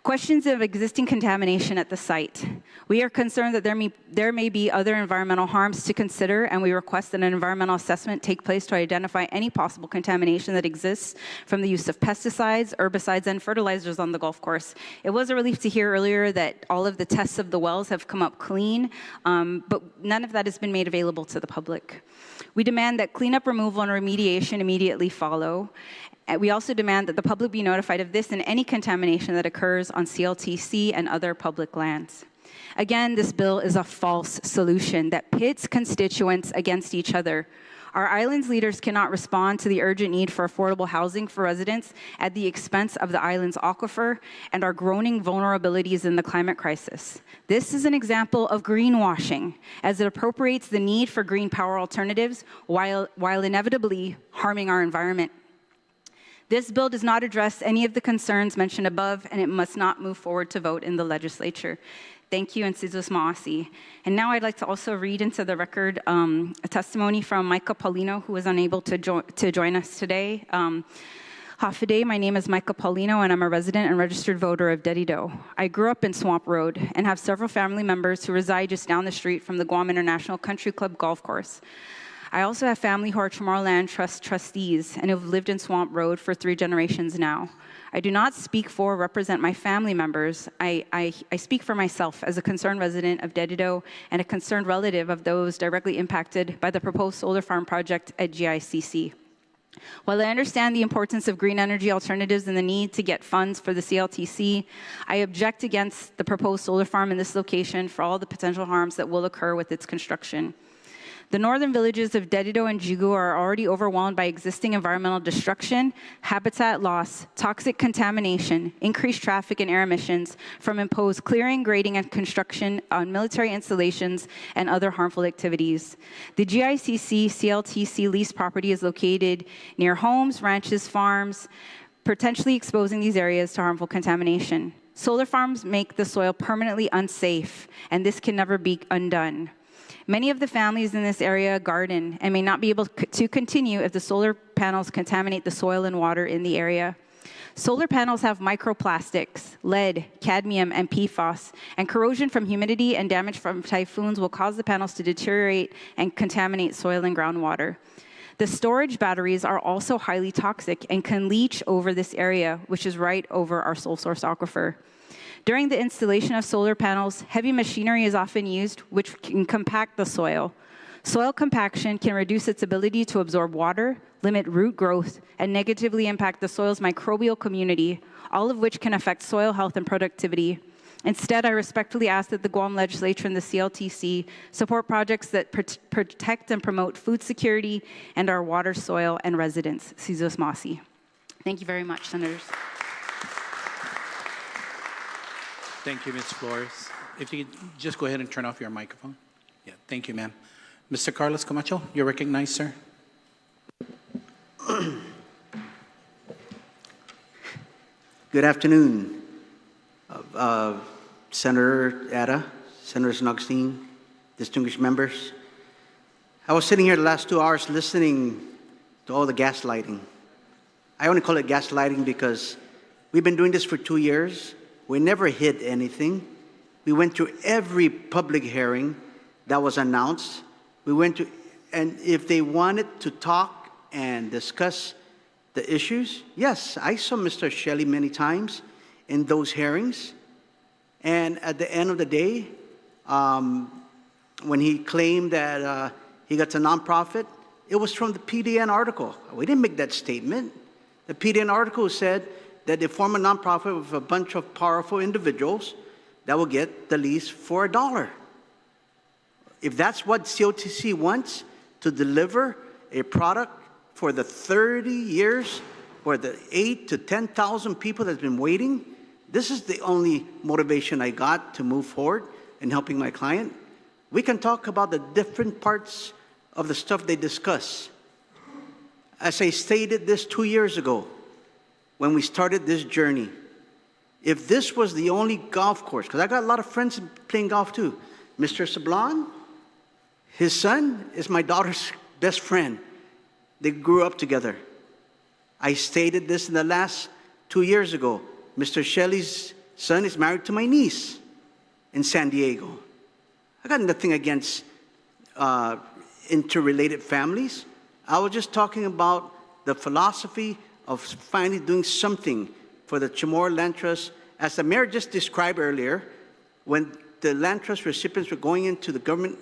Questions of existing contamination at the site. We are concerned that there may be other environmental harms to consider, and we request that an environmental assessment take place to identify any possible contamination that exists from the use of pesticides, herbicides, and fertilizers on the golf course. It was a relief to hear earlier that all of the tests of the wells have come up clean, but none of that has been made available to the public. We demand that cleanup, removal, and remediation immediately follow. We also demand that the public be notified of this and any contamination that occurs on CLTC and other public lands. Again, this bill is a false solution that pits constituents against each other. Our island's leaders cannot respond to the urgent need for affordable housing for residents at the expense of the island's aquifer and our groaning vulnerabilities in the climate crisis. This is an example of greenwashing, as it appropriates the need for green power alternatives while inevitably harming our environment. This bill does not address any of the concerns mentioned above, and it must not move forward to vote in the legislature. Thank you, and Sizos Maasi. And now I'd like to also read into the record a testimony from Micah Paulino, who was unable to join us today. Hafide, my name is Micah Paulino, and I'm a resident and registered voter of Dedido. I grew up in Swamp Road and have several family members who reside just down the street from the Guam International Country Club golf course. I also have family who are CHAMORRO Land Trust trustees and have lived in Swamp Road for 3 generations now. I do not speak for or represent my family members. I speak for myself as a concerned resident of Dedido and a concerned relative of those directly impacted by the proposed solar farm project at GICC. While I understand the importance of green energy alternatives and the need to get funds for the CLTC, I object against the proposed solar farm in this location for all the potential harms that will occur with its construction. The northern villages of Dedido and Jigu are already overwhelmed by existing environmental destruction, habitat loss, toxic contamination, increased traffic and air emissions from imposed clearing, grading, and construction on military installations and other harmful activities. The GICC CLTC lease property is located near homes, ranches, farms, potentially exposing these areas to harmful contamination. Solar farms make the soil permanently unsafe, and this can never be undone. Many of the families in this area garden and may not be able to continue if the solar panels contaminate the soil and water in the area. Solar panels have microplastics, lead, cadmium, and PFAS, and corrosion from humidity and damage from typhoons will cause the panels to deteriorate and contaminate soil and groundwater. The storage batteries are also highly toxic and can leach over this area, which is right over our sole source aquifer. During the installation of solar panels, heavy machinery is often used, which can compact the soil. Soil compaction can reduce its ability to absorb water, limit root growth, and negatively impact the soil's microbial community, all of which can affect soil health and productivity. Instead, I respectfully ask that the Guam legislature and the CLTC support projects that protect and promote food security and our water, soil, and residents. Sizos Maasi. Thank you very much, Senators. Thank you, Ms. Flores. If you could just go ahead and turn off your microphone. Yeah, thank you, ma'am. Mr. Carlos Camacho, you're recognized, sir. Good afternoon, Senator Ada, Senator Agustin, distinguished members. I was sitting here the last 2 hours listening to all the gaslighting. I only call it gaslighting because we've been doing this for 2 years. We never hid anything. We went through every public hearing that was announced. We went to, and if they wanted to talk and discuss the issues, yes, I saw Mr. Shelley many times in those hearings. And at the end of the day, when he claimed that he got a nonprofit, it was from the PDN article. We didn't make that statement. The PDN article said that they form a nonprofit with a bunch of powerful individuals that will get the lease for $1. If that's what COTC wants, to deliver a product for the 30 years or the 8,000 to 10,000 people that's been waiting, this is the only motivation I got to move forward in helping my client. We can talk about the different parts of the stuff they discuss. As I stated this 2 years ago, when we started this journey, if this was the only golf course, because I got a lot of friends playing golf too. Mr. Sablon, his son is my daughter's best friend. They grew up together. I stated this in the last 2 years ago. Mr. Shelley's son is married to my niece in San Diego. I got nothing against interrelated families. I was just talking about the philosophy of finally doing something for the Chamorro Land Trust. As the mayor just described earlier, when the land trust recipients were going into the government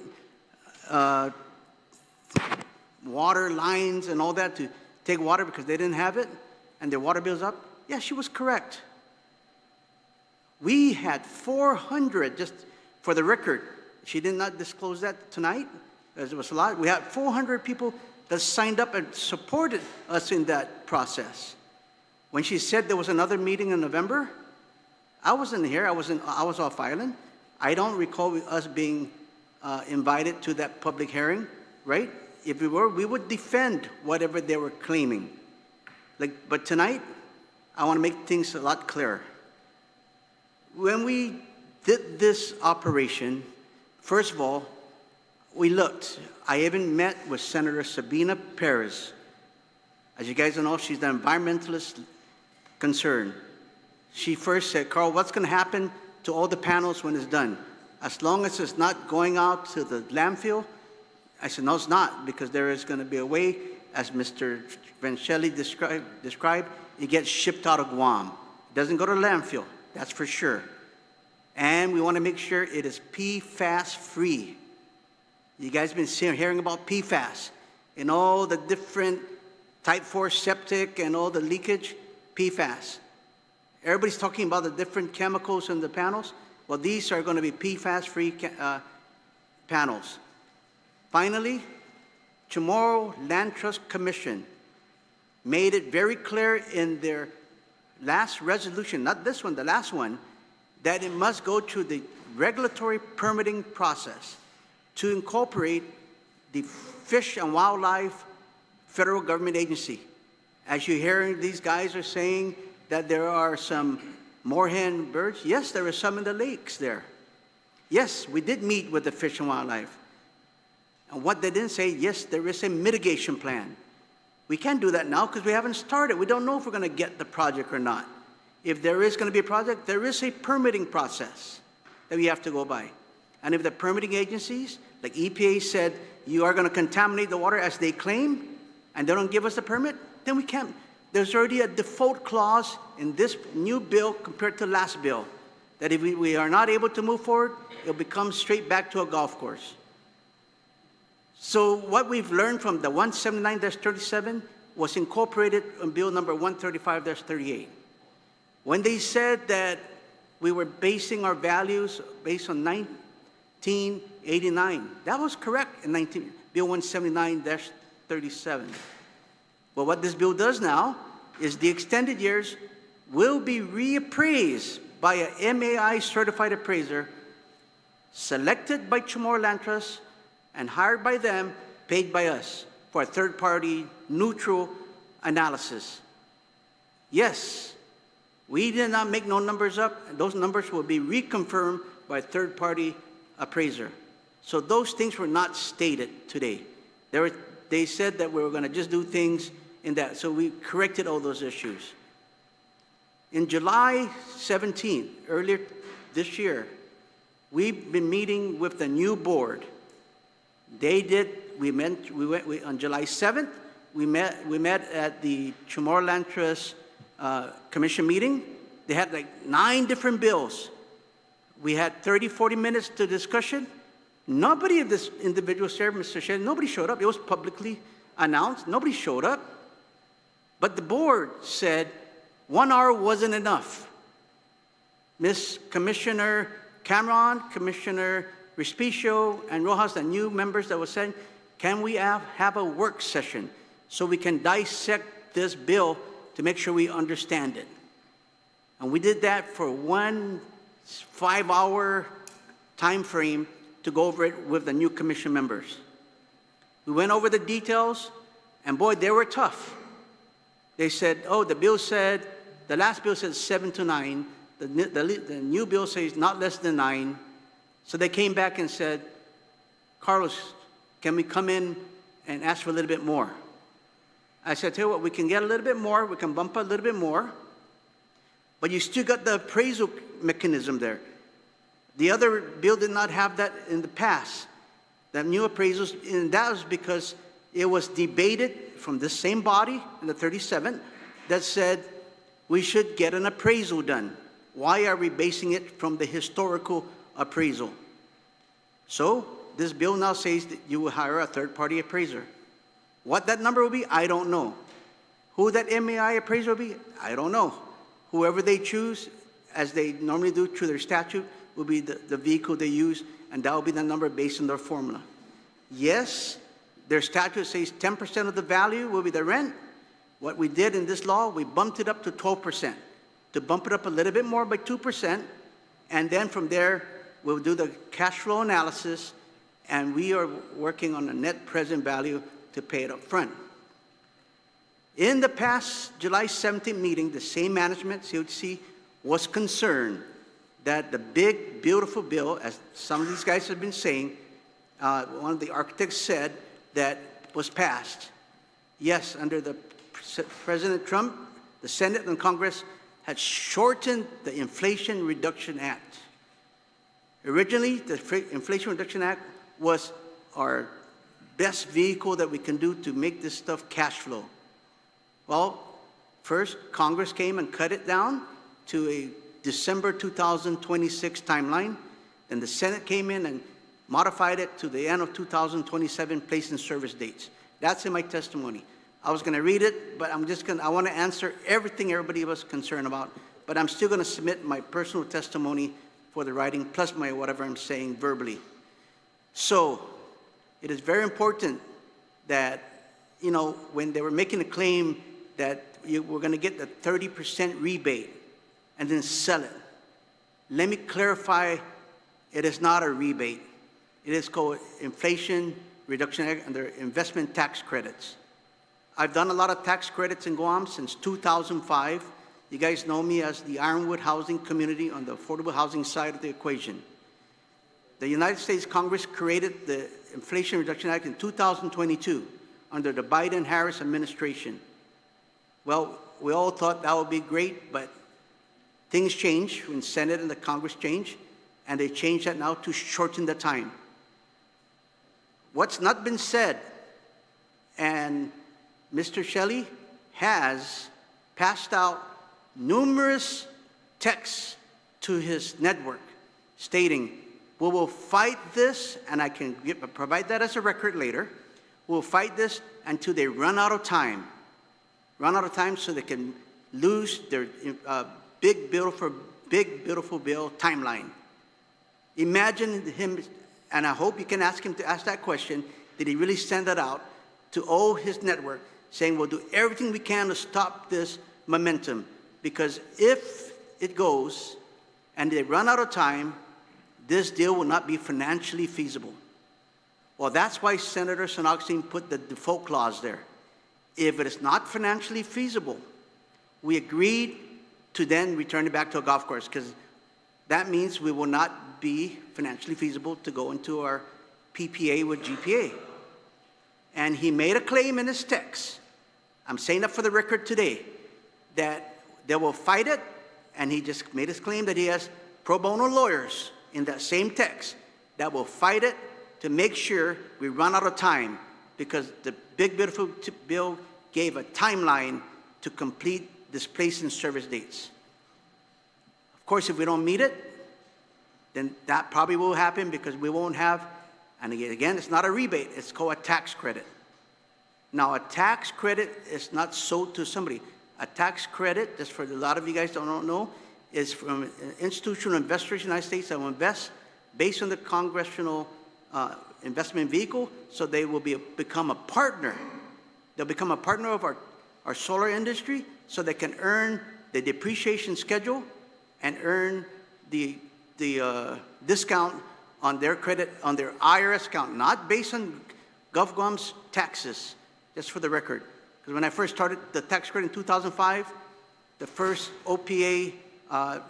water lines and all that to take water because they didn't have it and their water bill's up, yeah, she was correct. We had 400, just for the record, she did not disclose that tonight, as it was a lot. We had 400 people that signed up and supported us in that process. When she said there was another meeting in November, I wasn't here, I was off island. I don't recall us being invited to that public hearing, right? If we were, we would defend whatever they were claiming. But tonight, I want to make things a lot clearer. When we did this operation, first of all, we looked. I even met with Senator Sabina Perez. As you guys know, she's the environmentalist concern. She first said, Carl, what's going to happen to all the panels when it's done? As long as it's not going out to the landfill? I said, no, it's not, because there is going to be a way, as Mr. Vancelli described, it gets shipped out of Guam. It doesn't go to landfill, that's for sure. And we want to make sure it is PFAS free. You guys been hearing about PFAS and all the different type 4 septic and all the leakage, PFAS. Everybody's talking about the different chemicals in the panels. Well, these are going to be PFAS-free panels. Finally, Chamorro Land Trust Commission made it very clear in their last resolution, not this one, the last one, that it must go through the regulatory permitting process to incorporate the Fish and Wildlife federal government agency. As you're hearing, these guys are saying that there are some moorhen birds. Yes, there are some in the lakes there. Yes, we did meet with the Fish and Wildlife. And what they didn't say, yes, there is a mitigation plan. We can't do that now because we haven't started. We don't know if we're going to get the project or not. If there is going to be a project, there is a permitting process that we have to go by. And if the permitting agencies, like EPA said, you are going to contaminate the water as they claim, and they don't give us the permit, then we can't. There's already a default clause in this new bill compared to last bill, that if we are not able to move forward, it'll become straight back to a golf course. So what we've learned from the 179-37 was incorporated in bill number 135-38. When they said that we were basing our values based on 1989, that was correct in bill 179-37. But what this bill does now is the extended years will be reappraised by a MAI certified appraiser selected by Chamorro Land Trust and hired by them, paid by us for a third-party neutral analysis. Yes, we did not make no numbers up. Those numbers will be reconfirmed by a third-party appraiser. So those things were not stated today. They said that we were going to just do things in that. So we corrected all those issues. In July 17th, earlier this year, we've been meeting with the new board. On July 7th, we met at the CHAMORRO Land Trust Commission meeting. They had like 9 different bills. We had 30, 40 minutes to discussion. Nobody of this individual here, Mr. Shea, nobody showed up. It was publicly announced. Nobody showed up. But the board said 1 hour wasn't enough. Ms. Commissioner Cameron, Commissioner Respicio, and Rojas, the new members that were saying, can we have a work session so we can dissect this bill to make sure we understand it? And we did that for 1 5-hour time frame to go over it with the new commission members. We went over the details, and boy, they were tough. They said, oh, the last bill said 7 to 9. The new bill says not less than 9. So they came back and said, Carlos, can we come in and ask for a little bit more? I said, tell you what, we can get a little bit more. We can bump a little bit more. But you still got the appraisal mechanism there. The other bill did not have that in the past. That new appraisals, and that was because it was debated from this same body in the 37th that said we should get an appraisal done. Why are we basing it from the historical appraisal? So this bill now says that you will hire a third-party appraiser. What that number will be, I don't know. Who that MAI appraiser will be, I don't know. Whoever they choose, as they normally do through their statute, will be the vehicle they use, and that will be the number based on their formula. Yes, their statute says 10% of the value will be the rent. What we did in this law, we bumped it up to 12%, to bump it up a little bit more by 2%, and then from there, we'll do the cash flow analysis, and we are working on a net present value to pay it up front. In the past July 17th meeting, the same management, CHC, was concerned that the big, beautiful bill, as some of these guys have been saying, one of the architects said that was passed. Yes, under the President Trump, the Senate and Congress had shortened the Inflation Reduction Act. Originally, the Inflation Reduction Act was our best vehicle that we can do to make this stuff cash flow. Well, first, Congress came and cut it down to a December 2026 timeline. Then the Senate came in and modified it to the end of 2027 place in service dates. That's in my testimony. I was going to read it, but I want to answer everything everybody was concerned about, but I'm still going to submit my personal testimony for the writing, plus my whatever I'm saying verbally. So it is very important that, you know, when they were making a claim that we're going to get the 30% rebate and then sell it, let me clarify, it is not a rebate. It is called Inflation Reduction Act under investment tax credits. I've done a lot of tax credits in Guam since 2005. You guys know me as the Ironwood Housing Community on the affordable housing side of the equation. The United States Congress created the Inflation Reduction Act in 2022 under the Biden-Harris administration. Well, we all thought that would be great, but things changed when Senate and the Congress changed, and they changed that now to shorten the time. What's not been said, and Mr. Shelley has passed out numerous texts to his network stating, we will fight this, and I can provide that as a record later, we'll fight this until they run out of time. Run out of time so they can lose their big, beautiful bill timeline. Imagine him, and I hope you can ask him to ask that question, did he really send that out to all his network, saying we'll do everything we can to stop this momentum, because if it goes and they run out of time, this deal will not be financially feasible. Well, that's why Senator San Agustin put the default clause there. If it is not financially feasible, we agreed to then return it back to a golf course, because that means we will not be financially feasible to go into our PPA with GPA. And he made a claim in his text, I'm saying that for the record today, that they will fight it, and he just made his claim that he has pro bono lawyers in that same text that will fight it to make sure we run out of time, because the big beautiful bill gave a timeline to complete this place in service dates. Of course, if we don't meet it, then that probably will happen, because we won't have, and again, it's not a rebate, it's called a tax credit. Now, a tax credit is not sold to somebody. A tax credit, just for a lot of you guys that don't know, is from institutional investors in the United States that will invest based on the congressional investment vehicle, so they will become a partner. They'll become a partner of our solar industry, so they can earn the depreciation schedule and earn the discount on their credit, on their IRS account, not based on GovGuam's taxes, just for the record. Because when I first started the tax credit in 2005, the first OPA,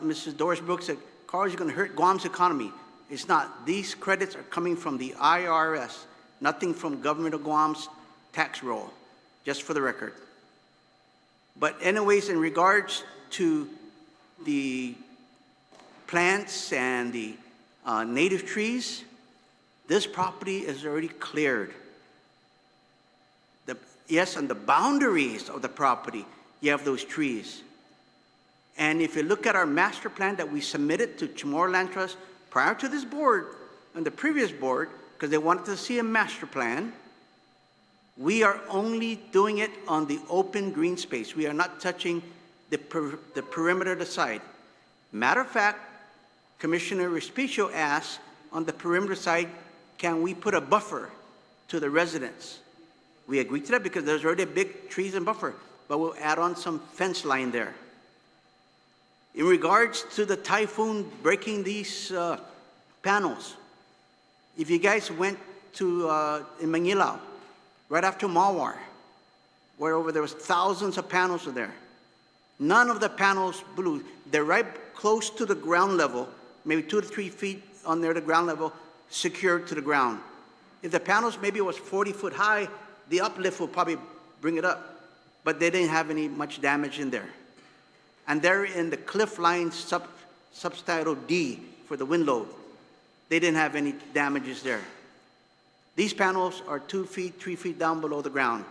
Mrs. Doris Brooks said, Carl, you're going to hurt Guam's economy. It's not. These credits are coming from the IRS, nothing from government of Guam's tax roll, just for the record. But anyways, in regards to the plants and the native trees, this property is already cleared. Yes, on the boundaries of the property, you have those trees. And if you look at our master plan that we submitted to CHAMORRO Land Trust prior to this board and the previous board, because they wanted to see a master plan, we are only doing it on the open green space. We are not touching the perimeter of the side. Matter of fact, Commissioner Respicio asked on the perimeter side, can we put a buffer to the residents? We agreed to that because there's already big trees and buffer, but we'll add on some fence line there. In regards to the typhoon breaking these panels, if you guys went to in Manila, right after Mawar, where there was thousands of panels there, none of the panels blew. They're right close to the ground level, maybe 2 to 3 feet on there, the ground level, secured to the ground. If the panels maybe was 40 foot high, the uplift will probably bring it up, but they didn't have any much damage in there. And they're in the cliff line subtitle D for the wind load. They didn't have any damages there. These panels are 2 feet, 3 feet down below the ground.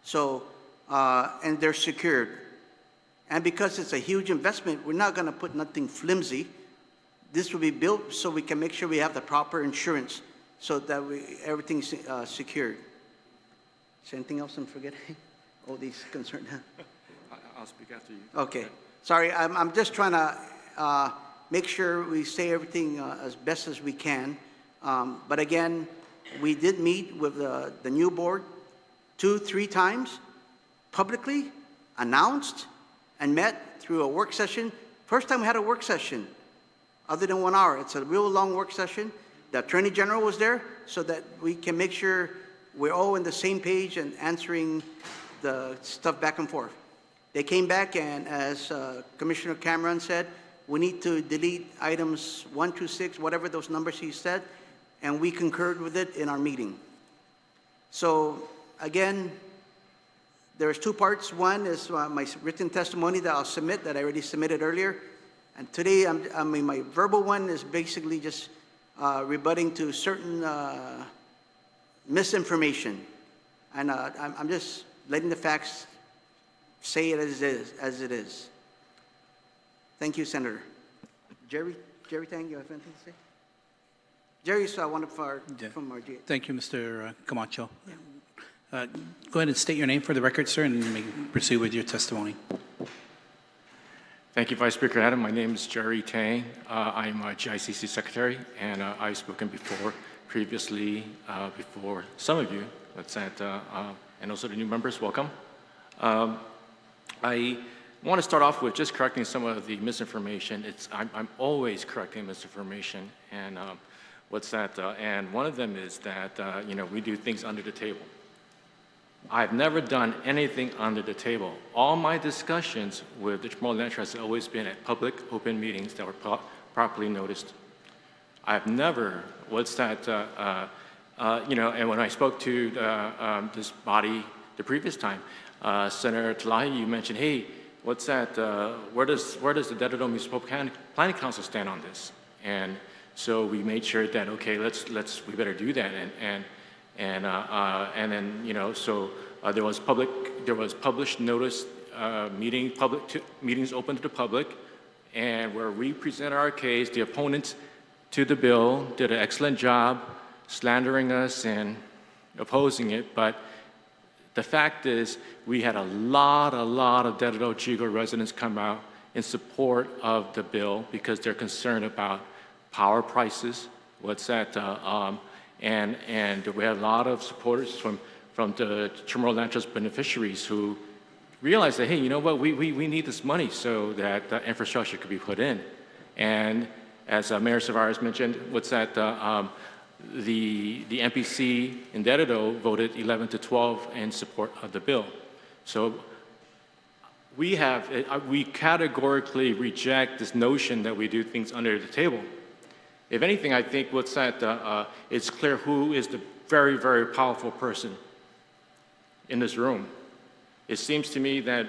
So, and they're secured. And because it's a huge investment, we're not gonna put nothing flimsy. This will be built so we can make sure we have the proper insurance so that everything's secured. Is there anything else I'm forgetting? All these concerns. I'll speak after you. Okay. Sorry, I'm just trying to make sure we say everything as best as we can. But again, we did meet with the new board 2-3 times, publicly announced, and met through a work session. First time we had a work session, other than 1 hour. It's a real long work session. The Attorney General was there so that we can make sure we're all on the same page and answering the stuff back and forth. They came back, and as Commissioner Cameron said, we need to delete items 1 through 6, whatever those numbers he said, and we concurred with it in our meeting. So again, there's 2 parts. One is my written testimony that I'll submit, that I already submitted earlier. And today, my verbal one is basically just rebutting to certain misinformation. And I'm just letting the facts say it as it is. Thank you, Senator. Jerry Tang, you have anything to say? Jerry, so I want to from RGA. Thank you, Mr. Camacho. Go ahead and state your name for the record, sir, and you may proceed with your testimony. Thank you, Vice Speaker Adam. My name is Jerry Tang. I'm a GICC Secretary, and I've spoken previously before some of you, and also the new members, welcome. I want to start off with just correcting some of the misinformation. I'm always correcting misinformation, and And one of them is that, we do things under the table. I've never done anything under the table. All my discussions with the Chamorro Land Trust have always been at public, open meetings that were properly noticed. I've never, and when I spoke to this body the previous time, Senator Talahi, you mentioned, hey, where does the Dedado Municipal Planning Council stand on this? And so we made sure that, okay, we better do that. And then, there was published notice, meetings open to the public, and where we present our case, the opponents to the bill did an excellent job slandering us and opposing it, but the fact is we had a lot of Dedado Chico residents come out in support of the bill because they're concerned about power prices, and we had a lot of supporters from the Chamorro Land Trust beneficiaries who realized that, hey, you know what, we need this money so that the infrastructure could be put in. And as Mayor Tavares mentioned, the MPC in Dedado voted 11-12 in support of the bill. So we categorically reject this notion that we do things under the table. If anything, I think it's clear who is the very, very powerful person in this room. It seems to me that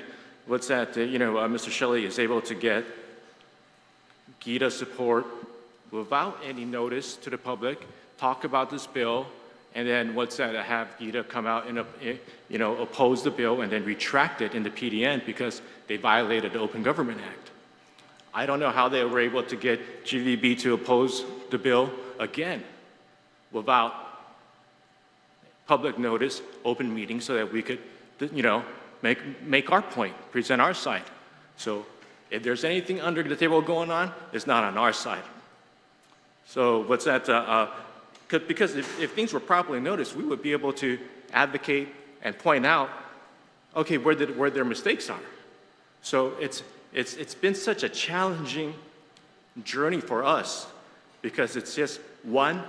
Mr. Shelley is able to get GITA support without any notice to the public, talk about this bill, and then have GITA come out and oppose the bill and then retract it in the PDN because they violated the Open Government Act. I don't know how they were able to get GVB to oppose the bill again without public notice, open meeting, so that we could, make our point, present our side. So if there's anything under the table going on, it's not on our side. So because if things were properly noticed, we would be able to advocate and point out, okay, where their mistakes are. So it's been such a challenging journey for us because it's just one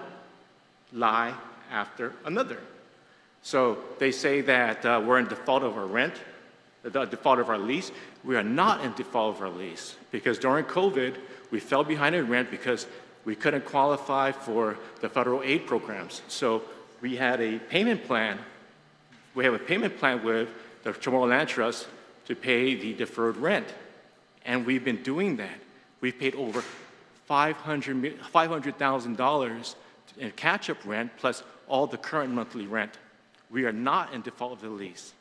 lie after another. So they say that we're in default of our rent, the default of our lease. We are not in default of our lease because during COVID, we fell behind in rent because we couldn't qualify for the federal aid programs. So we had a payment plan. We have a payment plan with the Chamorro Land Trust to pay the deferred rent. And we've been doing that. We've paid over $500,000 in catch-up rent plus all the current monthly rent. We are not in default of the lease.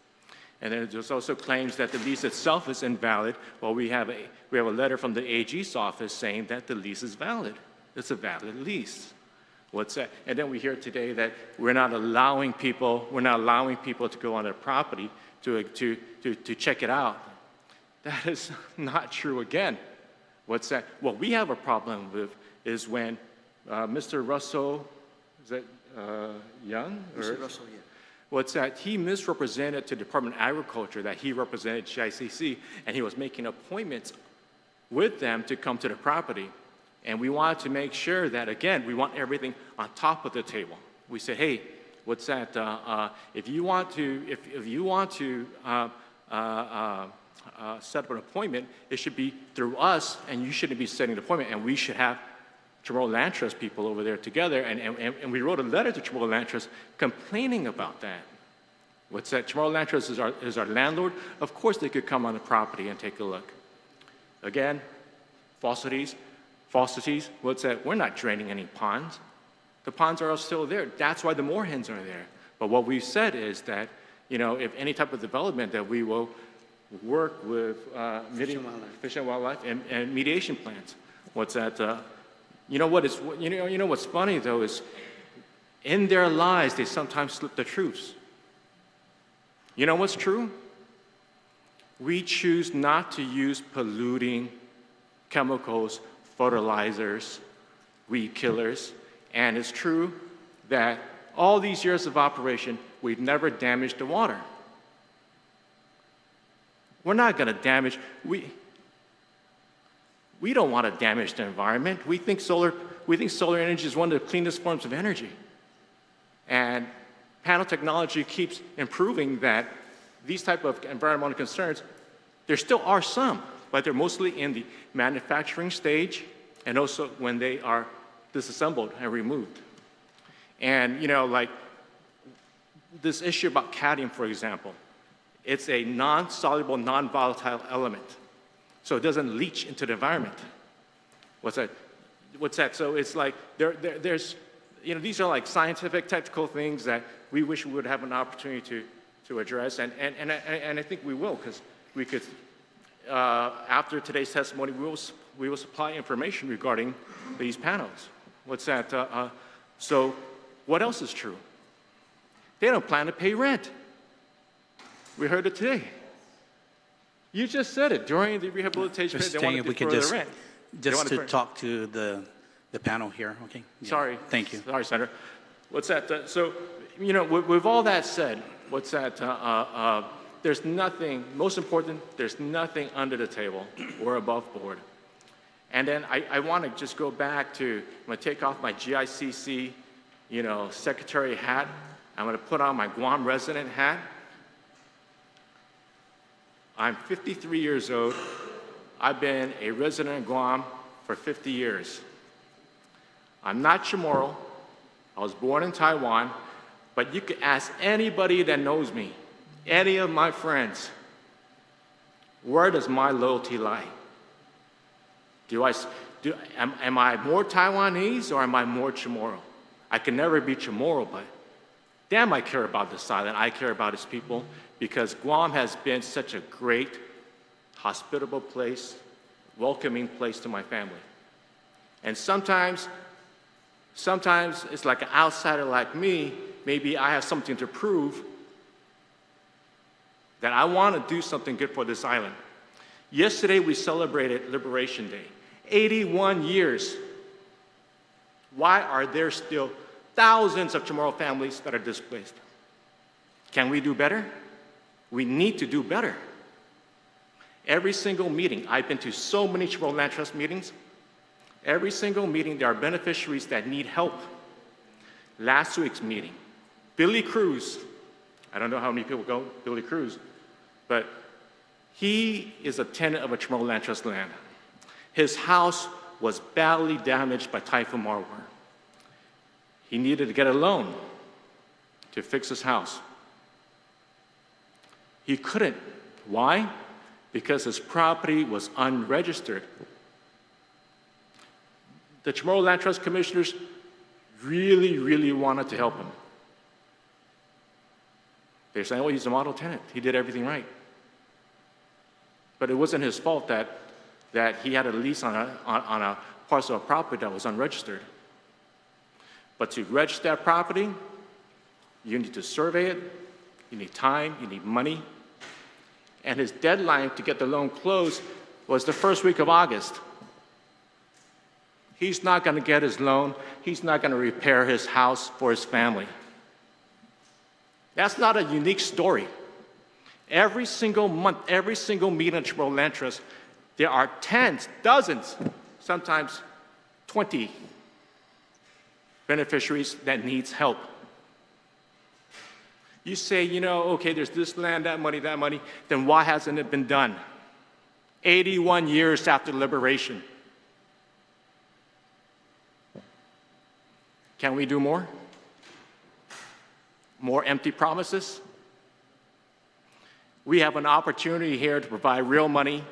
And then there's also claims that the lease itself is invalid. Well, we have a letter from the AG's office saying that the lease is valid. It's a valid lease. What's that? And then we hear today that we're not allowing people to go on their property to check it out. That is not true again. What's that? What we have a problem with is when Mr. Russell, is that Young? Mr. Russell, yeah. What's that? He misrepresented to the Department of Agriculture that he represented GICC, and he was making appointments with them to come to the property. And we wanted to make sure that, again, we want everything on top of the table. We said, hey, what's that? If you want to set up an appointment, it should be through us, and you shouldn't be setting the appointment, and we should have Chamorro Land Trust people over there together, and we wrote a letter to Chamorro Land Trust complaining about that. What's that? Chamorro Land Trust is our landlord. Of course they could come on the property and take a look. Again, falsities. What's that? We're not draining any ponds. The ponds are all still there. That's why the moorhens are there. But what we've said is that, if any type of development, that we will work with Fish and Wildlife and mediation plans. What's that? What's funny though is, in their lies they sometimes slip the truths. You know what's true? We choose not to use polluting chemicals, fertilizers, weed killers, and it's true that all these years of operation, we've never damaged the water. We're not going to damage, we don't want to damage the environment. We think solar we think solar energy is one of the cleanest forms of energy. And panel technology keeps improving that these type of environmental concerns, there still are some, but they're mostly in the manufacturing stage and also when they are disassembled and removed. And, you know, like this issue about cadmium, for example, it's a non-soluble, non-volatile element. So it doesn't leach into the environment. What's that? What's that? So it's like there's, you know, these are like scientific, technical things that we wish we would have an opportunity to address, and I think we will, because we could, after today's testimony, we will supply information regarding these panels. What's that? So what else is true? They don't plan to pay rent. We heard it today. You just said it during the rehabilitation. Mr. They Tang, want if to we could defer just, the rent. just to talk to the panel here, okay? Yeah. Sorry. Thank you. Sorry, Senator. What's that? So, you know, with all that said, what's that? There's nothing, most important, there's nothing under the table or above board. And then I want to just go back to, I'm going to take off my GICC, you know, secretary hat. I'm going to put on my Guam resident hat. I'm 53 years old. I've been a resident of Guam for 50 years. I'm not CHAMORRO. I was born in Taiwan, but you could ask anybody that knows me, any of my friends, where does my loyalty lie? Am I more Taiwanese or am I more CHAMORRO? I can never be CHAMORRO, but damn, I care about this island. I care about its people, because Guam has been such a great, hospitable place, welcoming place to my family. And sometimes it's like an outsider like me, maybe I have something to prove that I want to do something good for this island. Yesterday we celebrated Liberation Day, 81 years. Why are there still thousands of CHAMORRO families that are displaced? Can we do better? We need to do better. Every single meeting, I've been to so many CHAMORRO Land Trust meetings. Every single meeting, there are beneficiaries that need help. Last week's meeting, Billy Cruz, I don't know how many people go, Billy Cruz, but he is a tenant of a CHAMORRO Land Trust land. His house was badly damaged by Typhoon Marwar. He needed to get a loan to fix his house. He couldn't. Why? Because his property was unregistered. The CHAMORRO Land Trust commissioners really, really wanted to help him. They're saying, oh, he's a model tenant. He did everything right. But it wasn't his fault that he had a lease on a parcel of property that was unregistered. But to register that property, you need to survey it, you need time, you need money. And his deadline to get the loan closed was the first week of August. He's not going to get his loan. He's not going to repair his house for his family. That's not a unique story. Every single month, every single meeting of CHAMORRO Land Trust, there are tens, dozens, sometimes 20 beneficiaries that needs help. You say, you know, okay, there's this land, that money, then why hasn't it been done? 81 years after liberation. Can we do more? More empty promises? We have an opportunity here to provide real money,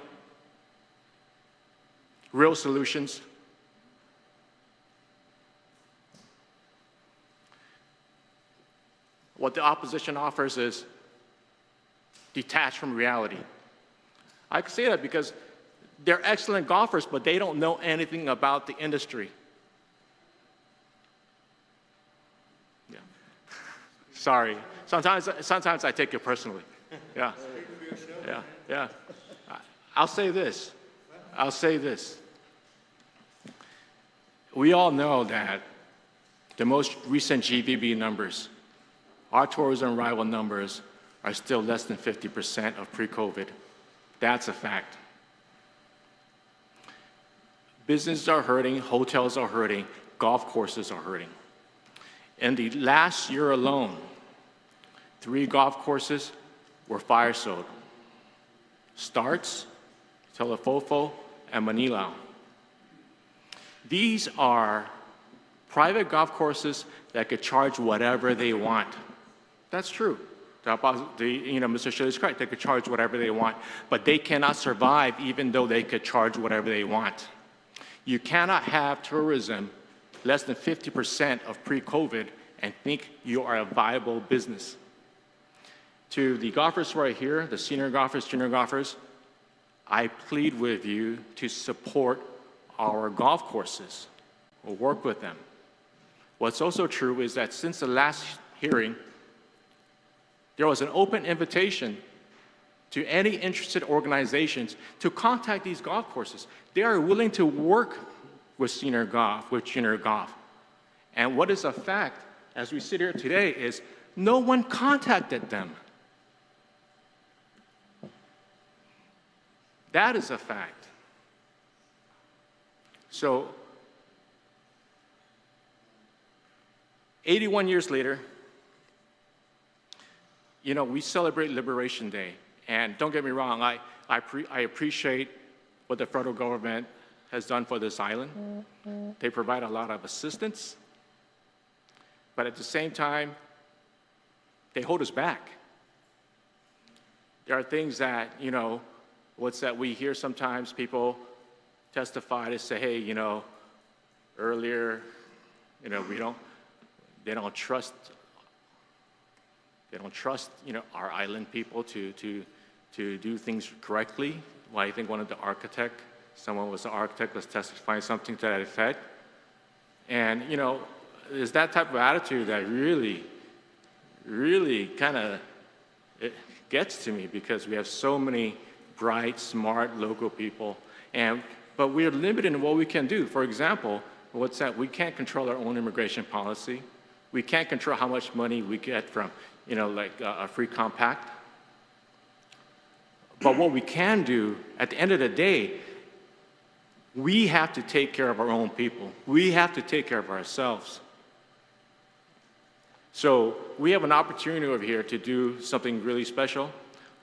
real solutions. What the opposition offers is detached from reality. I can say that because they're excellent golfers, but they don't know anything about the industry. Yeah. Sorry. Sometimes I take it personally. Yeah. Yeah. I'll say this. We all know that the most recent GVB numbers, our tourism arrival numbers, are still less than 50% of pre-COVID. That's a fact. Businesses are hurting, hotels are hurting, golf courses are hurting. In the last year alone, 3 golf courses were fire sold. Starts, Telefofo, and Manilao. These are private golf courses that could charge whatever they want. That's true. Mr. Shirley is correct. They could charge whatever they want, but they cannot survive even though they could charge whatever they want. You cannot have tourism less than 50% of pre-COVID and think you are a viable business. To the golfers right here, the senior golfers, junior golfers, I plead with you to support our golf courses or work with them. What's also true is that since the last hearing, there was an open invitation to any interested organizations to contact these golf courses. They are willing to work with senior golf, with junior golf. And what is a fact, as we sit here today, is no one contacted them. That is a fact. So, 81 years later, we celebrate Liberation Day. And don't get me wrong, I appreciate what the federal government has done for this island. They provide a lot of assistance, but at the same time, they hold us back. There are things that, we hear sometimes people testify to say, hey, earlier, they don't trust, our island people to do things correctly. Well, I think someone was the architect, was testifying something to that effect. And, it's that type of attitude that really, really kind of gets to me, because we have so many bright, smart, local people, but we're limited in what we can do. For example, we can't control our own immigration policy. We can't control how much money we get from, a free compact. But what we can do, at the end of the day, we have to take care of our own people. We have to take care of ourselves. So we have an opportunity over here to do something really special.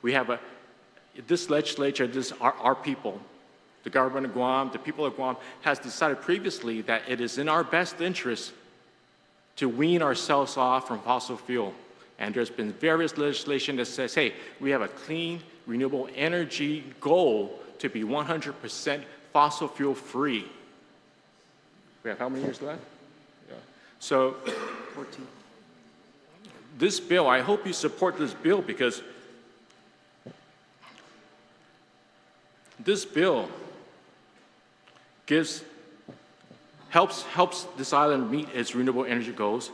We have this legislature, our people, the government of Guam, the people of Guam, has decided previously that it is in our best interest to wean ourselves off from fossil fuel. And there's been various legislation that says, hey, we have a clean, renewable energy goal to be 100% fossil fuel free. We have how many years left? Yeah. So, 14. This bill, I hope you support this bill, because this bill helps this island meet its renewable energy goals.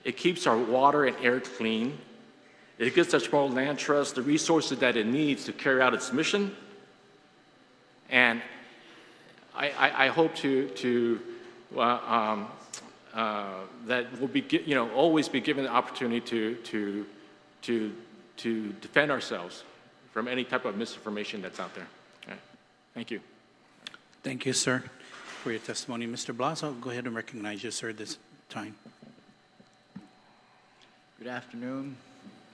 It keeps our water and air clean. It gives the Chamorro Land Trust the resources that it needs to carry out its mission. And I hope that we'll be, always be given the opportunity to defend ourselves from any type of misinformation that's out there. Okay. Thank you. Thank you, sir, for your testimony. Mr. Blas, I'll go ahead and recognize you, sir, this time. Good afternoon,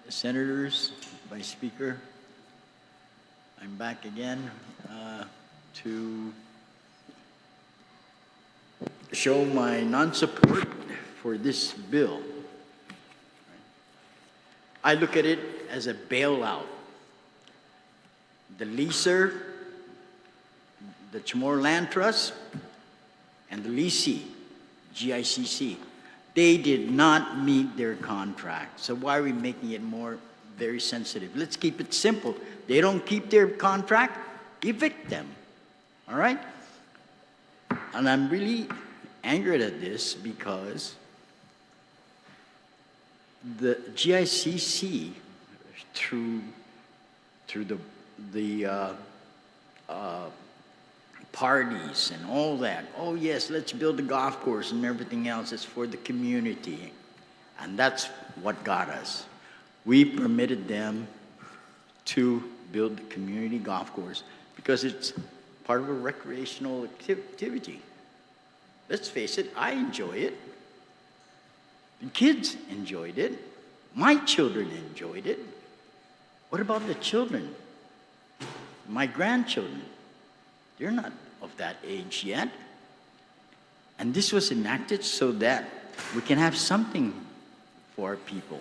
Senators, Vice Speaker. I'm back again to show my non-support for this bill. I look at it as a bailout. The leaser, the Chamorro Land Trust, and the leasee, GICC, they did not meet their contract. So why are we making it very sensitive? Let's keep it simple. They don't keep their contract, evict them. All right? And I'm really angered at this because the GICC, through the parties and all that, oh yes, let's build a golf course and everything else is for the community. And that's what got us. We permitted them to build the community golf course because it's part of a recreational activity. Let's face it, I enjoy it. The kids enjoyed it. My children enjoyed it. What about the children? My grandchildren? They're not of that age yet. And this was enacted so that we can have something for our people.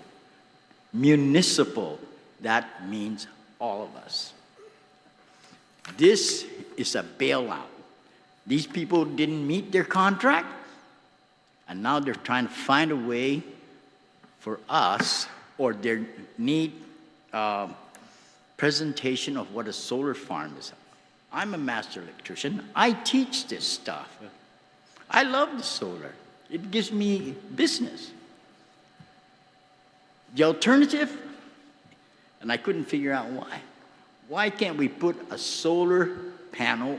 Municipal, that means all of us. This is a bailout. These people didn't meet their contract, and now they're trying to find a way for us, or their need presentation of what a solar farm is. I'm a master electrician. I teach this stuff. I love the solar. It gives me business. The alternative, and I couldn't figure out why. Why can't we put a solar panel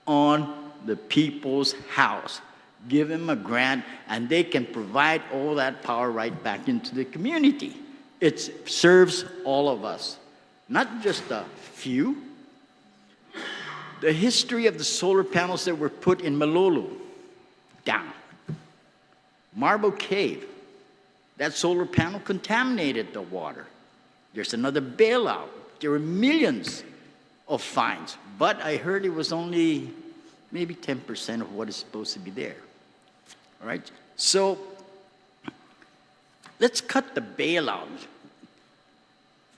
on the people's house? Give them a grant, and they can provide all that power right back into the community. It serves all of us, not just a few. The history of the solar panels that were put in Malolo, down. Marble Cave, that solar panel contaminated the water. There's another bailout. There were millions of fines, but I heard it was only maybe 10% of what is supposed to be there. All right? So let's cut the bailout.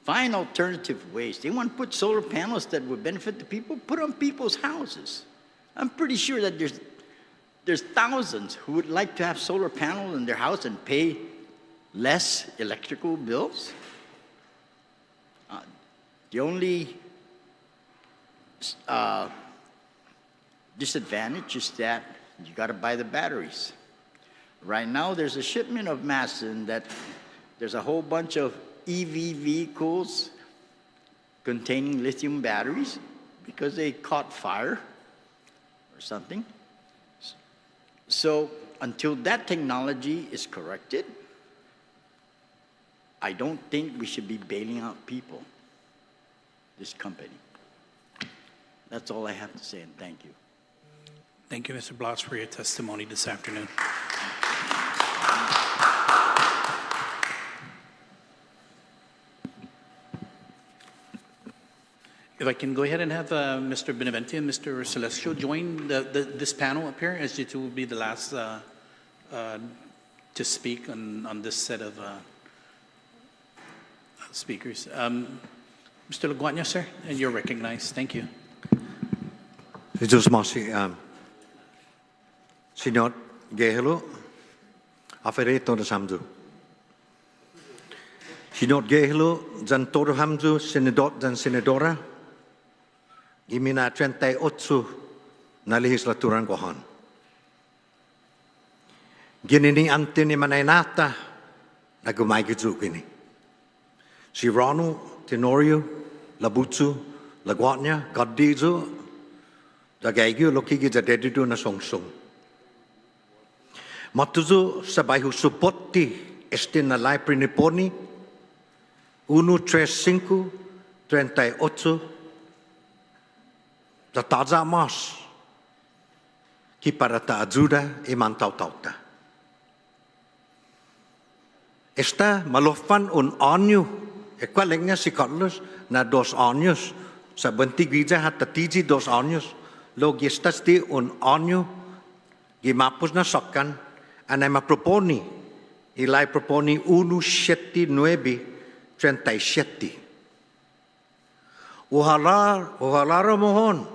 Find alternative ways. They want to put solar panels that would benefit the people, put on people's houses. I'm pretty sure that there's thousands who would like to have solar panels in their house and pay less electrical bills. The only disadvantage is that you got to buy the batteries. Right now, there's a shipment of mass in that there's a whole bunch of EV vehicles containing lithium batteries because they caught fire or something. So until that technology is corrected, I don't think we should be bailing out people, this company. That's all I have to say, and thank you. Thank you, Mr. Blas, for your testimony this afternoon. If I can go ahead and have Mr. Benevente and Mr. Celestio join this panel up here, as you two will be the last to speak on this set of speakers. Mr. Laguarnia, sir, and you're recognized. Thank you. Signor Gehelo, Afereto de Samdu. Signor Gehelo, Zantoro Hamzu, Senador dan Senadora, Gimina 38 na legislaturan Guam. Ginini ante ni manainata na gumaigizu gini. Si Ronu, Tenorio, Labutsu, Laguarnia, Gadizu, da gaigio lokigi da dedidu na songsong. Matuzu sabaihu supporti estina lai priniponi 135-38 da taza mas ki para ta ajuda e Gumataotao. Esta malofan un año e qualengna si carlos na 2 años sa bentigija hatta tiji 2 años lo gestas di un año gimapus na sakan anai ma proponi ilai proponi 179-37. Uhalara mohon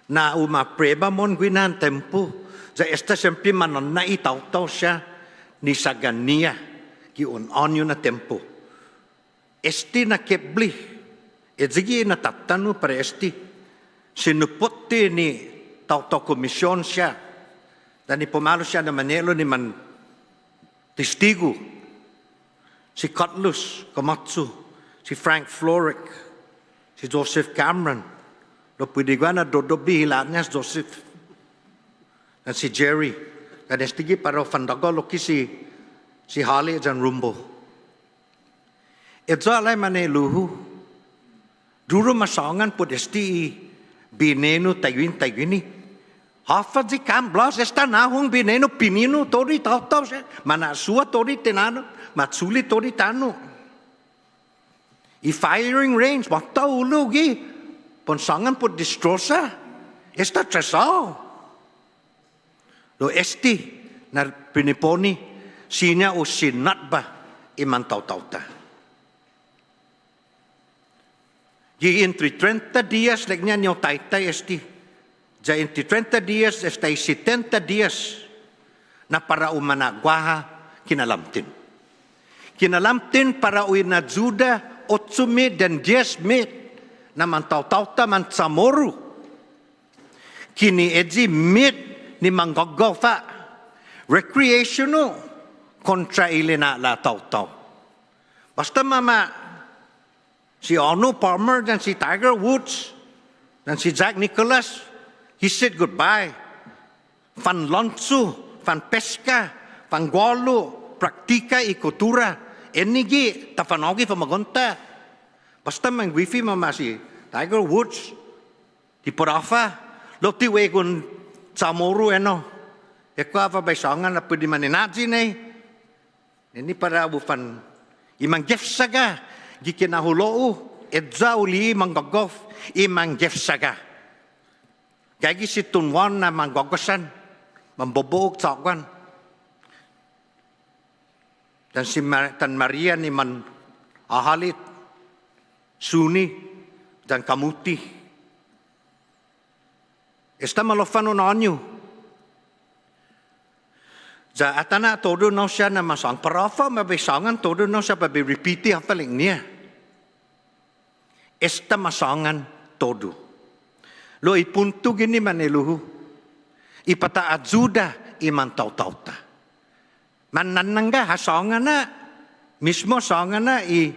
na uma preba mon guinan tempo za esta sempre manon na itaw siya ni sagania ki un anyo na tempo. Esti na kebli edzigi na tatanu para esti sinupotti ni taw komisyon siya dan ni pumalo siya na Manelo ni man testigo si Cutlus Komatsu, si Frank Florick, si Joseph Cameron, lo pwede ko na dodobi hilaan niya si Joseph, dan si Jerry, dan estigi para fandago lo ki si Holly jan Rumbo. Ito alay maneluhu, duro masangan po esti bineno tayuini. Hafa di kamblas esta nahung bineno pinino tori tau se. Mana sua tori tenano, matsuli tori tano. I firing range, wakta ulu gi, ponsangan put distrosa. Esta tresao. Lo esti na piniponi sinya o sinat ba Gumataotao. Y entre 30 días legnya nyo taytay esti. Ya entre 30 días estay 70 días na para umanagwaha kinalamtin. Kinalamtin para uinajuda 8 dan 10 na Gumataotao man CHAMORRO. Kini edzi ni manggogofa recreational kontra ilina la tau. Basta mama si Arnold Palmer dan si Tiger Woods dan si Jack Nicklaus, he said goodbye. Van Lonsu, van pesca, van golo, praktika i kultura. Enigi tafanogi famagonta. Basta mangwifi mama si Tiger Woods di Porafa. Loti wegun CHAMORRO eno. Eko apa baisangan apa di mana nazi nei. Ini para bufan imang Jeff saga gikina hulou edza uli manggogof imang Jeff saga. Kagi si tunwan na manggogosan mambobok cakwan. Dan si Tan Maria ni man ahalit Suni dan Kamuti. Esta malofano nanyo. Ja atana todo no siya na masang parafa mabisangan todo no siya pabi repeati hapaling niya. Esta masangan todo. Lo ipunto gini maniluhu. Ipata ajuda Gumataotao. Mananangga hasangan na mismo sangan na i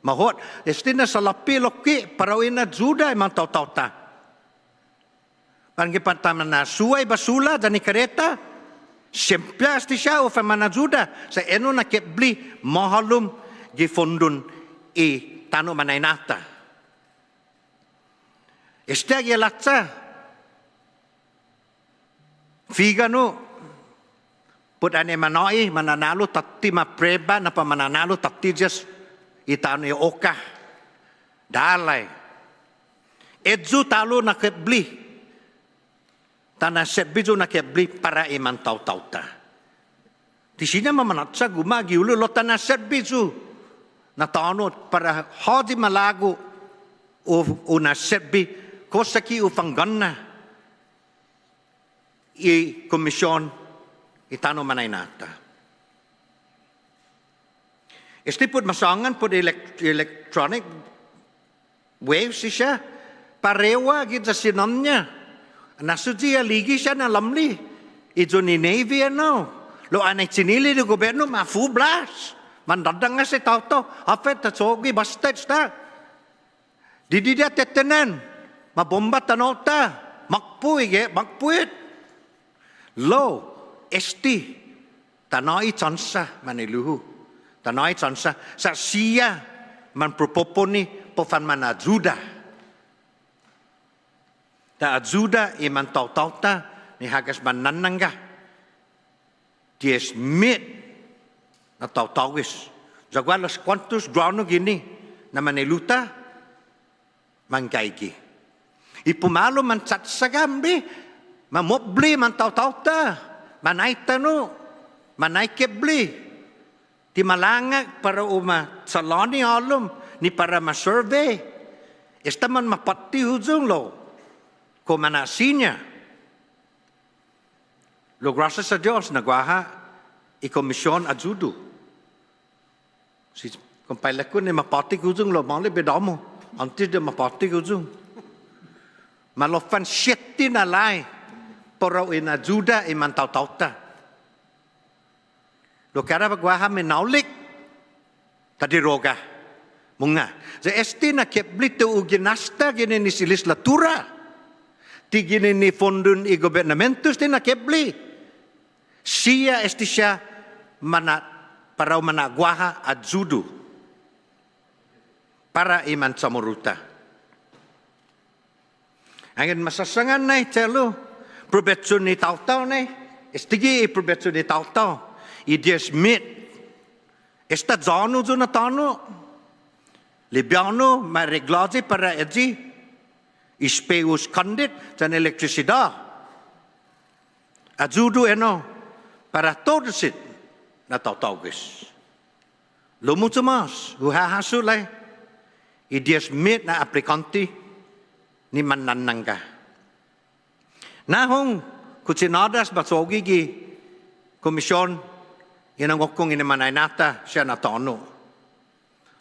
mahot. Esti na salapi loki para ina ajuda Gumataotao. Pangipataman na suway basula dan ikareta, siyempre asti siya o famanajuda sa eno na kebli mahalum gifondun i tano manaynata. Este agyalatsa, figano, put ane manoi mananalo tati mapreba na pamananalo tati just itano oka, dalay. Edzu talo na kebli, tanah sebiju nak kebli para Gumataotao. Di sini mamanatsa gumagi ulu lo tanah sebiju na tanot para hadi malago o na sebi kosaki ufangganna i komisyon itano manaynata. Esti put masangan put electronic waves siya parewa gid sa sinamnya. Nasuji ligi siya na lamli. Ijo ni Navy ano. Lo anay sinili ni gobyerno mafu blast. Mandadang nga si tao. Afet at sogi bastage ta. Didi dia tetenan. Mabomba tanota. Makpuy ge. Makpuit. Lo. Esti. Tanay chansa maniluhu. Tanay chansa. Sa siya man propoponi pofan manajuda. Ta ajuda Gumataotao ni hagas mananangga. 10 na tautawis. Jaguar los cuantos grano gini na maniluta mangkaigi. Ipumalo man satsagambi mamobli man Gumataotao manay tano manay kebli ti malangag para uma saloni alum ni para ma-survey. Esta man mapati hujung lo. Komanasinya. Lo gracias a Dios nagwaha i-komisyon ajudu. Si kumpay ko ni mapati hujung lo mali bedamo. Antes de mapati hujung. Malofan syeti na lai para inajuda Gumataotao. Lo kara bagwaha menaulik tadi roga. Muña. Sa esti na keblito u ginasta gini ni si legislatura. Tigini ni fondun i gobernamentos din na kebli. Siya esti siya para managwaha ajudu para iman CHAMORRO. Angin masasangan na telo probetsun ni tau-tau na estigi probetsun ni tau-tau idias mit esta zonu zona tano libiano ma reglaje para edzi ispeus kandit dan elektrisidad ajudu eno para todosit na tau-tau guys lomu cemas hasu lai idias mit na aplikanti ni mananangga nahong kucinadas basogi gi komisyon inang okong ini manainata siya na tono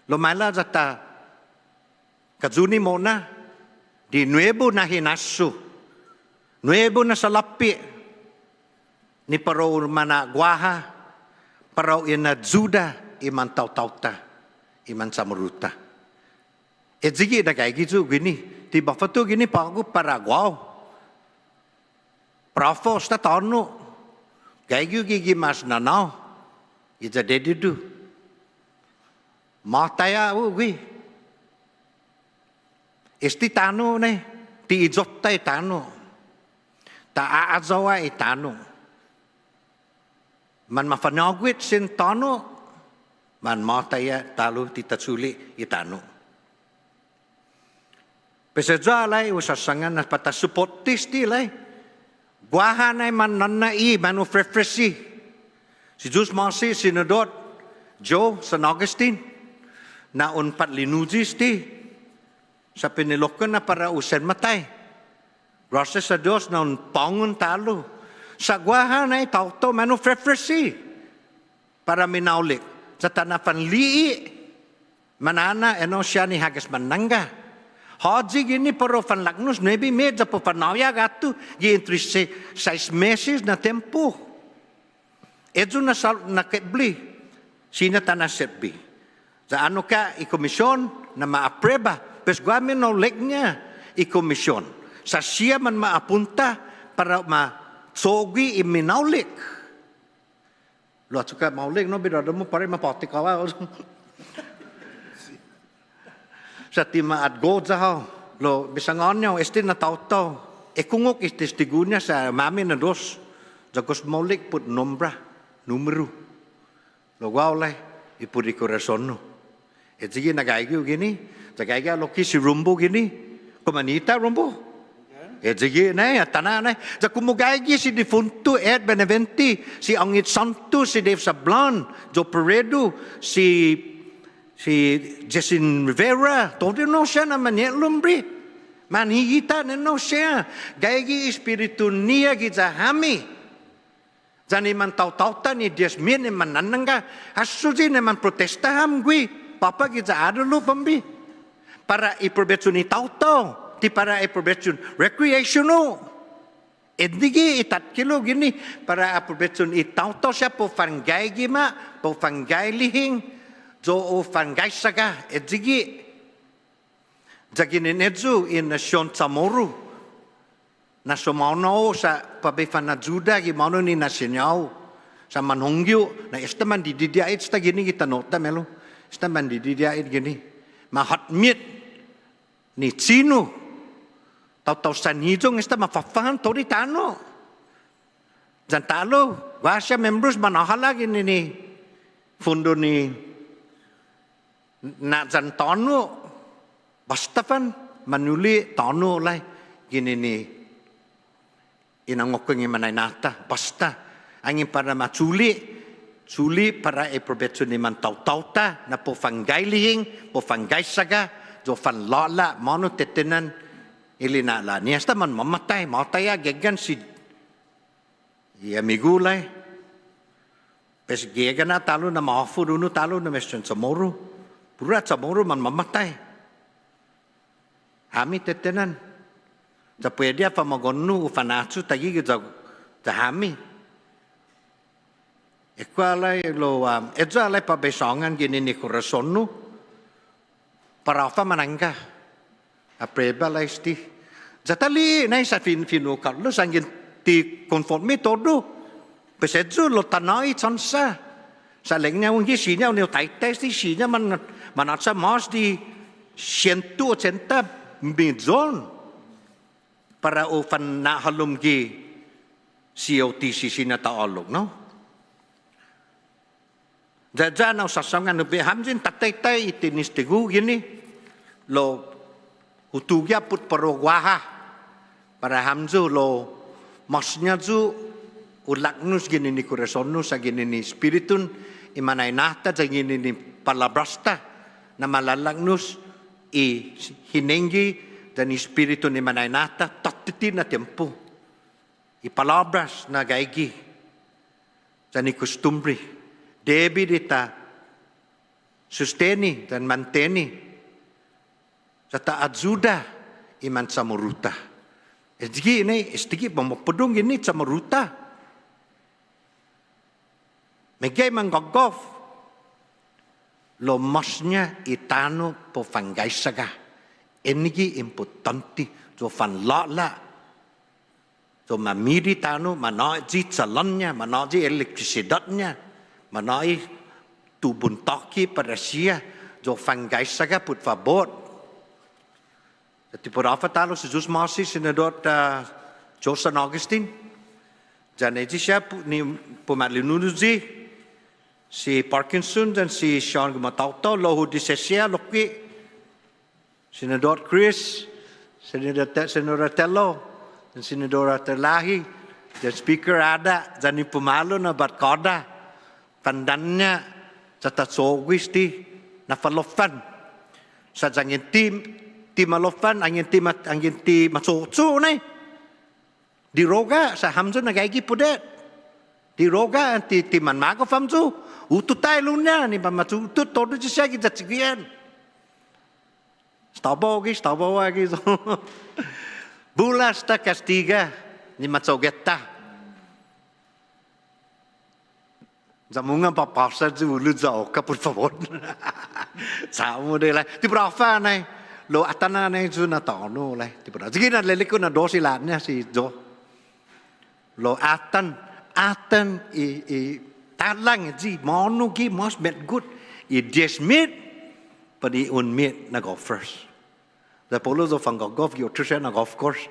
lomala zata kazuni mona di nuevo na hinasu nuevo na salapi ni parau mana guaha parau ina juda iman tau-tauta iman samuruta edzigi da kai gitu gini di bafatu gini pagu para guau Prafo sta tono gaigu gigi mas nanau ija dedidu mataya ui esti tano ne ti ijotta tano ta azawa tano man mafanagwit sin tano man mataya talu ti tatsuli itano peseja lai usasangan na pata supportis ti lai Guahanay man nanai manu frefresi. Si Jus Marsi sinadot Joe San Agustin na unpat linujis ti sa pinilokan na para usen matay. Rasa sa Diyos na unpangon talo. Sa guahanay tauto manu frefresi para minaulik. Sa tanafan lii manana eno siya ni hagas manangga. Haji gini pero fan lagnus nebi medja po fanawya gatu gi entre 6 meses na tempo. Edzo na kebli sina tanasetbi. Sa ano ka ikomisyon na maapreba pes guamin no legnya ikomisyon. Sa siya man maapunta para ma-sogi iminaulik. Lo suka maulik no bidada mo pare mapatikawa. Sa tima at goza ho lo bisangon nyo esti na tauto e kungok istigunya sa mami na dos jagos molik put numero lo gawlay ipudi corazono e sige nagaygu gini jagayga lo kisi rumbo gini kumanita rumbo e sige na tana na ja kumugaygi si defunto Ed Beneventi si Angit Santo si Dave Sablan Jo Peredo si Jason Rivera, todo no siya na manielumbre. Manhigita na no siya. Gayagi espiritu niya gizahami. Zani man tau-tauta ni Diasmin ni manananga. Hasuji ni man protestaham gui. Papa gizaadalo pambi. Para iperbetsun ni tau-tau. Ti para iperbetsun recreational. Edigi itat kilo gini. Para iperbetsun itau-tau siya po fanggay gima. Po fanggay lihing. Jo o fangaisaga edzigi jaginin edzu in Shawn CHAMORRO na somano sa pabefana juda gi mano ni nasenyau sa manhongyu na estaman didiait sta gini kita nota melo estaman didiait gini mahatmit ni chino tau sanhijong esta mafafahan tori tano jantalo wasya members manahala gini ni fundo ni na jan tono bastafan manuli tono lai gini ni inangokong imanainata basta angin para maculi para eprobetsun ni man tau-tauta na po fanggay lihing po fanggay saga jo fan lala mano tetenan ilinala niya sta man mamatay gegan si migulay pes gegan na talo na maafurunu talo na mesyon CHAMORRO Pura CHAMORRO man mamatay. Hami tetenan. Sa pwede pa magonu ufanatsu tagi sa hami. Ekwalay lo edzo alay pabesongan gini ni corazono para fa manangga. Apreba lay sti. Zatali na sa finukal lo sangin ti conforme todo. Pesedzo lo tanay chansa. Sa lengnya ungi sinya unyo taites di sinya manatsa mas di 180 milyon. para o fan na halum gi COTCC na taolog no jaja na sasangan be hamjin tatay itinis tigu gini lo utugya put parogwaha para hamzu lo masnya zu ulaknus gini ni kuresonus sa gini ni spiritun imanay nata sa gini ni palabrasta na malalagnus i hinengi dan espiritu ni manay nata tatiti na tempo i palabras na gaigi dan i costumbre debi dita susteni dan manteni sa taadzuda iman samuruta estigi pamapudong ini samuruta megay manggagov lo masnya itano po fangaisaga Enigi importanti so fan la so mamiri tanu manaji salonnya manaji elektrisitatnya manai tubun toki parasia so fangaisaga put favor tipo rafa talo Jesus Masi senador Josan Agustin janeji siapa ni pemalinunuzi si Parkinson dan si Shawn Gumataotao lohu disesia lokwi Senador Chris, Senador Tello, dan Senador Terlahi, dan Speaker ada, dan pemalu na barkoda, pandannya sa tatsogwis ti nafalofan. Sa jangin ti malofan, angin ti masotso na di roga sa hamzo nagaigi pudet. Di roga ti manmago famzo, ututay lunya ni pamatutut todo siya gitatsigyan. Stabo lagi. Bulas ta castiga ni matsogetta. Zamunga papasa dulu zauka por favor. Samu de la. Ti profa nai lo atana nai zuna tono lai. Ti profa. Zigina leliko na dosi latnya si jo. Lo atan i talang ji monu gi mos met good. I desmit padi unmit na go first. The polo zo fang golf yo trisha na golf course.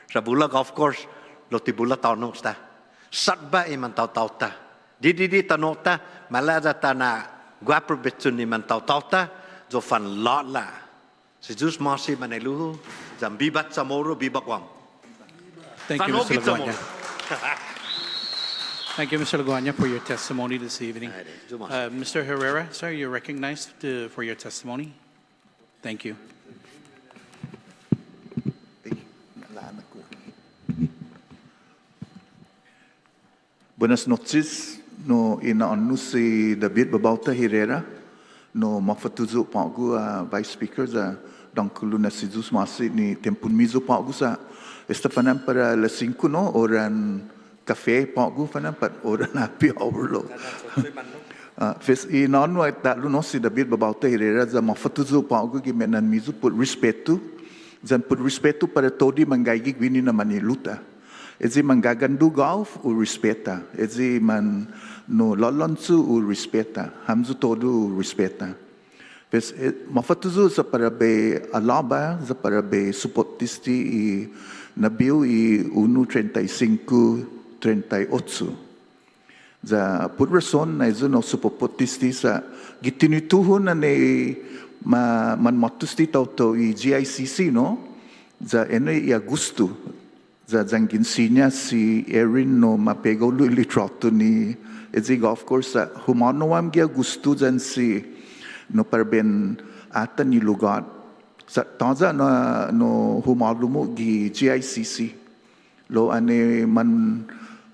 Sa bula golf course lo ti bula tano sta. Satba iman tau-tauta. Di tanota malaza ta na guapo betun iman tau-tauta zo fan lot la. Si Jesus Masi manelu zam bibat CHAMORRO bibat Guam. Thank you, Mr. Laguanya. Thank you, Mr. Laguanya, for your testimony this evening. Mr. Herrera, sir, you're recognized for your testimony. Thank you. Buenas noches, no ina anu si David Babauta Herrera, no mafatuzo pagu Vice Speaker za dangkulu na si Jesus Masi ni tempun mizo pagu sa estafanan para las 5 no oran café pagu fanan pat oran happy hour lo. Fes ina anu ay talo no si David Babauta Herrera za mafatuzo pagu gimenan mizo put respeto, zan put respeto para todi mangaigi gwini na maniluta. Ezi manggagandu golf u respeta. Ezi man no lolonsu u respeta. Hamzu todo u respeta. Pes mafatuzu sa para be alaba sa para be supportisti i nabiu i 1:35-38. Za put rason na izo no supportisti sa gitinituhon na ne man matusti tauto i GICC no. Za eno i Agusto. Za zanginsinya si Erin no mapego li trotto ni ezi golf course sa humano am gia gusto zan si no parben ata ni lugar sa taza no humano mo gi GICC lo ane man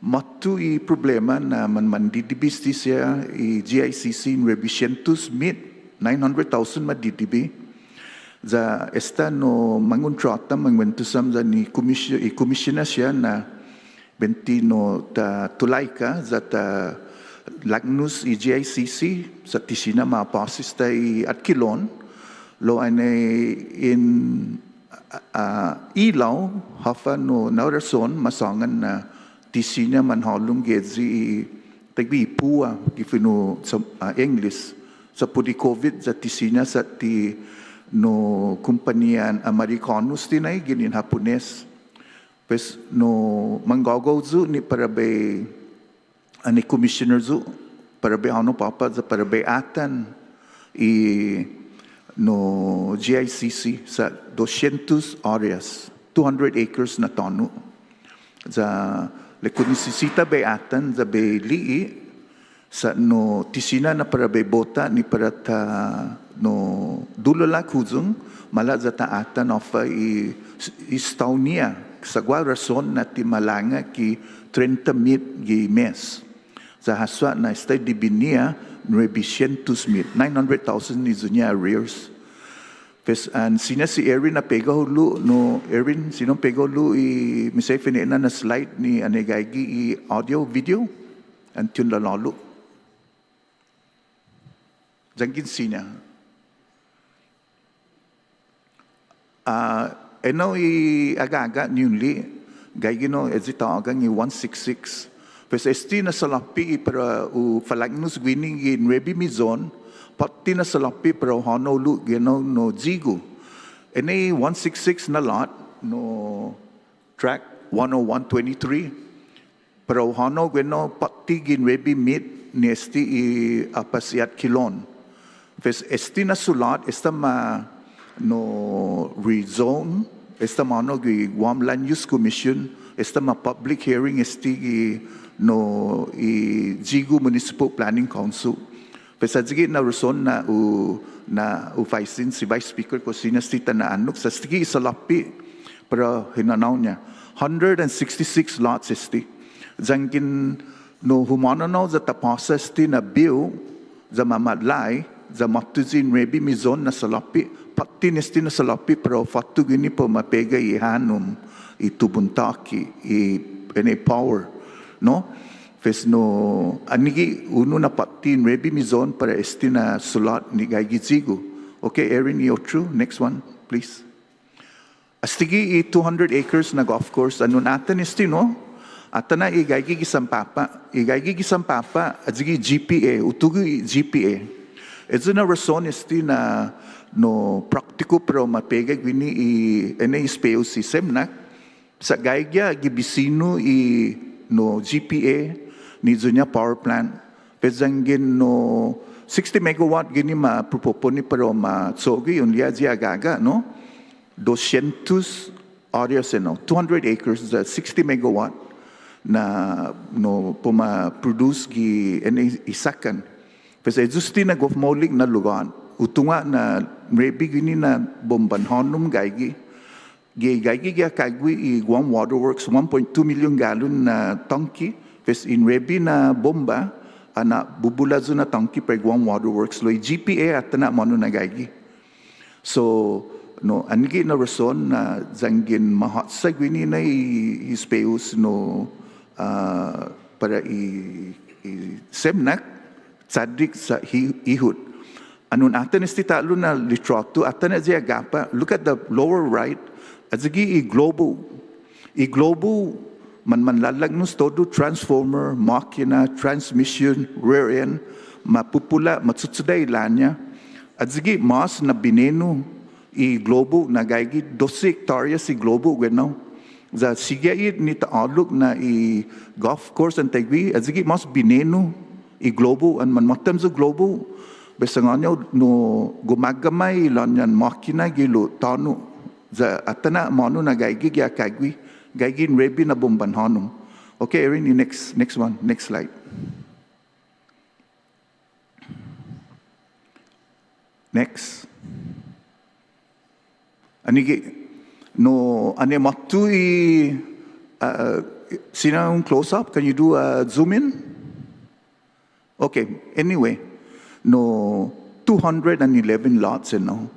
matu i problema na man didibisti siya i GICC in Rebicentus mit 900,000 ma didibi za esta no manguntrata mangwentusam za ni komisyona siya na bentino ta tulaika za ta lagnus i GICC sa tisina mapasista i atkilon lo ane in ilaw hafa no naurason masangan na tisina manhalong gezi tagbi pua gifino English sa pudi COVID za tisina sa ti no kumpanian Americanos tinay ginin Hapones Pues no manggago zu ni para be ani commissioner zu para be ano papa za para be atan i no GICC sa 200 áreas, 200 acres na tonu. Za le kunisisita be atan za be lii sa no tisina na para be bota ni para ta no dulala kuzung mala za ta atan ofa i Estonia sa gua rason na ti malanga ki 30,000 gi mes. Sa haswa na stay di binia nuebi 100,000, 900,000 ni zunya arrears. Pes an sina si Erin na pega hulu no Erin sino pega hulu i misay finena na slide ni anegagi i audio video antun la lalu. Jangkin sina. Eno i aga-aga newly, gay gino ezita agang i 166. Pues esti na salapi para u falagnus winning in rebi mizon, pati na salapi para hano lu gino no zigu. Ene 166 na lot no track 10123. Para hano gino pati gin rebi mid ni esti i apasiat kilon. Pues esti na sulat esta ma no rezone, esta mano gi Guam Land Use Commission, esta ma public hearing esti gi no i Jigu Municipal Planning Council. Pesa jigi na reson na u vice si vice speaker ko sinastita na anuk sa stigi isalapi para hinanaw niya 166 lots esti. Jangkin no humana no za tapasa esti na bill za mamadlay za matuzin rebi mizon na salapi pati nesti na salapi pero fatu gini po mapega i hanum i tubuntaki i ene power no fes no anigi uno na pati rebi mizon para esti na sulat ni gaigizigo. Okay, Erin Yotru, next one please. Astigi i 200 acres na golf course anun atan esti no atana i gaigigisampapa adzigi GPA utugu i GPA. Ito na rason esti na no praktiko pero mapega gini i ene ispeo si semnak sa gaigya gibisino i no GPA ni zunya power plant pezangin no 60 megawatt gini ma propoponi pero ma tsogi yun liya di agaga no 200 áreas no 200 acres 60 megawatt na no puma produce gi ene isakan pesa justi na gofmolik na lugar utunga na rebi gini na bomban honum gaigi gya kagwi i Guam Waterworks 1.2 million gallon na tangki pes in rebi na bomba ana bubulazo na tangki per Guam Waterworks lo GPA at na mano na gaigi. So no anigi na rason na zangin mahat sa gwini na ispeus no para i semnak tsadik sa ihud. Anun atan esti talo na litrato atan na ziya gapa. Look at the lower right. At zigi i globo manlalag nus todo transformer, makina, transmission, rear end, mapupula, matsutsuday lanya. At zigi mas na bineno i globo na gaigi 12 hectares i globo gano. Za sigay ni taaluk na i golf course ang tagwi. At zigi mas bineno i globo an manmatam sa globo. Besa nga no gumagamay lan yan makina gilo tano za atana mano na gaigi gya kagwi gaigin rebi na bomban hanum. Okay, Erin, next one, next slide. Next. Anigi no ane matu i sina un close up. Can you do a zoom in? Okay. Anyway. No 211 lots no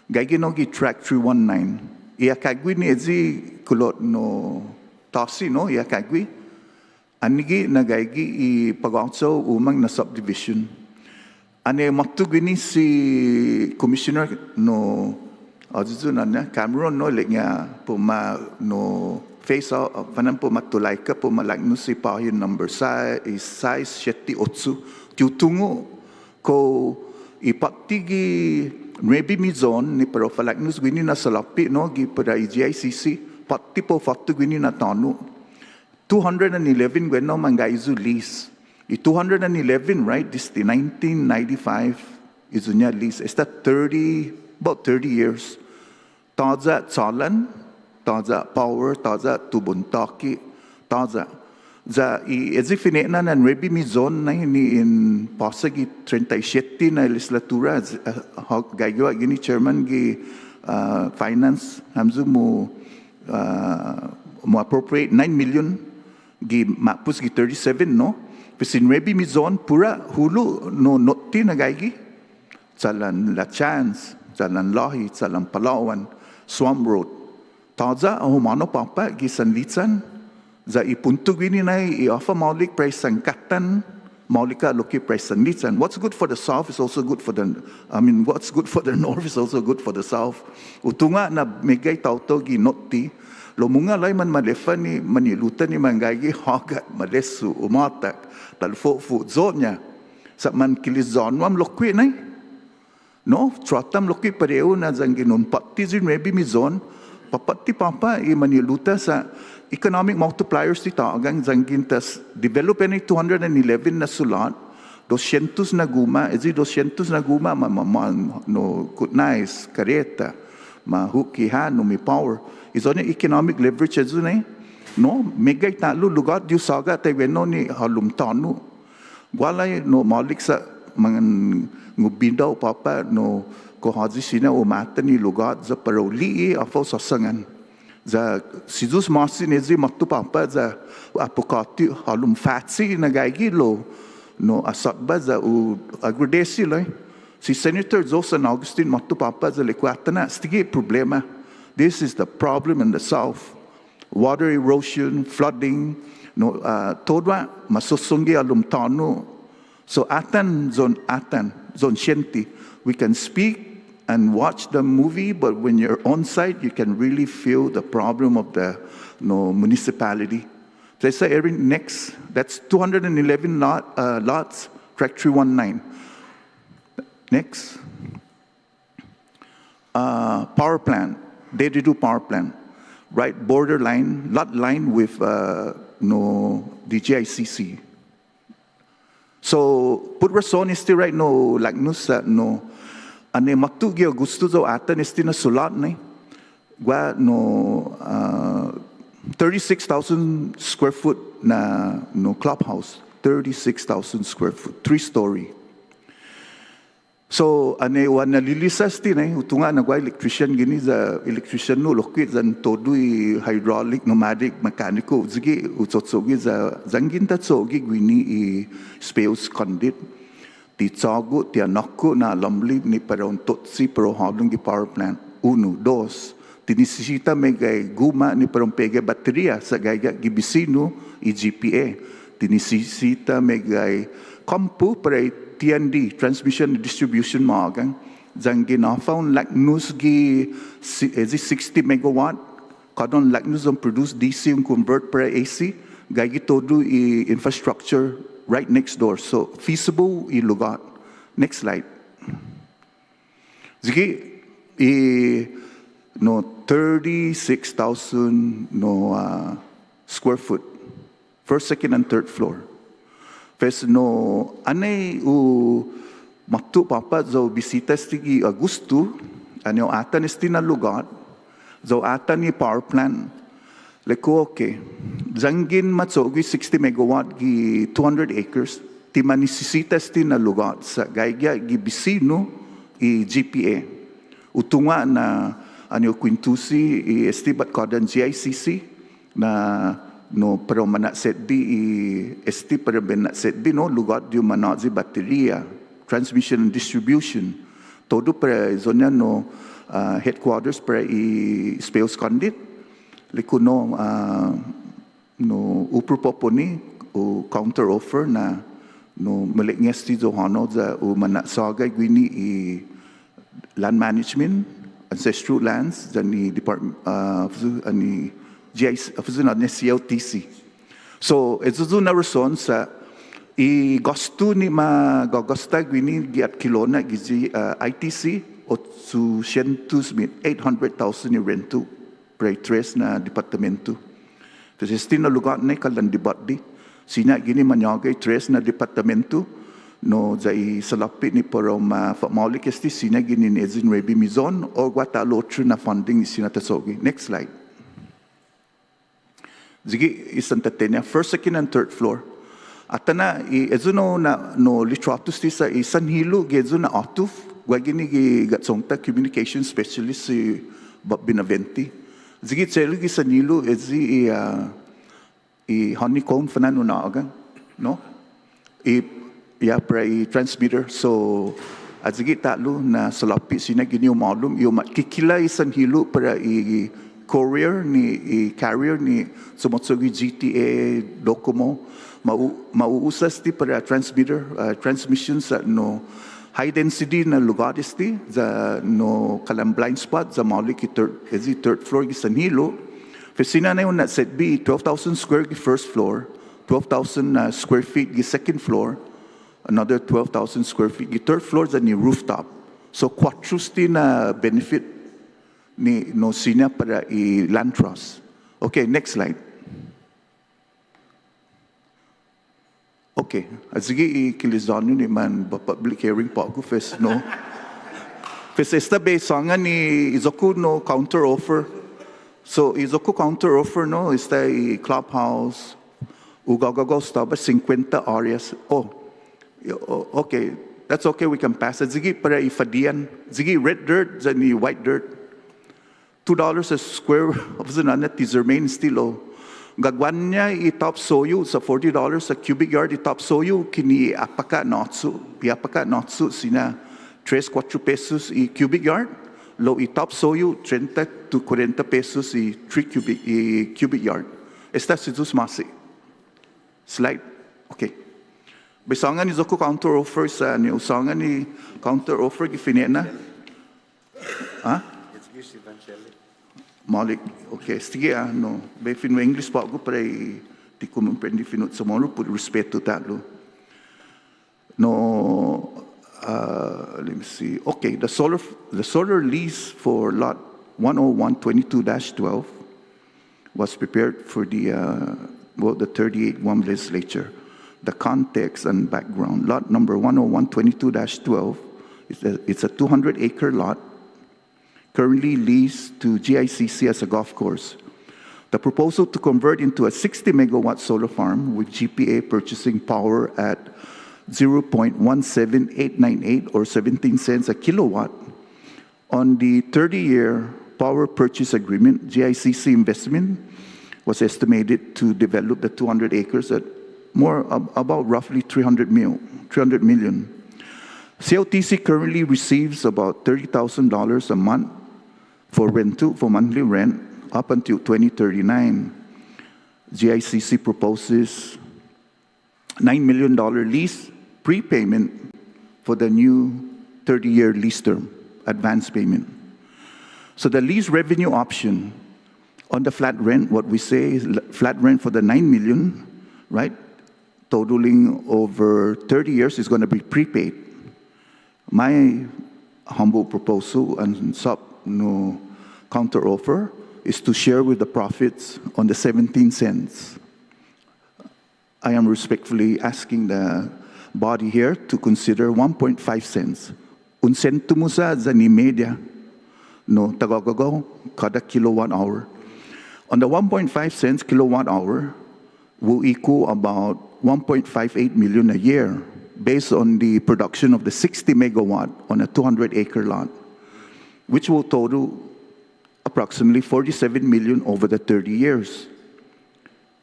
gaiginogi track 319 ia kagwi ni ezi kulot no tasi no ia kagwi anigi na gaigi i pagawso umang na subdivision ane maktu gini si commissioner no ajuzu na Cameron no leknya puma no face out panan po matulay ka po malagno si pahin number size 78 tiutungo ko ipatigi rebi mizon ni pero falaknus gini na salapi no gi para GICC 40 40 gwini na tonu. 211 gweno mangaizu lease. 211, right? This the 1995 is unya lease. It's that about 30 years. Taza tsalan, taza power, taza tubuntaki, taza. Za ezifinena na rebi mi zone na ni in pasagi 37 na legislatura gagawa gini chairman gi finance hamzu mo appropriate 9 million gi mapus gi 37 no. Pesin rebi mi zone pura hulu no noti na gaigi. Jalan La Chance, Jalan Lahi, Jalan Palawan, Swamp Road. Taza humano papa gi sanlitan. Za ipuntu gini na i-offer maulik price sangkatan, maulika loki price sanlitan. What's good for the south is also good for what's good for the north is also good for the south. Utunga na megay tauto gi noti. Lomunga lay man malefa ni manilutan ni mangagi hogat malesu umatak talfo zonya sa man kilizon wam lokwi nay no tratam lokwi pareo na zanginon patti zin rebi mizon papatti papa I maniluta sa economic multipliers ti tagang zangin tas develop any 211 na sulat 200 na guma 200 na guma no kutnais kareta mahukihan no mi power is only economic leverage azunay no megay talo lugar diu saga tayweno ni halum tanu walay no malik sa mangan ngubindaw papa no ko haji sina o mata ni lugar za paroli afo sasangan za sidus marsin ezi matu papa za apokati halum fatsi na gaigilo no asatba za u agradeci loy si Senator Zosan Agustin matu papa za lekwatana stigi problema. This is the problem in the south. Water erosion, flooding, no todwa masusungi alum tanu. So zone shenti. We can speak and watch the movie, but when you're on site, you can really feel the problem of the municipality. So I say next, that's 211 lots, track 319. Next. Power plant. They do power plant, right? Borderline, lot line with the GICC. So put rason isti right no lagnus no ane matu gi Augusto zo atan isti na sulat ne gua no 36,000 square foot na no clubhouse 36,000 square foot 3-story. So ane wan nalilisas din utunga nagwa electrician gini za electrician no lokwit zan todui hydraulic pneumatic mechanical zigi utsotsogi za zangin tatsogi gwini I space condit ti tsago ti anako na lamli ni paron totsi pero halung gi power plant 1 2 tinisisita megay guma ni paron pege bateria sa gaya gibisino I GPA tinisisita megay kampu para TND, transmission and distribution maagang, zangin found lagnus gi 60 megawatt, kadon lagnus on produce DC and convert para AC, gagi todo I infrastructure right next door. So feasible I lugar. Next slide. Zigi 36,000 square foot, first, second, and third floor. Pes no ane matu papa zo bisita stigi Agusto anyo atan esti na lugar zo atan ni power plant leko okay zangin matsogi 60 megawatt gi 200 acres ti manisisita esti na lugar sa gaya gi bisino I GPA utunga na anyo quintusi I esti bat kodan GICC na no pero mana setbi esti para bena setbi no lugar di manazi bateria transmission and distribution todo para zona no headquarters para I space condit likuno no upropoponi o counter offer na no malikngesti zo hano za o mana saga gwini I land management ancestral lands zani department ani GIC na CLTC. So ito na rason sa I gusto ni magagosta gwini giat kilona gizi ITC 800,000 ni rento para tres na departamento. Kasi na lugar na kalan debat di. Sina gini manyagay tres na departamento no zai salapi ni para maulik esti sina gini ni ezin rebi mizon o guata lotru na funding sina tasogi. Next slide. Zigi isan tatenya first, second, and third floor. Atana ezuno na no litratus ti sa isan hilo gezu na atuf gwagini gi gatsongta communication specialist si Binaventi. Zigi tselo gi sanilo ezi i honeycomb fanano na agan no para i transmitter so azigi talo na salapi sina gini umalum yo kikila isan hilo para i courier ni carrier ni sumotsogi GTA Docomo mauusas ti para transmitter transmissions sa no high density na lugar isti za no kalam blind spot za maulik third floor gisan hilo Fesina na yun na set B 12,000 square gi first floor 12,000 square feet gi second floor another 12,000 square feet gi third floor za ni rooftop so quattrus ti na benefit ni no sina para i land trust. Okay, next slide. Okay, sige i kilizano ni man public hearing pa ko fes no. Fes esta be sanga ni izoku no counter offer. So izoku counter offer no esta i clubhouse ugagago staba 50 areas. Oh, okay, that's okay, we can pass it. Sige para ifadian. Sige red dirt zani white dirt. $2 a square of zananet is remain still. Gagwan niya i-top soyu sa $40 a cubic yard i-top soyu kini apaka notsu. Iapaka notsu sina 3-4 pesos i cubic yard. Lo i-top soyu 30 to 40 pesos i 3 cubic yard. Esta sizus masi. Slide. Okay. Bisangan ni Zoko counter offer sa ni usangan ni counter offer gifinena. Ha? Malik, okay, sige no, be fino English pa ako para di ko mamprendi fino sa moro put respeto talo. No, let me see. Okay, the solar lease for lot 10122-12 was prepared for the 38 Guam legislature. The context and background. Lot number 10122-12 it's a 200-acre lot. Currently leased to GICC as a golf course. The proposal to convert into a 60-megawatt solar farm with GPA purchasing power at 0.17898 or 17 cents a kilowatt. On the 30-year power purchase agreement, GICC investment was estimated to develop the 200 acres at about roughly 300 million. CLTC currently receives about $30,000 a month for monthly rent up until 2039. GICC proposes $9 million lease prepayment for the new 30-year lease term, advance payment. So the lease revenue option on the flat rent, what we say is flat rent for the $9 million, right? Totaling over 30 years is going to be prepaid. My humble proposal and counter offer is to share with the profits on the 17 cents. I am respectfully asking the body here to consider 1.5 cents. Un centimo sa ni media no tagagago kada kilowatt hour. On the 1.5 cents kilowatt hour will equal about 1.58 million a year based on the production of the 60 megawatt on a 200-acre lot, which will total approximately 47 million over the 30 years.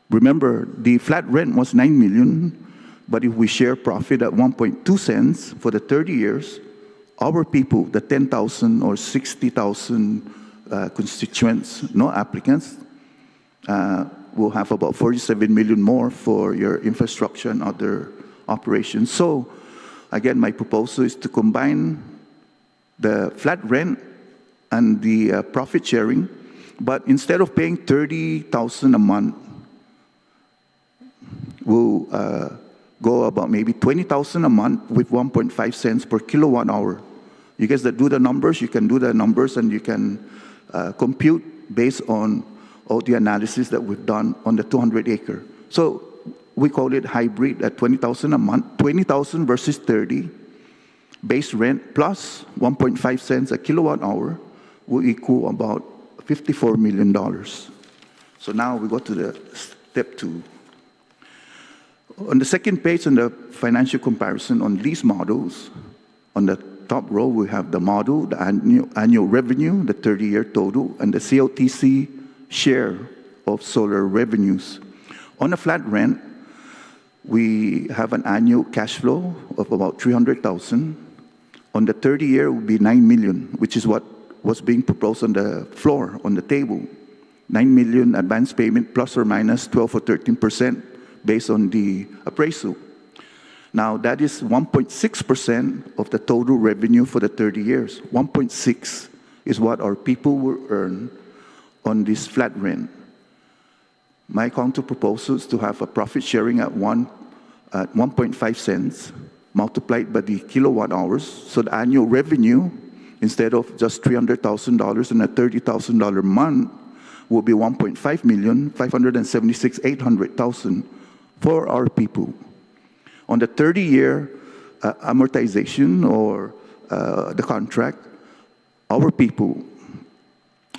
Remember, the flat rent was 9 million, but if we share profit at 1.2 cents for the 30 years, our people, the 10,000 or 60,000 constituents, no applicants, will have about 47 million more for your infrastructure and other operations. So, again, my proposal is to combine the flat rent and the profit sharing, but instead of paying 30,000 a month, we'll go about maybe 20,000 a month with 1.5 cents per kilowatt hour. You guys that do the numbers, you can do the numbers and you can compute based on all the analysis that we've done on the 200 acre. So we call it hybrid at 20,000 a month, 20,000 versus 30. Base rent plus 1.5 cents a kilowatt hour will equal about $54 million. So now we go to the step 2. On the second page, on the financial comparison on lease models, on the top row we have the model, the annual revenue, the 30-year total, and the CLTC share of solar revenues. On a flat rent, we have an annual cash flow of about $300,000. On the 30-year, it would be $9 million, which is what was being proposed on the floor, on the table. $9 million advance payment plus or minus 12 or 13% based on the appraisal. Now, that is 1.6% of the total revenue for the 30 years. 1.6 is what our people will earn on this flat rent. My counter proposal is to have a profit sharing at 1.5 cents multiplied by the kilowatt hours. So the annual revenue, instead of just $300,000 and a $30,000 month, will be 1.5 million, 576,800,000 for our people. On the 30-year amortization or the contract, our people,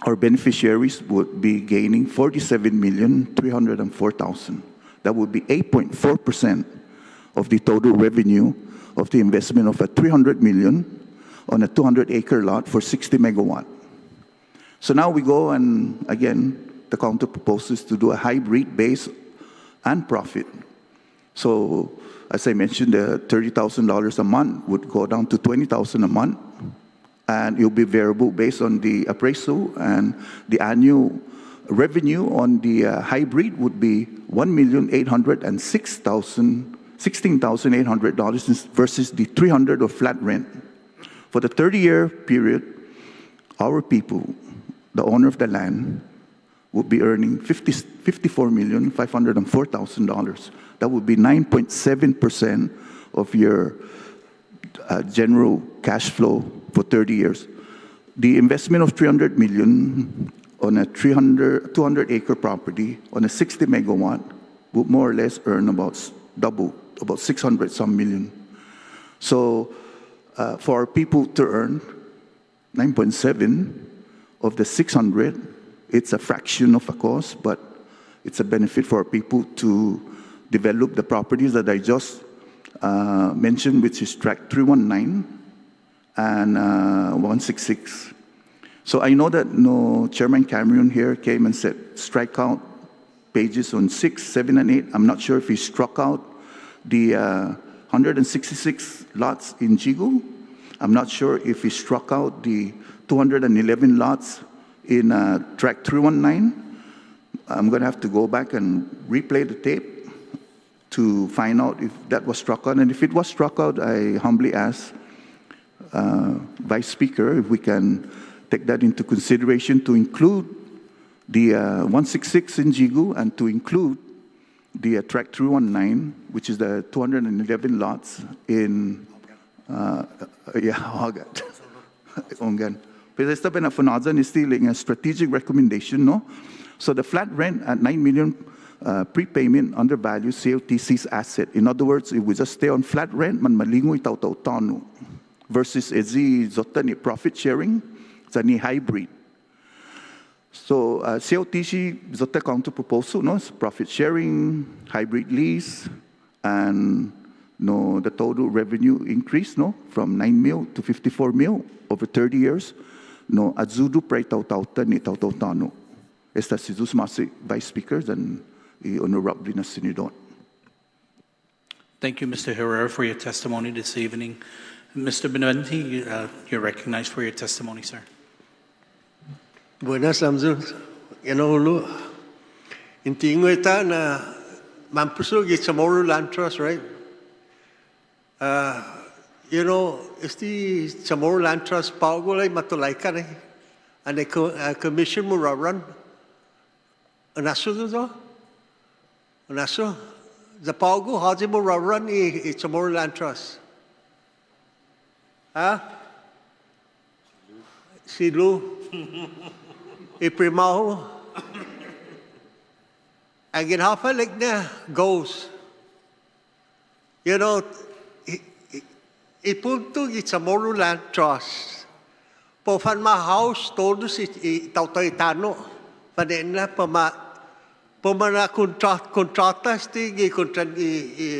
our beneficiaries would be gaining 47,304,000. That would be 8.4% of the total revenue of the investment of a 300 million on a 200-acre lot for 60 megawatt. So now we go and, again, the counter proposes to do a hybrid base and profit. So, as I mentioned, the $30,000 a month would go down to $20,000 a month, and it will be variable based on the appraisal, and the annual revenue on the hybrid would be $1,806,800 versus the $300 of flat rent. For the 30-year period, our people, the owner of the land, would be earning $54,504,000. That would be 9.7% of your general cash flow for 30 years. The investment of $300 million on a 200-acre property on a 60 megawatt would more or less earn about double, about 600 some million. So for our people to earn 9.7 of the 600, it's a fraction of a cost, but it's a benefit for our people to develop the properties that I just mentioned, which is track 319 and 166. So I know that Chairman Cameron here came and said strike out pages on 6, 7, and 8. I'm not sure if he struck out the 166 lots in Jigo. I'm not sure if he struck out the 211 lots in track 319. I'm going to have to go back and replay the tape to find out if that was struck out. And if it was struck out, I humbly ask Vice Speaker if we can take that into consideration to include the 166 in Jigo and to include the track 319, which is the 211 lots in Hagat. Ongan. Pero esta pinapanasan is still a strategic recommendation, no? So the flat rent at 9 million prepayment undervalues CLTC's asset. In other words, if we just stay on flat rent, man malingoy tao-tao-tano versus ezi zota ni profit sharing, sa ni hybrid. So CLTC zota counter proposal, no, it's profit sharing, hybrid lease, and the total revenue increase, no, from 9 mil to 54 mil over 30 years. No, azudu pray tao-tao-ta ni tao-tao-tano. Esta si Masi Vice Speaker and honorable na Senador. Thank you, Mr. Herrera, for your testimony this evening. Mr. Benuenti, you're recognized for your testimony, sir. Buenas, Samson. Lu. Intingo ita na mampuso gi CHAMORRO Land Trust, right? Esti CHAMORRO Land Trust paugulay matulaikan eh. Ane commission mo run. Anaso do? Anaso? The paugo haji mo run I CHAMORRO Land Trust. Ha? Silu. iprimaho. Ang ginhafalig niya goes. You know, ipunto gi Chamorro Land Trust. Po fan ma house todos itautay-tano. Panin na pamana kontrata sti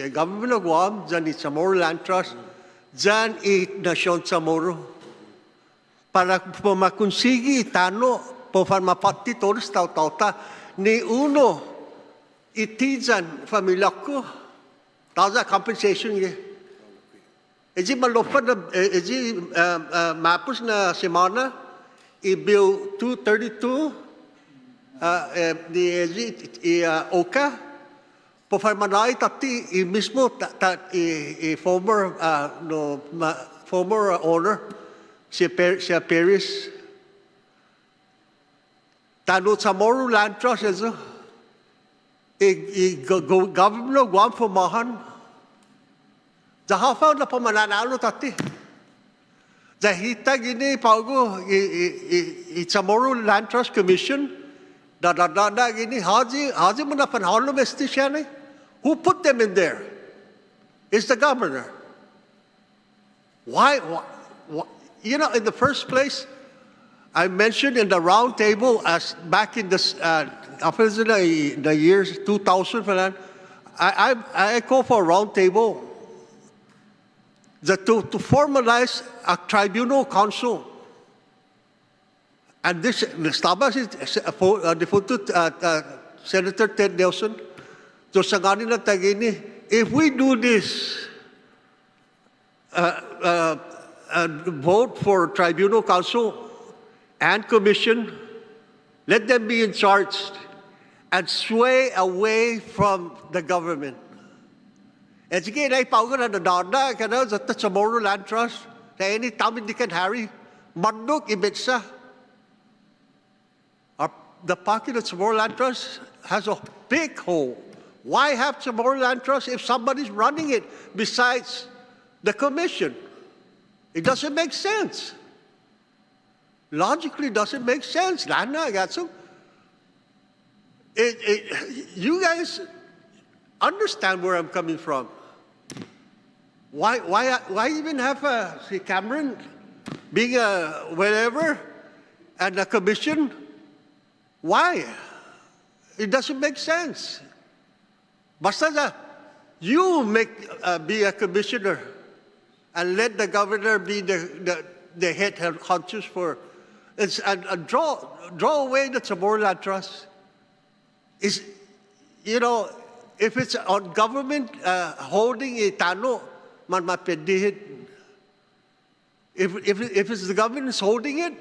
government of Guam dyan i Chamorro Land Trust dyan i Nasyon Chamorro. Para pumakonsigi itano po fan mapati todos tautauta ni uno iti dyan familia ko. Taza compensation ye. Eji malupad na eji mapos na semana i bill 232 ni eji Oka po farmanay tati i mismo i former former owner si Paris tanu Chamorro Land Trust ezo government of Guam pumahan. Jahafaw na pamananalo tati. Jahita gini paugo i Chamorro Land Trust Commission. Da gini haji mo na panhalo mesti siya na. Who put them in there? It's the governor. Why? You know, in the first place, I mentioned in the round table as back in the years 2000 for that, I call for a round table to formalize a tribunal council. And this established Senator Ted Nelson, so sangani na tagini, if we do this, vote for tribunal council and commission, let them be in charge and sway away from the government. And sige, na ipauga na nadanda, kana sa Chamorro Land Trust, na any time Dick and Harry, mandok ibetsa. The pocket of Chamorro Land Trust has a big hole. Why have Chamorro Land Trust if somebody's running it besides the commission? It doesn't make sense. Logically, doesn't make sense. I got some. You guys understand where I'm coming from. Why even have Cameron being a whatever and a commission? Why? It doesn't make sense. Basta you be a commissioner and let the governor be the head honchos for and draw away the Chamorro Land Trust. You know, if it's on government holding itano, man mapedihin. If it's the government is holding it,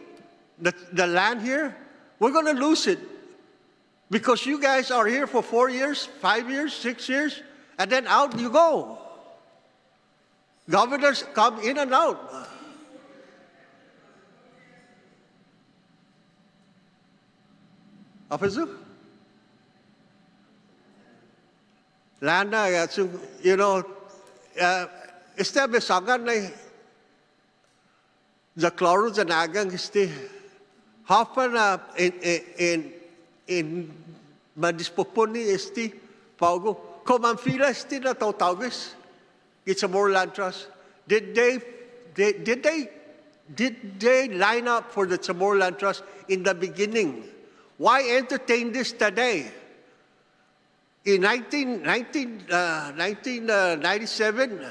the land here, we're going to lose it. Because you guys are here for 4 years, 5 years, 6 years, and then out you go. Governors come in and out. Officer? Lana, you know, establisagan na the Claros and Agang isti hapan na in madispoponi isti paugo komanfila isti na tautawis it's a more land trust. Did they line up for the Chamorro Land Trust in the beginning? Why entertain this today? In 1997,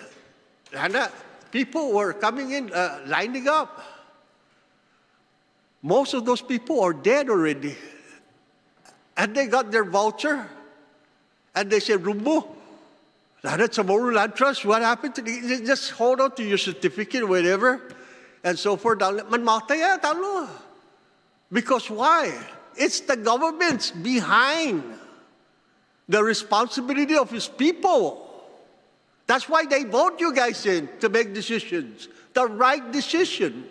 people were coming in, lining up. Most of those people are dead already. And they got their voucher. And they said, Rumbo, Chamorro Land Trust, what happened to you? Just hold on to your certificate, whatever, and so forth. Because why? It's the government's behind the responsibility of his people. That's why they vote you guys in to make decisions, the right decision.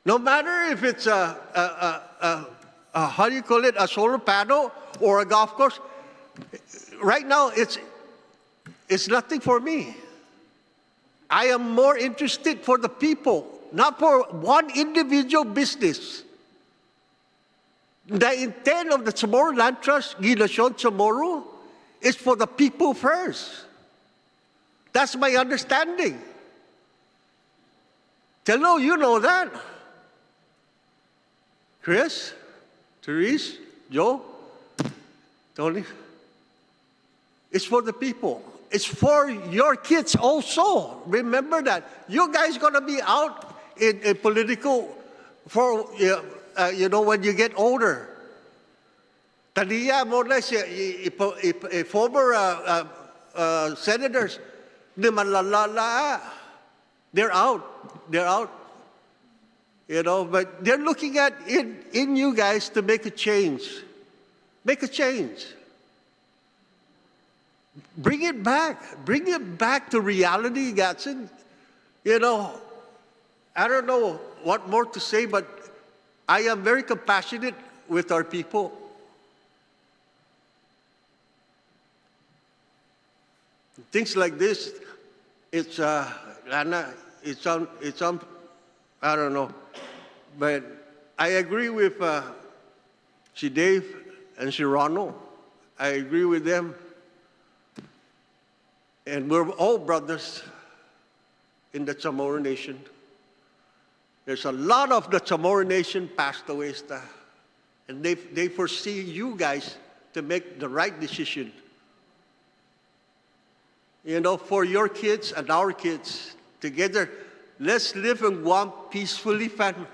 No matter if it's how do you call it, a solar panel or a golf course. Right now, it's nothing for me. I am more interested for the people, not for one individual business. The intent of the Chamorro Land Trust, Gilasyon Chamorro, is for the people first. That's my understanding. Hello, you know that. Chris, Therese, Joe, Tony. It's for the people. It's for your kids also. Remember that. You guys going to be out in political for, when you get older. Taniya mo na former senators, they're out. They're out. But they're looking at in you guys to make a change. Make a change. Bring it back. Bring it back to reality, Gatson. I don't know what more to say, but I am very compassionate with our people. Things like this, it's I don't know. But I agree with si Dave and si Ronald. I agree with them. And we're all brothers in the Chamorro Nation. There's a lot of the Chamorro Nation passed away, and they foresee you guys to make the right decision. For your kids and our kids, together, let's live in Guam peacefully, family.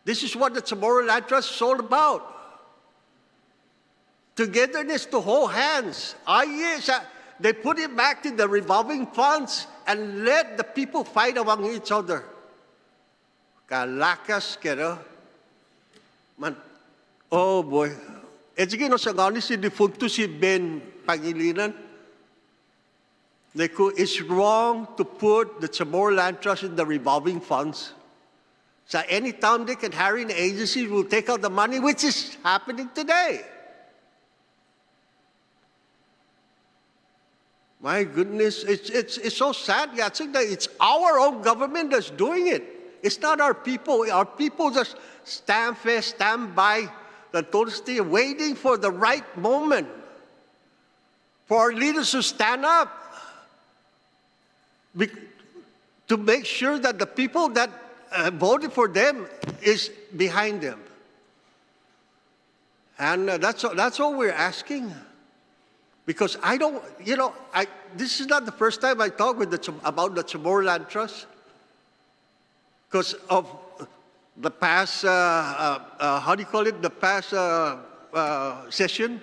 This is what the Chamorro Land Trust is all about. Togetherness to hold hands. They put it back to the revolving funds and let the people fight among each other. Kalakas kero. Man, oh boy. Sige no sagani si defunto si Ben Pangilinan. It's wrong to put the Chamorro Land Trust in the revolving funds. So any time they can hire an agency will take out the money, which is happening today. My goodness, it's so sad. It's our own government that's doing it. It's not our people. Our people just stand by, the waiting for the right moment for our leaders to stand up to make sure that the people that voted for them is behind them. And that's all we're asking. Because I don't, this is not the first time I talk about the Chamorro Land Trust. Because of the past, the past session.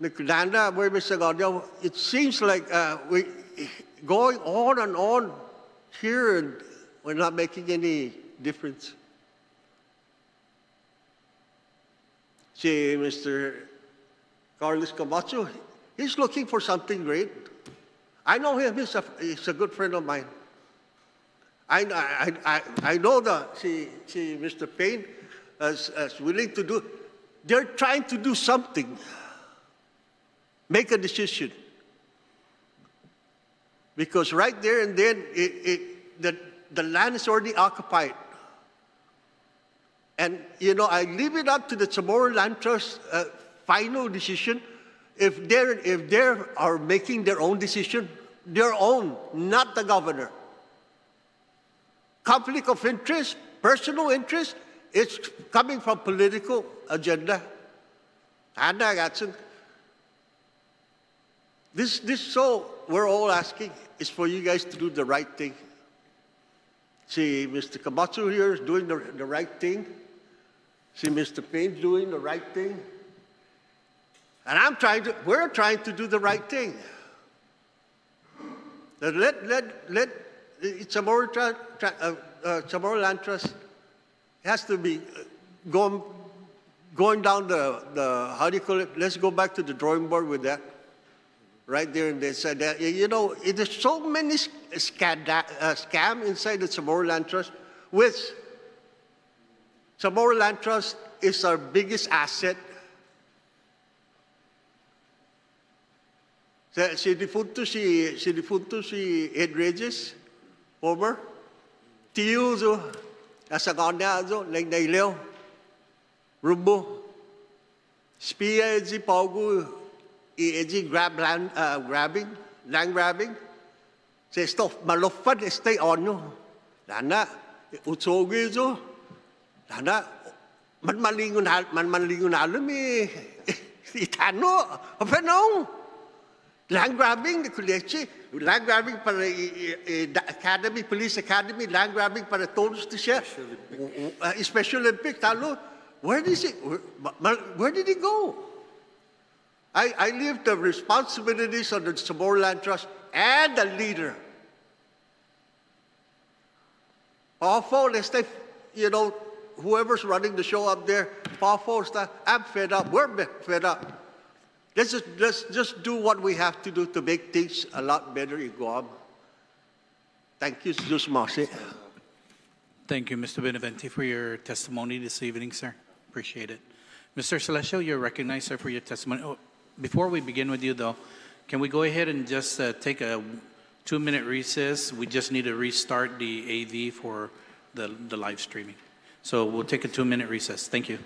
It seems like we going on and on here, and we're not making any difference. See, Mr. Carlos Camacho, he's looking for something great. I know him. He's a good friend of mine. I know that Mr. Payne is willing to do. They're trying to do something. Make a decision. Because right there and then, the land is already occupied. And, I leave it up to the Chamorro Land Trust final decision. If they are making their own decision, their own, not the governor. Conflict of interest, personal interest, it's coming from political agenda. And so we're all asking is for you guys to do the right thing. See, Mr. Camacho here is doing the right thing. See, Mr. Payne's doing the right thing. And we're trying to do the right thing. Let Chamorro Land Trust has to be going down the how do you call it? Let's go back to the drawing board with that. Right there, and they said that, there's so many scam inside the Chamorro Land Trust, which Chamorro Land Trust is our biggest asset. Si defunto si Ed Regis, former, Tiyo zo, asagana zo, like Naileo. Rumbo. Spia ezi paugu ezi land grabbing. Se stop malofad stay on yo. Dana utsogi zo. Dana man malingun alam itano. Apa no? Land grabbing, land grabbing para academy, police academy, land grabbing para todos siya. Special Olympic, talo. Where did he go? I leave the responsibilities of the Chamorro Land Trust and the leader. Powerful, whoever's running the show up there, powerful stuff. I'm fed up. We're fed up. Let's just do what we have to do to make things a lot better in Guam. Thank you, Jus Marcy. Thank you, Mr. Benavente, for your testimony this evening, sir. Appreciate it. Mr. Celestio, you're recognized, sir, for your testimony. Oh, before we begin with you, though, can we go ahead and just take a 2-minute recess? We just need to restart the AV for the live streaming. So we'll take a 2-minute recess. Thank you.